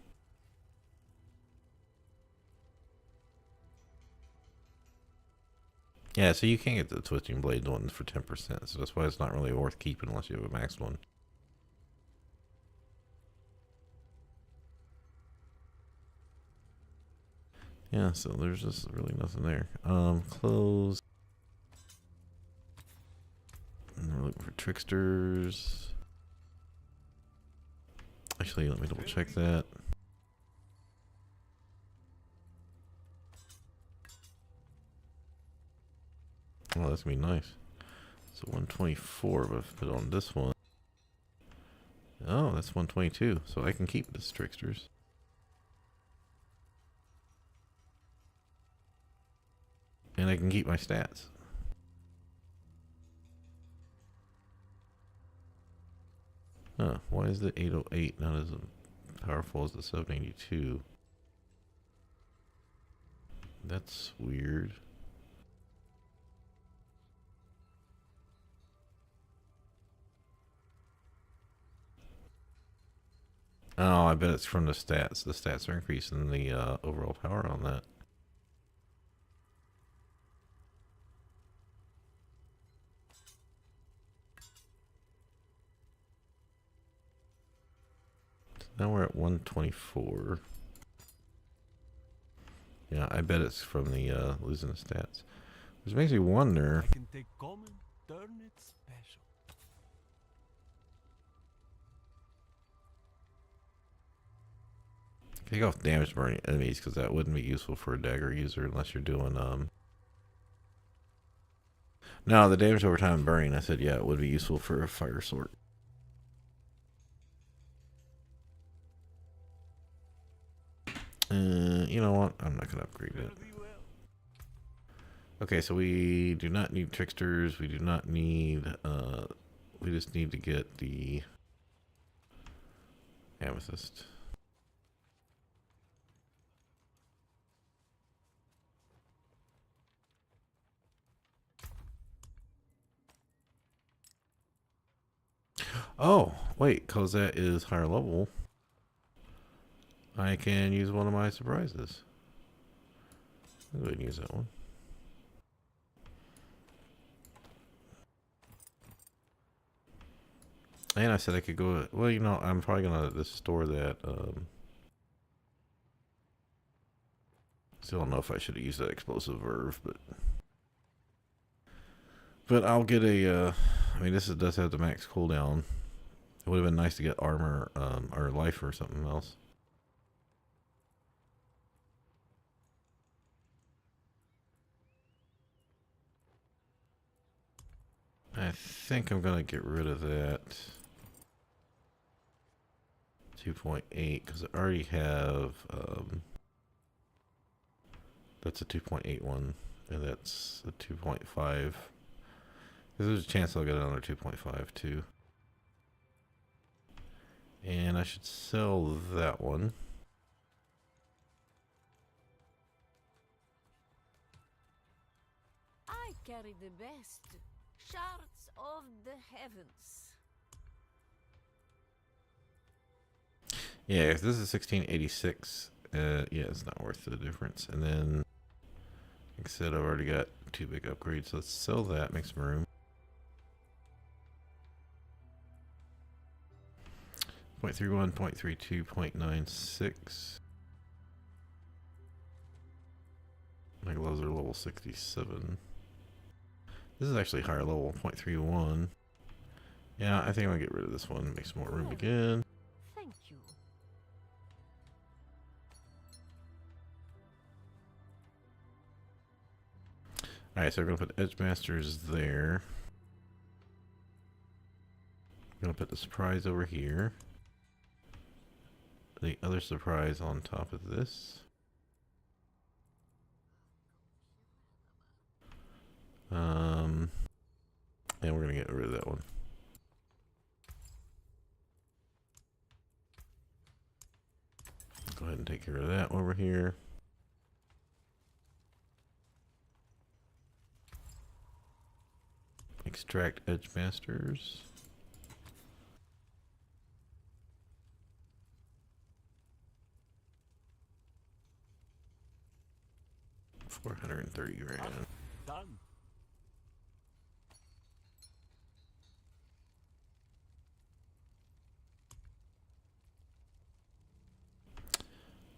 Yeah, so you can get the Twisting Blade one for 10%, so that's why it's not really worth keeping unless you have a max one. Yeah, so there's just really nothing there. Close. And we're looking for tricksters. Actually, let me double check that. Oh, that's gonna be nice. So 124, but if I put it on this one. Oh, that's 122. So I can keep this tricksters. And I can keep my stats. Huh, why is the 808 not as powerful as the 782? That's weird. Oh, I bet it's from the stats. The stats are increasing the overall power on that. So now we're at 124. Yeah, I bet it's from the losing the stats. Which makes me wonder. I can take common, turn it special. Take off damage burning enemies, because that wouldn't be useful for a dagger user unless you're doing No, the damage over time burning, I said yeah, it would be useful for a fire sword. You know what? I'm not gonna upgrade it. Okay, so we do not need tricksters. We do not need. We just need to get the amethyst. Oh, wait, because that is higher level. I can use one of my surprises. I'll go ahead and use that one. And I said I could go. Well, you know, I'm probably gonna just store that. Still don't know if I should have used that explosive verve, but I'll get a. I mean, this does have the max cooldown. It would have been nice to get armor, or life or something else. I think I'm gonna get rid of that 2.8 because I already have that's a 2.8 one, and that's a 2.5. There's a chance I'll get another 2.5 too. And I should sell that one. I carry the best. Shards of the heavens. Yeah, if this is 1686, yeah, it's not worth the difference. And then, like I said, I've already got 2 big upgrades, so let's sell that, make some room. 0.31, 0.32, 0.96. My gloves are level 67. This is actually higher level, 0.31. Yeah, I think I'm gonna get rid of this one. Make some more room again. Thank you. Alright, so we're gonna put Edge Masters there. I'm gonna put the surprise over here. The other surprise on top of this. And we're gonna get rid of that one. Go ahead and take care of that over here. Extract Edge Masters. $430 grand. Done.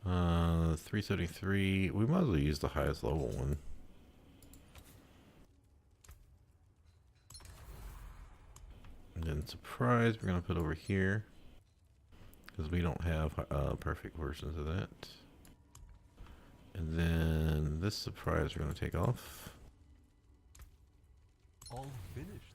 Uh, 373. We might as well use the highest level one. And then surprise, we're gonna put over here because we don't have perfect versions of that. And then this surprise we're gonna take off. All finished.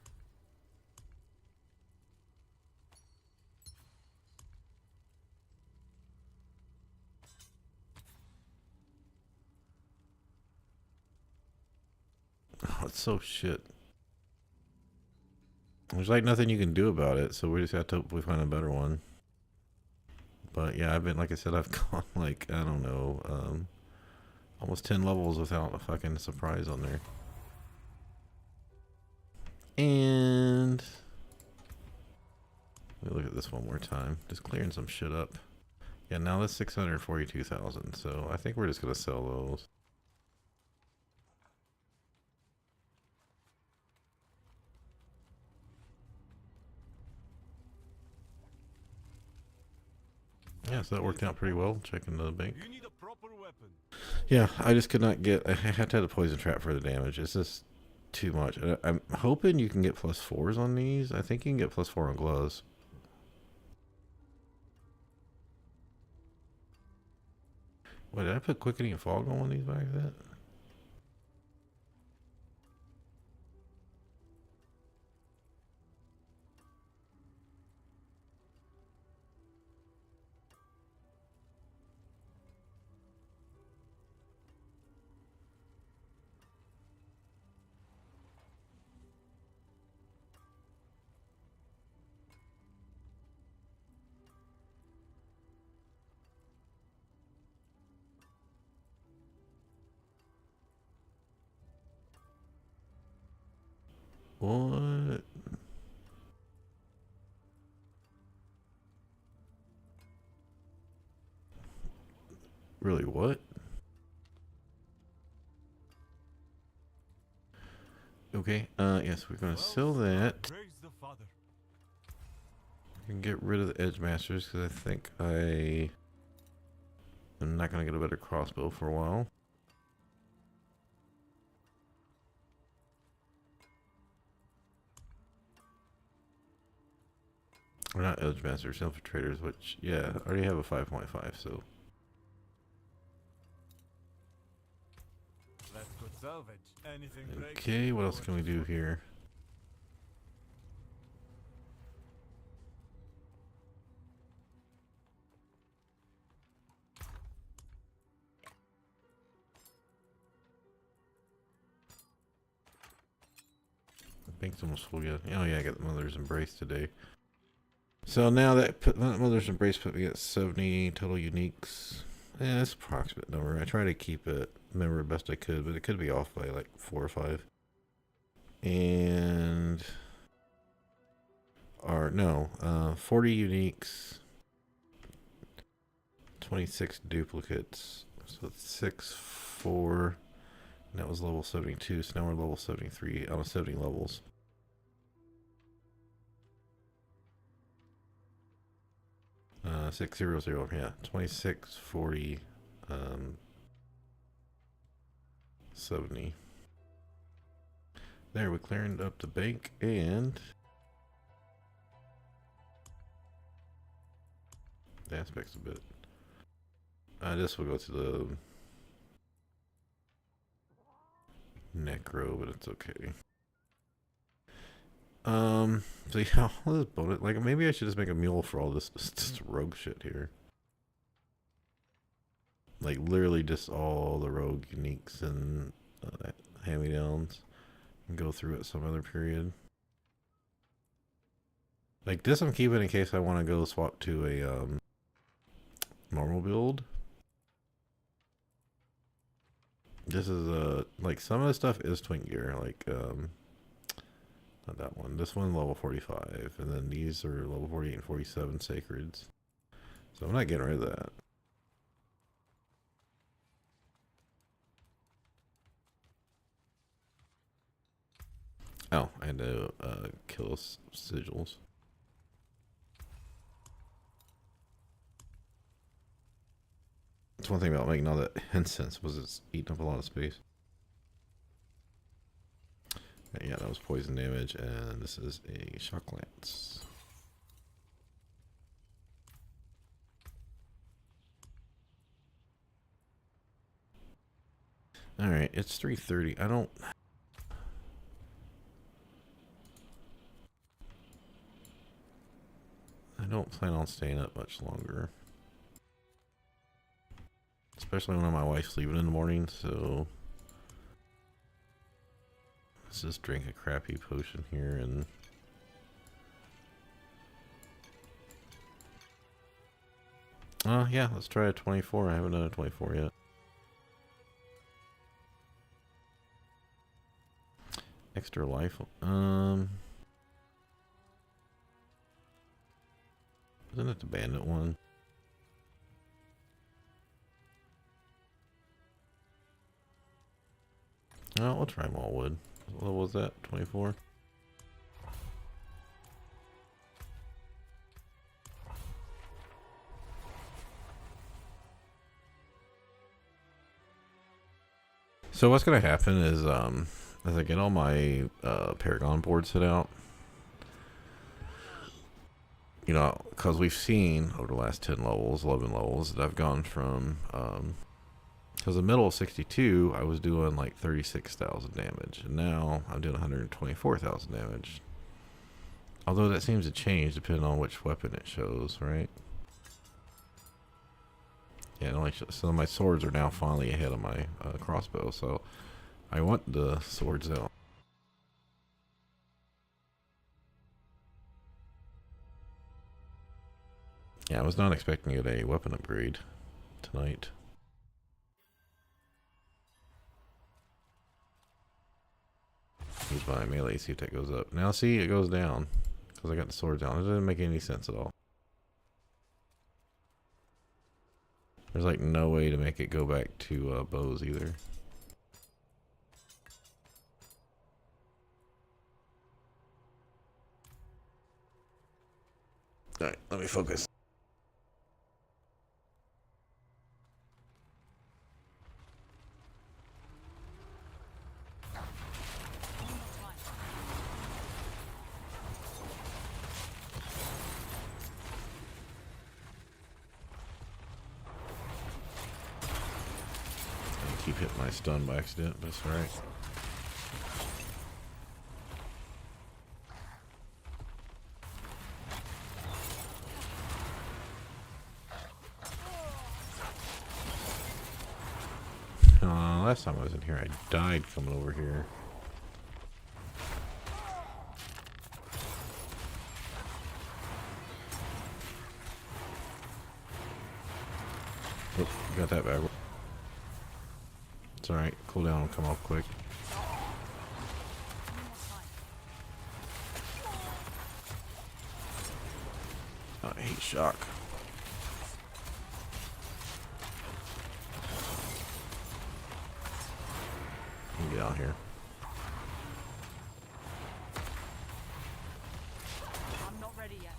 Oh, it's so shit. There's like nothing you can do about it, so we just have to hope we find a better one. But yeah, I've been, like I said, I've gone like, I don't know, almost 10 levels without a fucking surprise on there. And let me look at this one more time. Just clearing some shit up. Yeah, now that's 642,000, so I think we're just gonna sell those. Yeah, so that worked out pretty well, checking the bank. You need a proper weapon. Yeah, I just could not get, I had to have the poison trap for the damage. It's just too much. I'm hoping you can get +4s on these. I think you can get +4 on gloves. Wait, did I put quickening and fog on one of these back that? What? Really, what? Okay, yes, we're gonna sell that. Praise the Father. We can get rid of the Edge Masters because I think I'm not gonna get a better crossbow for a while. We're not Edge Masters, Infiltrators, which, yeah, I already have a 5.5, so. Let's go salvage. Anything breaks. Okay, what else can we do here? The bank's almost full yet. Oh yeah, I got the Mother's Embrace today. So now that Mother's Embrace put me at 70 total uniques. Yeah, that's approximate number. I try to keep it, remember best I could, but it could be off by like 4 or 5. And 40 uniques, 26 duplicates. So it's 6, 4. And that was level 72. So now we're level 73 out of 70 levels. 600, yeah, 2640, 70. There, we cleared up the bank and the aspects a bit. This will go to the necro, but it's okay. So yeah, I'll just build it. Like, maybe I should just make a mule for all this rogue shit here. Like, literally just all the rogue uniques and hand-me-downs. And go through at some other period. Like, this I'm keeping in case I want to go swap to a, normal build. This is, like, some of the stuff is twin gear. Like, not that one. This one level 45. And then these are level 48 and 47 sacreds. So I'm not getting rid of that. Oh, I had to kill sigils. That's one thing about making all that incense was it's eating up a lot of space. Yeah, that was poison damage, and this is a shock lance. Alright, it's 3:30. I don't plan on staying up much longer. Especially when my wife's leaving in the morning, so let's just drink a crappy potion here and yeah, let's try a 24. I haven't done a 24 yet. Extra life. Isn't it the bandit one? Oh, we'll try Mallwood. What level was that? 24? So what's gonna happen is, as I get all my Paragon boards set out, you know, because we've seen over the last 10 levels, 11 levels, that I've gone from, because in the middle of 62, I was doing like 36,000 damage, and now I'm doing 124,000 damage. Although that seems to change depending on which weapon it shows, right? Yeah, it only shows, so my swords are now finally ahead of my crossbow, so I want the swords out. Yeah, I was not expecting to get a weapon upgrade tonight. Use my melee, see if that goes up. Now see, it goes down. Because I got the sword down. It doesn't make any sense at all. There's like no way to make it go back to bows either. Alright, let me focus. Keep hitting my stun by accident, but it's alright. Last time I was in here, I died coming over here. Oh, got that bad. It's alright, cooldown will come off quick. Oh, I hate shock. Let me get out here. I'm not ready yet.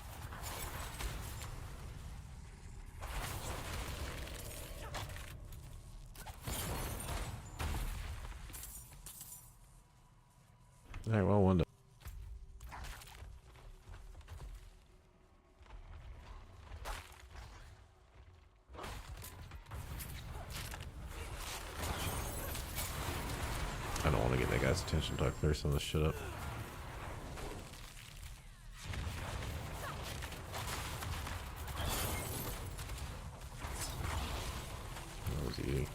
Alright, well, one. I don't want to get that guy's attention until I clear some of this shit up. That was easy.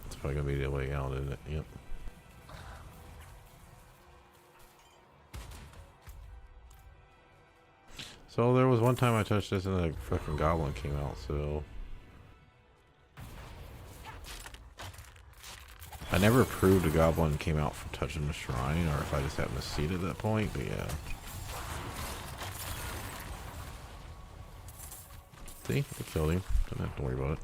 It's probably gonna be the way out, isn't it? Yep. So there was one time I touched this and a fucking goblin came out, so I never proved a goblin came out from touching the shrine, or if I just happened to see it at that point, but yeah. See? I killed him. Don't have to worry about it.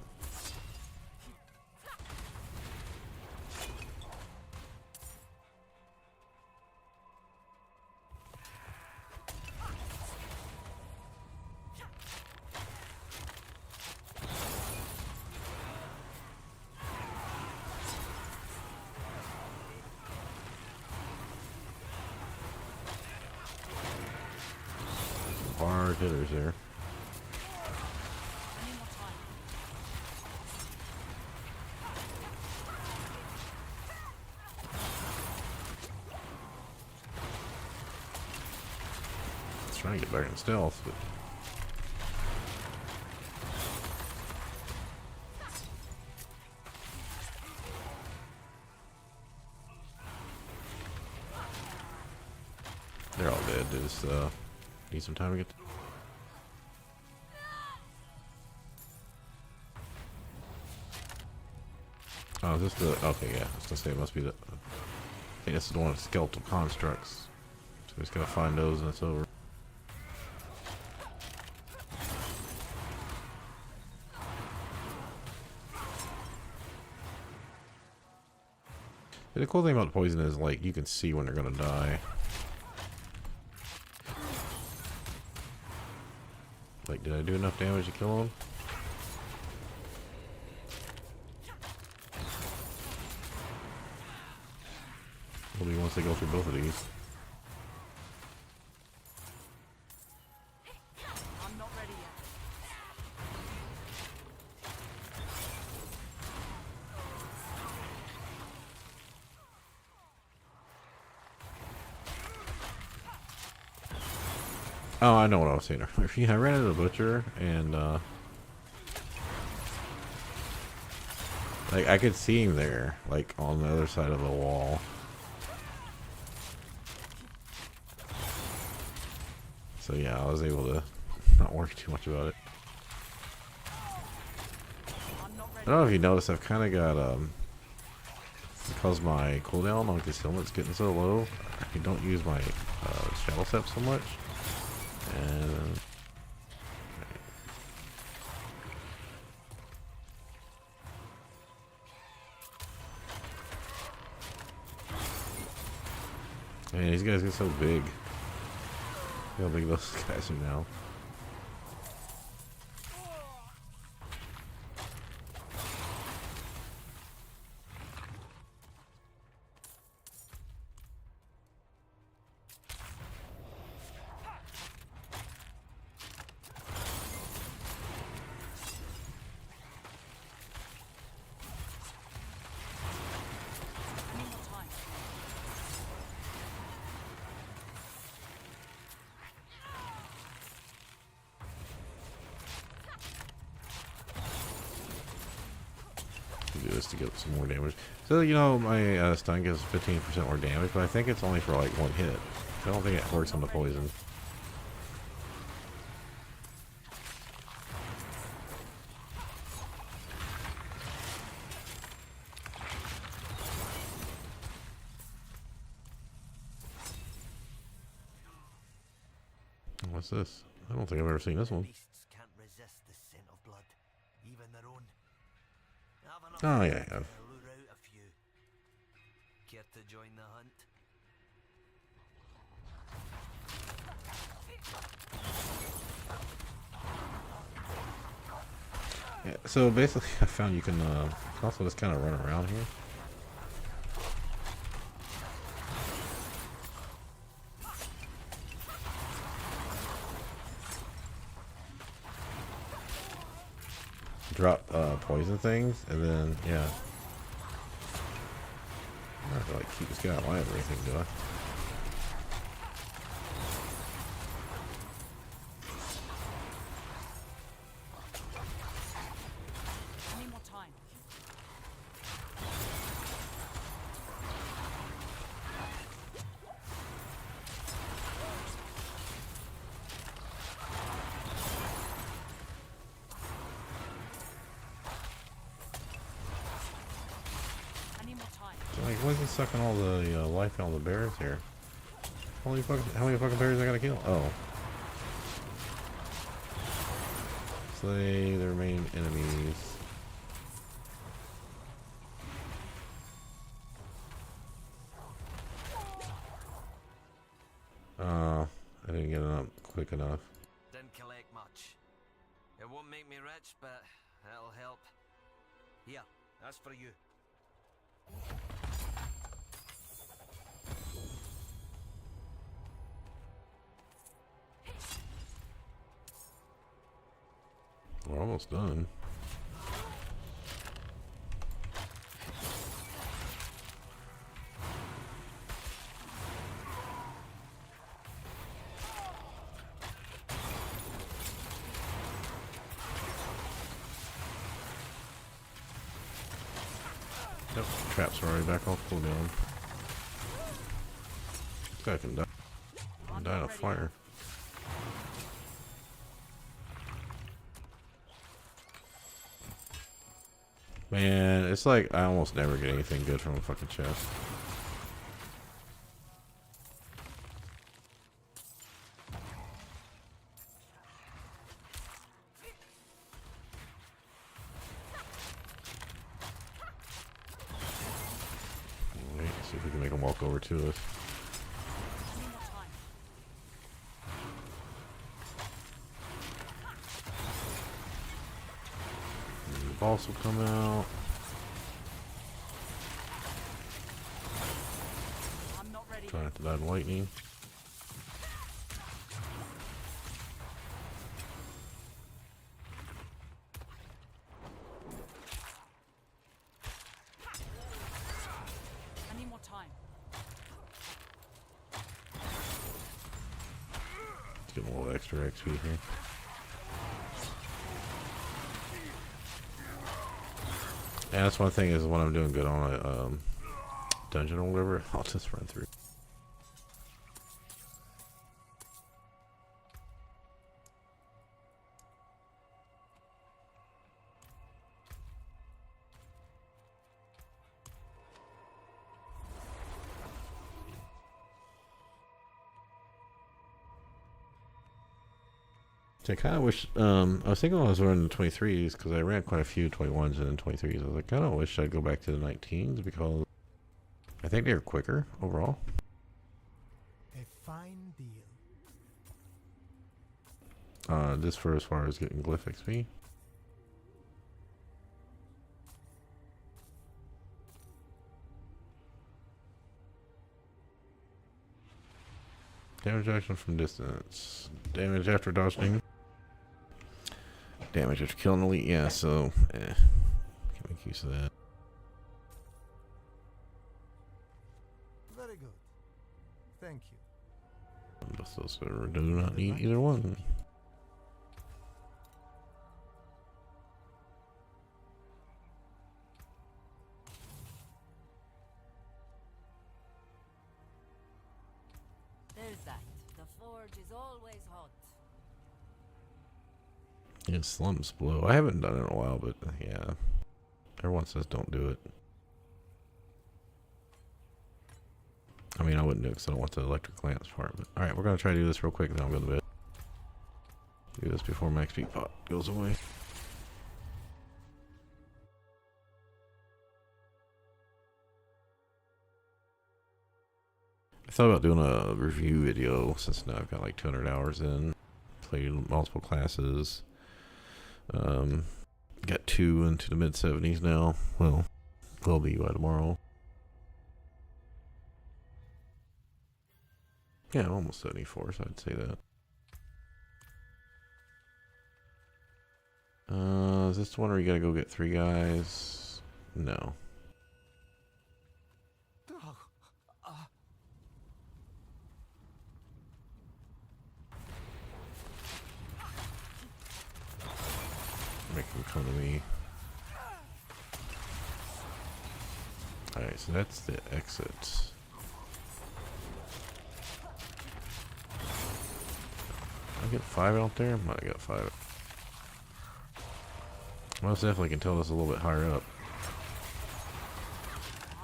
Hard hitters there. I need more time. It's trying to get back in stealth, but they're all dead. They just need some time to get. Oh, is this the? Okay, yeah. I was gonna say it must be the. I think this is the one with skeletal constructs. So we just gotta find those and it's over. The cool thing about poison is, like, you can see when they're gonna die. Like, did I do enough damage to kill him? Will be once they go through both of these. I'm not ready yet. Oh, I know what I was saying earlier. Yeah, I ran into the butcher and like I could see him there, like on the other side of the wall. So yeah, I was able to not worry too much about it. I'm not I ready. don't know if you noticed, I've kind of got because my cooldown on this helmet's getting so low, I don't use my shadow step so much. And man, these guys get so big. Look how big those guys are now. I need more time. Do this to get some more damage. So, you know, my stun gives 15% more damage, but I think it's only for like one hit. I don't think it works on the poison. What's this? I don't think I've ever seen this one. Beasts can't resist the scent of blood, even their own. Have enough Oh, of yeah, it yeah. to lure out a few. Care to join the hunt? Yeah, so basically, I found you can also just kind of run around here. Drop poison things, and then yeah. I don't have to like keep this guy alive or anything, do I? I need more time. I need more time. Like, why is he sucking all the life out of the bears here? How many fucking bears I gotta kill? Oh. Slay the remaining enemies. I didn't get it up quick enough. Didn't collect much. It won't make me rich, but it'll help. Here, that's for you. We're almost done. Yep, traps are already back off cooldown. This guy can die. I'm Die in a not ready fire. Man, it's like I almost never get anything good from a fucking chest. Wait, see if we can make him walk over to us. I need more time. And the boss will come out. I'm not ready Try yet. not to die of lightning. I need more time. Let's get a little extra XP here. Yeah, that's one thing is when I'm doing good on a dungeon or whatever, I'll just run through. I kind of wish, I was thinking when I was running the 23s, because I ran quite a few 21s and then 23s. I was like, I kind of wish I'd go back to the 19s because I think they're quicker overall. A fine deal. Just for as far as getting glyph XP. Damage action from distance. Damage after dodging. Damage after killing elite. Yeah, so can make use of that. Very good. Thank you. But those do not need either one. There's that. The forge is always hot. Yeah, slumps blow. I haven't done it in a while, but yeah. Everyone says don't do it. I mean, I wouldn't do it because I don't want the electric lance part. But alright, we're going to try to do this real quick, then I'll go to bed. Do this before my XP pot goes away. I thought about doing a review video since now I've got like 200 hours in. Played multiple classes. got 2 into the mid 70s now. Well, will be by tomorrow. Yeah, I'm almost 74, so I'd say that. Is this one where you gotta go get 3 guys? No. Make him come to me. Alright, so that's the exit. I get 5 out there? Might have got 5. Most definitely can tell us a little bit higher up.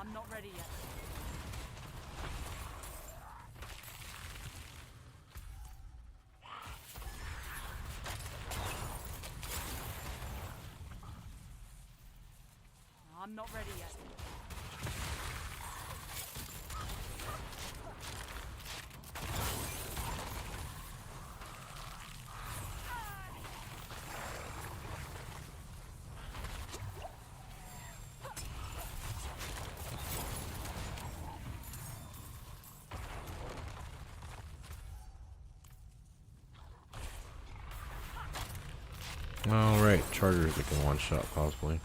I'm not ready yet. I'm not ready yet. Alright, chargers that can one-shot possibly.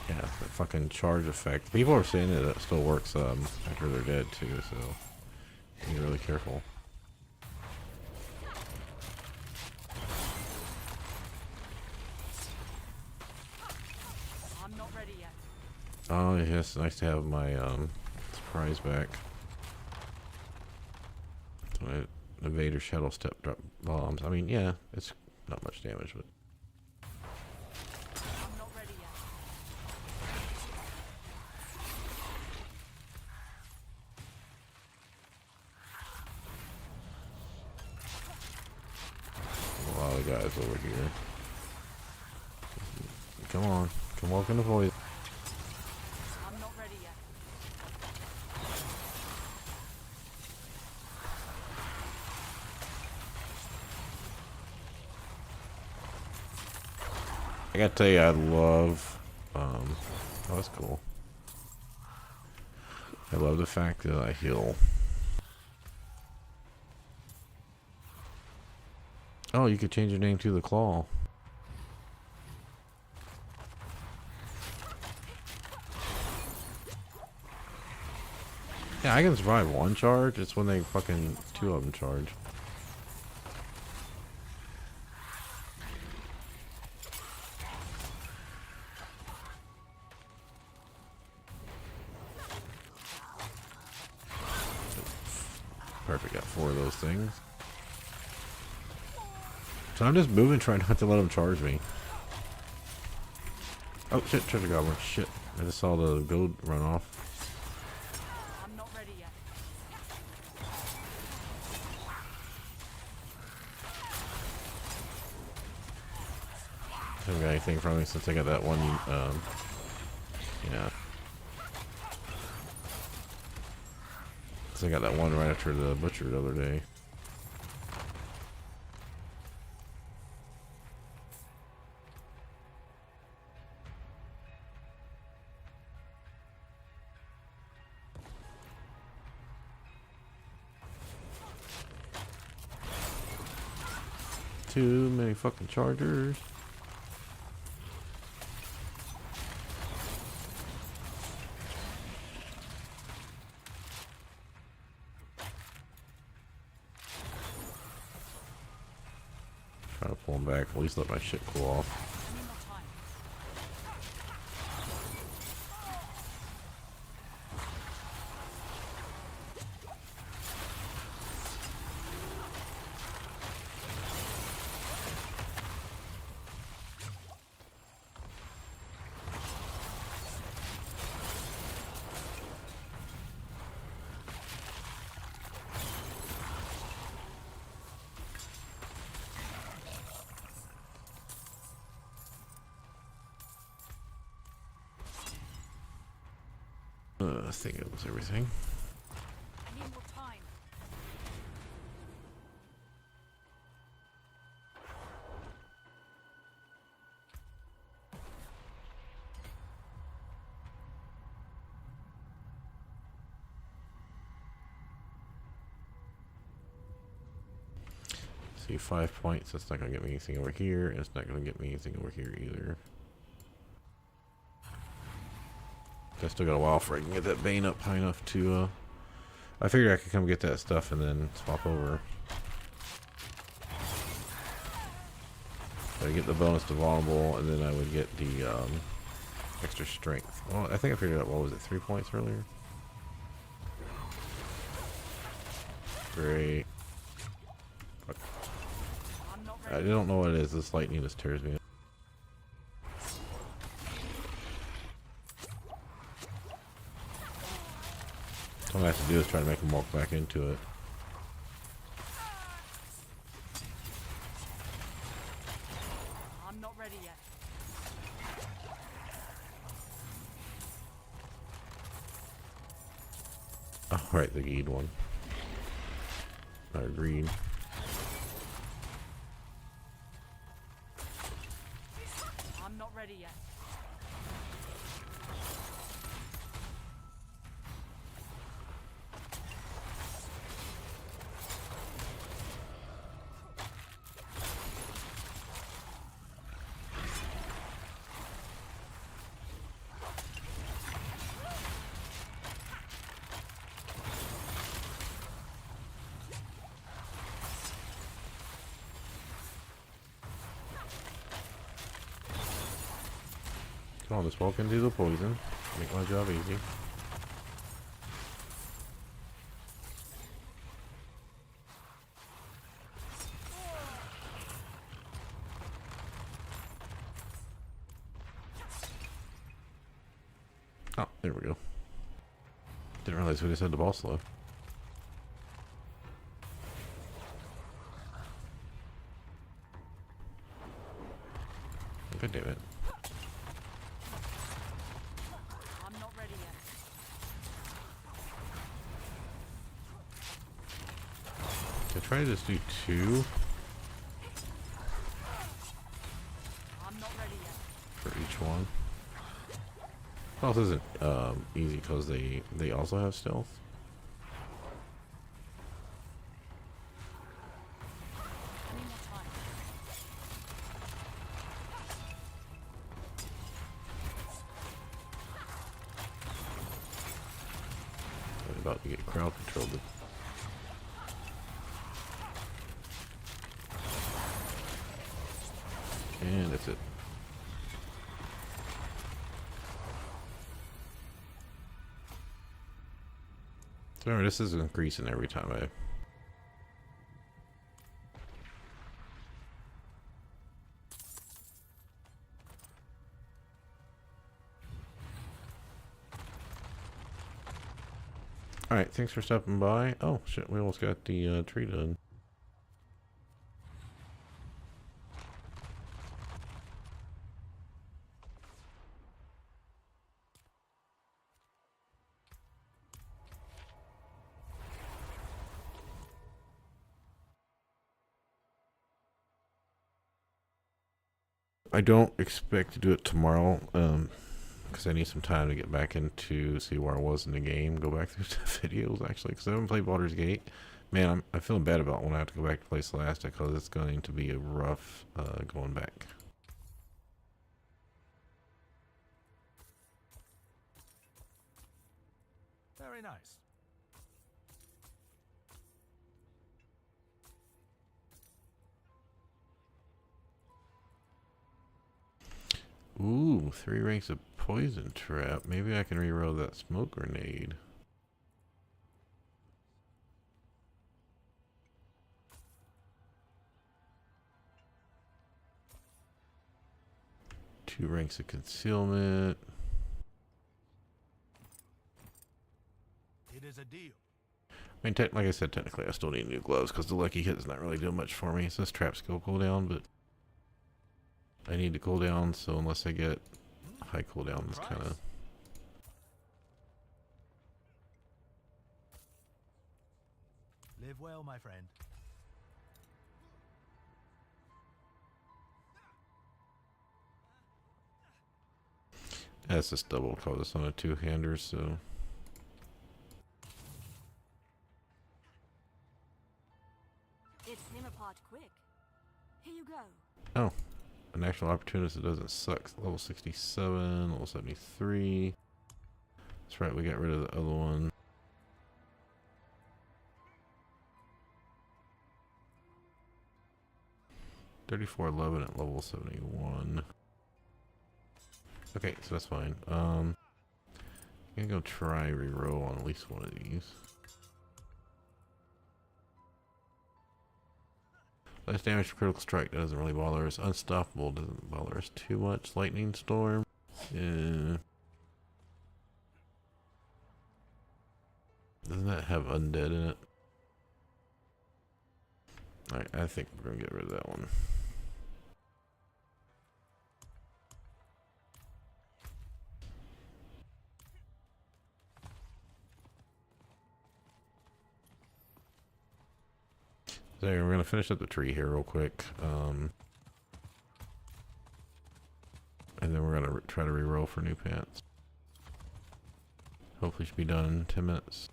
Yeah, the fucking charge effect. People are saying that it still works after they're dead too, so be really careful. I'm not ready yet. Oh, yeah, it's nice to have my surprise back. So my Invader Shadow Step drop bombs. I mean, yeah, it's not much damage, but I'm not ready yet. a lot of guys over here. Come on, come walk in the void. I'm not ready yet. I gotta tell you, I love, oh, that's cool. I love the fact that I heal. Oh, you could change your name to the Claw. Yeah, I can survive 1 charge. It's when they fucking 2 of them charge. Perfect, got 4 of those things. So I'm just moving, trying not to let them charge me. Oh shit, treasure goblin, shit. I just saw the gold run off. I'm not ready yet. Haven't got anything from me since I got that one, yeah. Since I got that one right after the butcher the other day. Too many fucking chargers. Try to pull them back, at least let my shit cool off. I need more time. think it was everything. I need more time. See, 5 points. That's not gonna get me anything over here, and it's not gonna get me anything over here either. I still got a while before I can get that Bane up high enough to, I figured I could come get that stuff and then swap over. So I get the bonus to vulnerable, and then I would get the, extra strength. Well, I think I figured out, what was it, 3 points earlier? Great. I'm not I ready. don't know what it is. This lightning just tears me up. What I have to do is try to make him walk back into it. I'm not ready yet. Oh, right, the Geed one. Or green. I'm not ready yet. Come on, just walk into the poison. Make my job easy. Oh, there we go. Didn't realize we just had the boss left. God damn it. I'm not ready yet. Can I try to just do 2 I'm not ready yet. for each one? Stealth isn't easy because they also have stealth. I need more time. I'm about to get crowd controlled. And that's it. So remember, this is increasing every time I... Alright, thanks for stopping by. Oh, shit, we almost got the tree done. I don't expect to do it tomorrow, because I need some time to get back into, see where I was in the game, go back through the videos, actually, because I haven't played Baldur's Gate. Man, I'm feeling bad about when I have to go back to play Celeste, because it's going to be a rough going back. Very nice. Ooh, 3 ranks of poison trap. Maybe I can reroll that smoke grenade. Two ranks of concealment. It is a deal. I mean, like I said, technically I still need new gloves because the lucky hit is not really doing much for me. It says trap skill cooldown, but I need to cooldown, so unless I get high cooldown, it's kind of... Live well, my friend. That's just double cause it's on a two-hander, so. It's him apart quick. Here you go. Oh, an actual opportunist that doesn't suck. Level 67, level 73. That's right, we got rid of the other one. $34.11 at level 71. Okay, so that's fine. I'm gonna go try reroll on at least one of these. Less damage for critical strike, that doesn't really bother us. Unstoppable doesn't bother us too much. Lightning storm. Yeah. Doesn't that have undead in it? Alright, I think we're gonna get rid of that one. There, we're gonna finish up the tree here real quick, and then we're gonna try to re-roll for new pants. Hopefully, should be done in 10 minutes.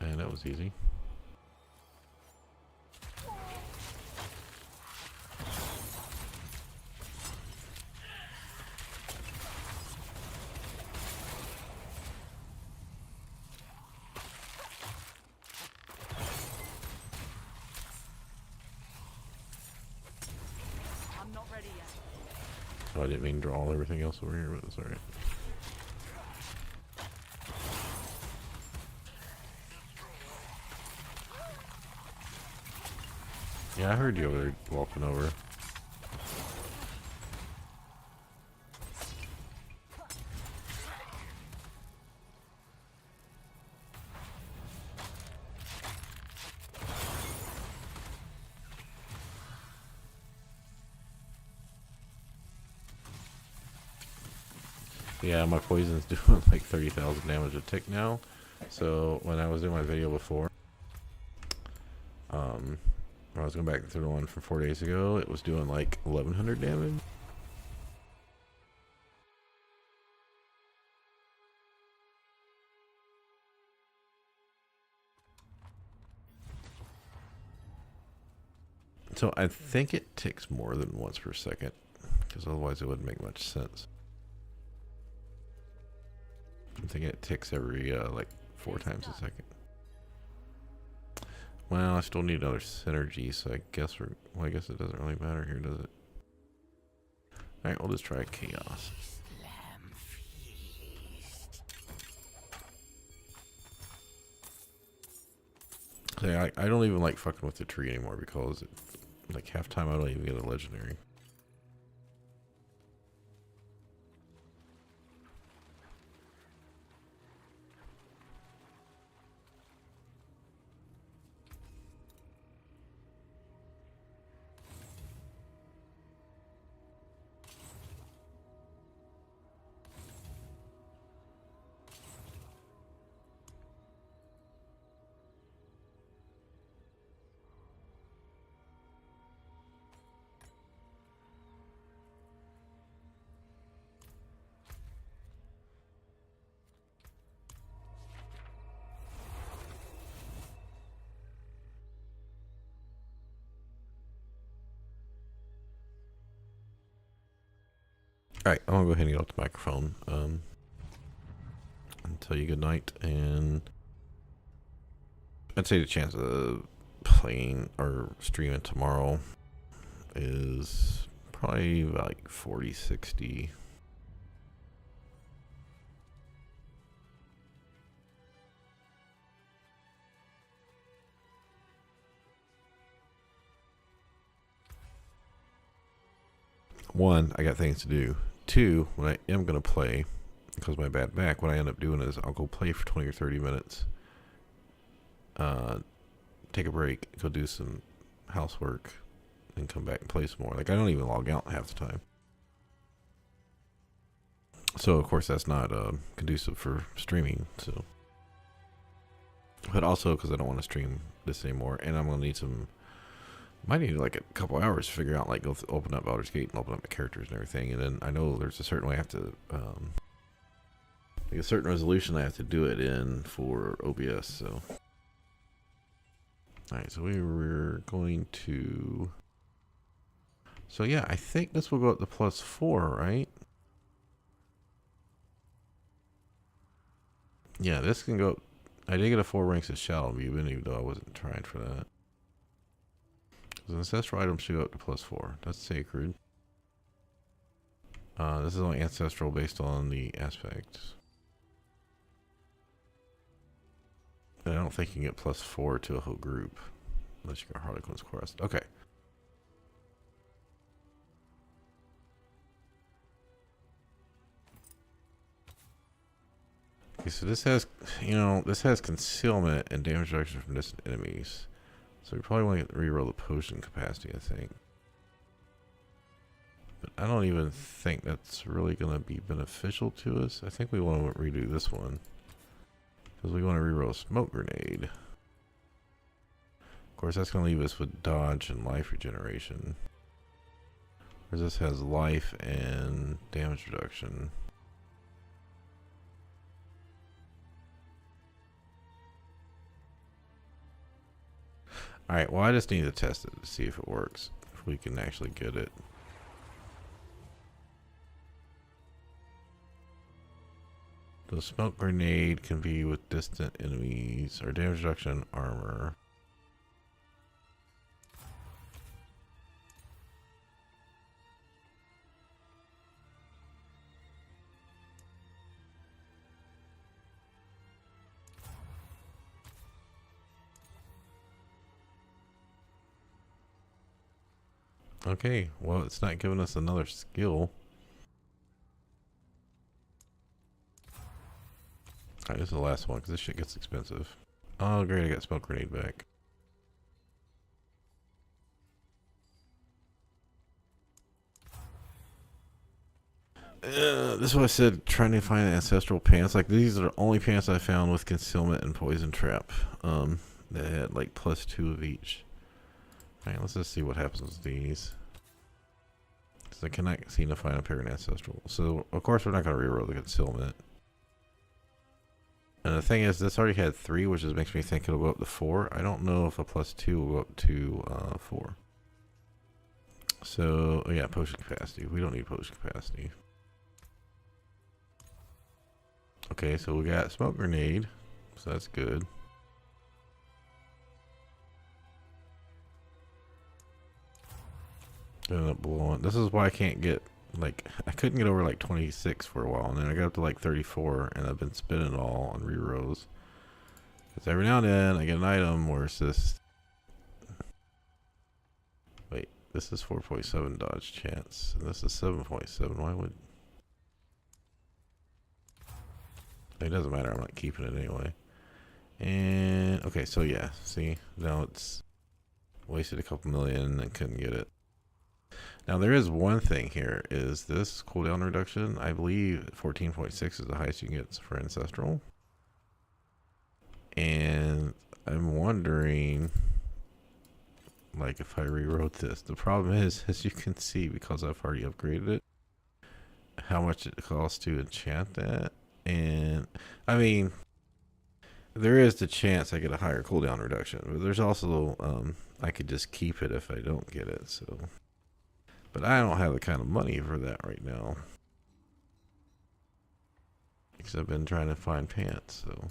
And that was easy. I'm not ready yet. Oh, I didn't mean to draw everything else over here, but it's alright. Yeah, I heard you over there walking over. Yeah, my poison's doing like 30,000 damage a tick now. So when I was doing my video before, when I was going back through the one from 4 days ago, it was doing like 1,100 damage. So I think it ticks more than once per second, because otherwise it wouldn't make much sense. I'm thinking it ticks every like 4 times a second. Well, I still need another synergy, so I guess well, I guess it doesn't really matter here, does it? Alright, we'll just try chaos. See, I don't even like fucking with the tree anymore because like half time I don't even get a legendary. Alright, I'm gonna go ahead and get off the microphone. And tell you good night, and I'd say the chance of playing or streaming tomorrow is probably like 40-60. One, I got things to do. Two, when I am going to play, because of my bad back, what I end up doing is I'll go play for 20 or 30 minutes, take a break, go do some housework, and come back and play some more. Like, I don't even log out half the time. So, of course, that's not conducive for streaming, so. But also because I don't want to stream this anymore, and I'm gonna need some. Might need like a couple hours to figure out, like, open up Baldur's Gate and open up the characters and everything, and then I know there's a certain way I have to, like a certain resolution I have to do it in for OBS. So, all right, so we were going to. So yeah, I think this will go up to +4, right? Yeah, this can go. I did get a 4 ranks of Shadow View, even though I wasn't trying for that. The ancestral item should go up to +4. That's sacred. This is only ancestral based on the aspects. And I don't think you can get +4 to a whole group. Unless you got Harlequin's Quest. Okay. Okay, so this has, this has concealment and damage reduction from distant enemies. So we probably want to reroll the potion capacity, I think. But I don't even think that's really going to be beneficial to us. I think we want to redo this one. Because we want to reroll Smoke Grenade. Of course, that's going to leave us with dodge and life regeneration. Whereas this has life and damage reduction. Alright, well, I just need to test it to see if it works. If we can actually get it. The Smoke Grenade can be with distant enemies, or damage reduction armor. Okay, well, it's not giving us another skill. Alright, this is the last one, because this shit gets expensive. Oh, great, I got Smoke Grenade back. This is what I said, trying to find ancestral pants. Like, these are the only pants I found with concealment and poison trap. That had, like, +2 of each. Alright, let's just see what happens with these. Because I cannot seem to find a pair in ancestral. So, of course, we're not going to reroll the concealment. And the thing is, this already had 3, which just makes me think it'll go up to 4. I don't know if a +2 will go up to 4. So, yeah, potion capacity. We don't need potion capacity. Okay, so we got Smoke Grenade. So that's good. Ended up blowing. This is why I can't get, like, I couldn't get over like 26 for a while, and then I got up to like 34, and I've been spinning it all on rerolls. Because every now and then I get an item where it's just. Wait, this is 4.7 dodge chance, and this is 7.7. Why would. It doesn't matter, I'm not keeping it anyway. And, okay, so yeah, see, now it's wasted a couple million and couldn't get it. Now there is one thing here, is this cooldown reduction. I believe 14.6 is the highest you can get for Ancestral. And I'm wondering, like, if I rewrote this. The problem is, as you can see, because I've already upgraded it, how much it costs to enchant that. And, I mean, there is the chance I get a higher cooldown reduction. But there's also, I could just keep it if I don't get it, so... But I don't have the kind of money for that right now. Because I've been trying to find pants, so.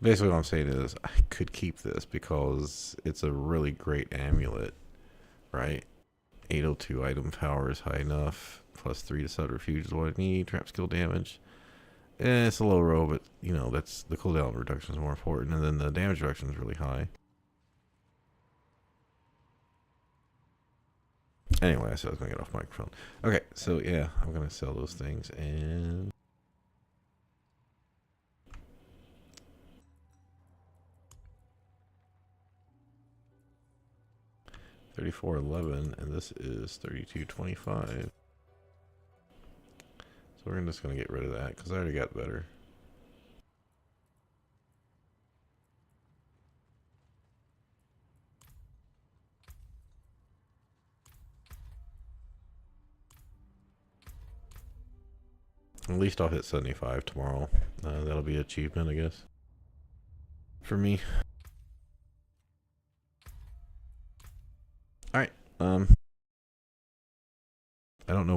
Basically what I'm saying is I could keep this because it's a really great amulet, right? 802 item power is high enough. +3 to subterfuge is what I need. Trap skill damage. And it's a low roll, but you know, that's the cooldown reduction is more important. And then the damage reduction is really high. Anyway, I said I was going to get off microphone. Okay, so yeah, I'm going to sell those things and... $34.11, and this is $32.25. So we're just going to get rid of that, because I already got better. At least I'll hit 75 tomorrow. That'll be an achievement, I guess. For me. Alright, I don't know